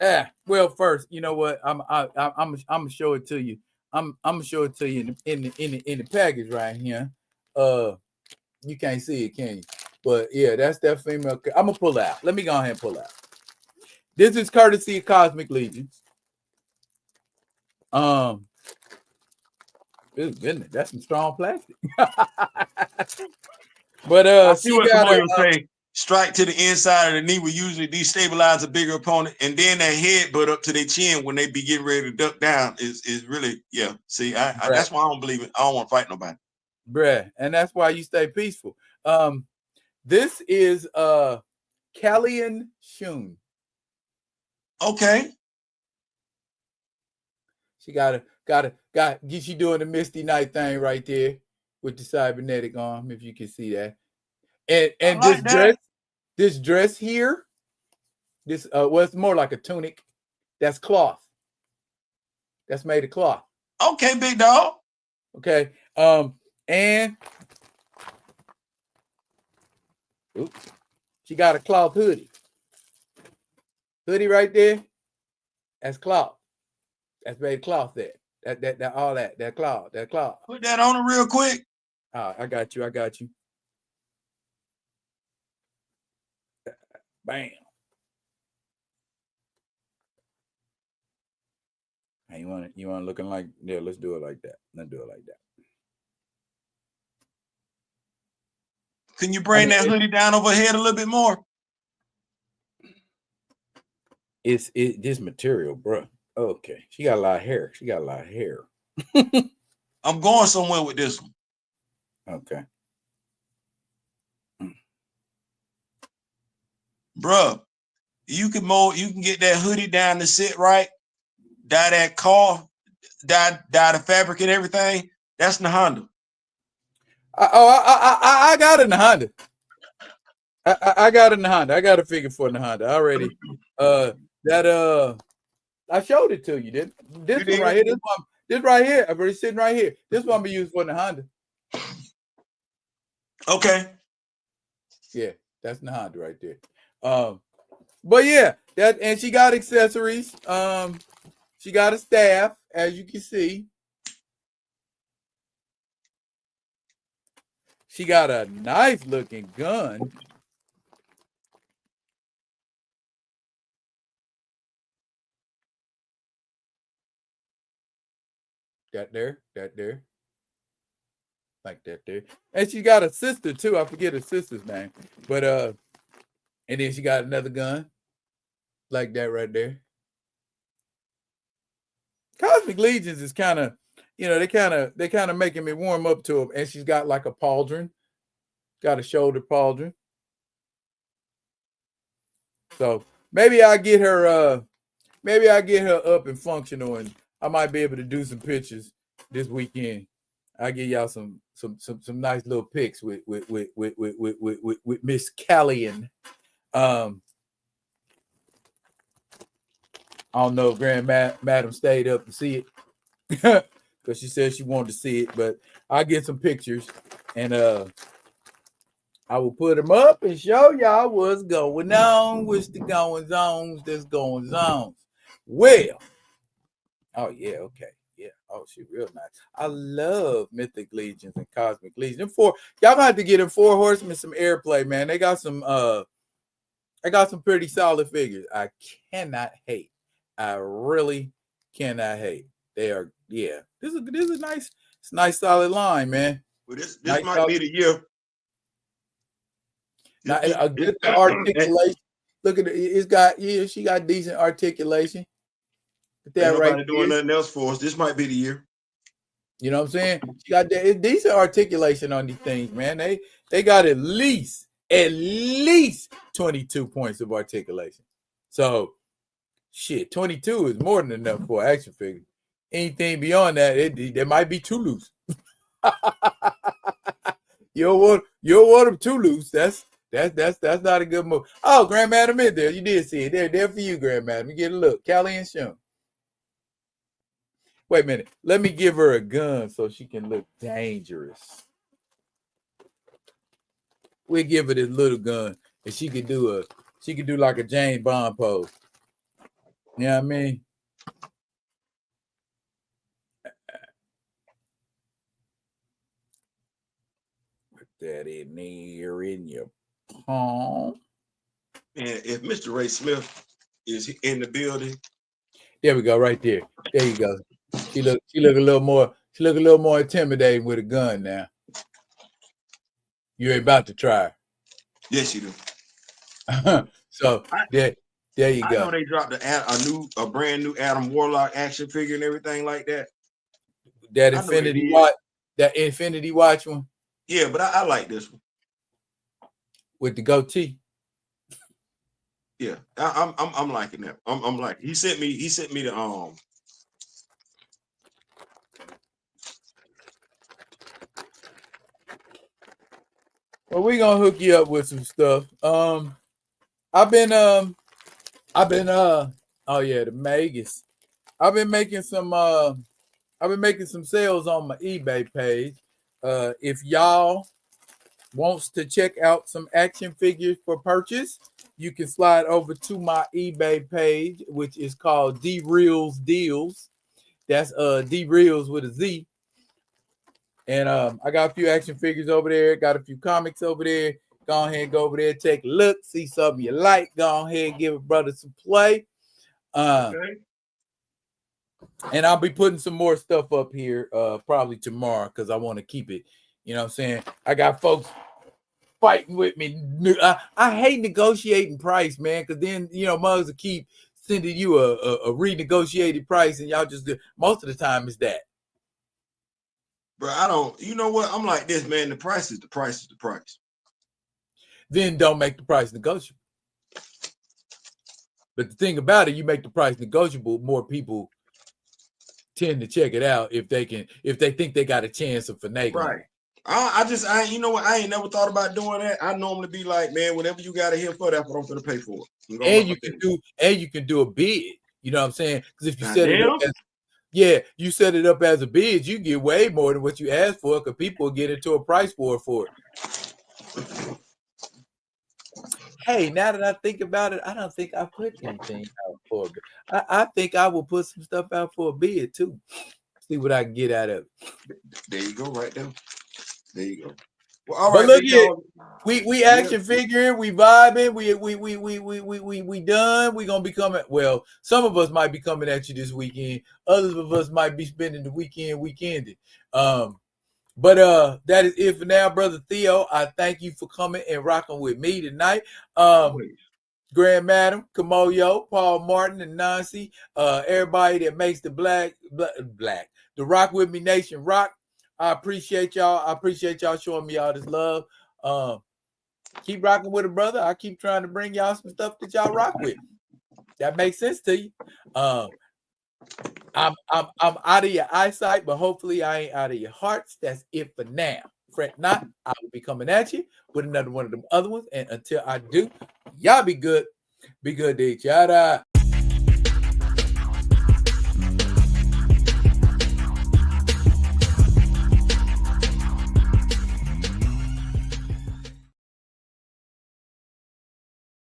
Speaker 1: Yeah. Well, first, you know what? I'm gonna show it to you. I'm gonna show it to you in the package right here. You can't see it, can you? But yeah, that's that female. I'm gonna pull out. Let me go ahead and pull out. This is courtesy of Cosmic Legions. Goodness, that's some strong plastic. But
Speaker 2: I see what someone say. Strike to the inside of the knee will usually destabilize a bigger opponent, and then that headbutt up to their chin when they be getting ready to duck down is really, yeah. See, that's why I don't believe it. I don't want to fight nobody,
Speaker 1: bruh, and that's why you stay peaceful. This is Callian Shun.
Speaker 2: Okay.
Speaker 1: She got she doing the Misty Night thing right there with the cybernetic arm, if you can see that. And this dress here, this it's more like a tunic. That's cloth. That's made of cloth.
Speaker 2: Okay, big dog.
Speaker 1: Okay. And she got a cloth hoodie. Hoodie right there. That's cloth. That's made cloth there. That cloth.
Speaker 2: Put that on it real quick.
Speaker 1: I got you. Bam. Hey, you want looking like, yeah, let's do it like that.
Speaker 2: Can you bring that hoodie down overhead a little bit more?
Speaker 1: It's this material, bro. Okay. She got a lot of hair.
Speaker 2: I'm going somewhere with this one.
Speaker 1: Okay.
Speaker 2: Bruh, you can get that hoodie down to sit right, dye that car, dye the fabric and everything. That's the Honda.
Speaker 1: I got it in the Honda. I got it in the Honda. I got a figure for the Honda already. I showed it to you. This one right here. This right here. I'm already sitting right here. This one be used for the Honda.
Speaker 2: Okay.
Speaker 1: Yeah. That's the Honda right there. But yeah, that, and she got accessories. She got a staff, as you can see. She got a nice looking gun. That there. Like that there. And she got a sister too. I forget her sister's name. But and then she got another gun. Like that right there. Cosmic Legions is kind of, they kind of making me warm up to them. And she's got like a pauldron. Got a shoulder pauldron. So maybe I get her up and functional, and I might be able to do some pictures this weekend. I'll give y'all some nice little pics with Miss Callian. I don't know if Madam stayed up to see it because she said she wanted to see it, but I'll get some pictures and I will put them up and show y'all what's going on, what's the goings on, that's going on. Well, oh yeah, okay. Yeah. Oh, she real nice. I love Mythic Legions and Cosmic Legions. Y'all might have to get them 4 horsemen some airplay, man. They got some pretty solid figures. I cannot hate. I really cannot hate. They are, yeah. This is a nice solid line, man.
Speaker 2: Well, this
Speaker 1: nice
Speaker 2: might be the year.
Speaker 1: Now, a good articulation. Look at it. She got decent articulation.
Speaker 2: That right doing nothing else for us. This might be the year.
Speaker 1: You know what I'm saying? She got decent articulation on these things, man. They got at least 22 points of articulation. So shit, 22 is more than enough for an action figure. Anything beyond that, it might be too loose. You don't want them too loose. That's not a good move. Oh, Grand Madam in there. You did see it. There for you, Grand Madam. You get a look. Callie and Shum. Wait a minute. Let me give her a gun so she can look dangerous. We'll give her this little gun and she could do like a James Bond pose. You know what I mean? Put that in there in your palm.
Speaker 2: And if Mr. Ray Smith is in the building.
Speaker 1: There we go, right there. There you go. She look a little more intimidating with a gun now. You're about to try.
Speaker 2: Yes, you do.
Speaker 1: So there you go.
Speaker 2: I know they dropped a brand new Adam Warlock action figure and everything like that.
Speaker 1: That Infinity Watch one.
Speaker 2: Yeah, but I like this one
Speaker 1: with the goatee.
Speaker 2: Yeah, I'm liking that. I'm like he sent me the
Speaker 1: Well, we're gonna hook you up with some stuff. I've been the Magus. I've been making some sales on my eBay page. If y'all wants to check out some action figures for purchase, you can slide over to my eBay page, which is called D Reels Deals. That's D Reels with a Z. And I got a few action figures over there, got a few comics over there. Go ahead and go over there, take a look, see something you like. Go ahead and give a brother some play. Okay. And I'll be putting some more stuff up here probably tomorrow because I want to keep it. You know what I'm saying? I got folks fighting with me. I hate negotiating price, man, because then, mugs will keep sending you a renegotiated price and y'all just do. Most of the time it's that.
Speaker 2: Bro, you know what? I'm like this, man. The price is the price.
Speaker 1: Then don't make the price negotiable. But the thing about it, you make the price negotiable, more people tend to check it out if they think they got a chance of finagling.
Speaker 2: Right. You know what? I ain't never thought about doing that. I normally be like, man, whatever you got to here for, that's what I'm going to pay for.
Speaker 1: And you can do a bid. You know what I'm saying? Because if you set it up you set it up as a bid, you get way more than what you asked for because people get into a price war for it. Hey, now that I think about it, I don't think I put anything out for a bid. I think I will put some stuff out for a bid too. See what I can get out of it.
Speaker 2: There you go, right there. There you go. Well, all
Speaker 1: But
Speaker 2: right,
Speaker 1: look
Speaker 2: big
Speaker 1: here,
Speaker 2: dog.
Speaker 1: we action figuring, we vibing, we done. We gonna be coming. Well, some of us might be coming at you this weekend. Others of us might be spending the weekended. But that is it for now, brother Theo. I thank you for coming and rocking with me tonight.
Speaker 2: Always.
Speaker 1: Grand Madam, Kamoyo, Paul Martin, and Nancy, everybody that makes the the Rock With Me Nation rock. I appreciate y'all. I appreciate y'all showing me all this love. Keep rocking with a brother. I keep trying to bring y'all some stuff that y'all rock with. That makes sense to you. I'm out of your eyesight, but hopefully I ain't out of your hearts. That's it for now. Fret not, I will be coming at you with another one of them other ones. And until I do, y'all be good. Be good to each other.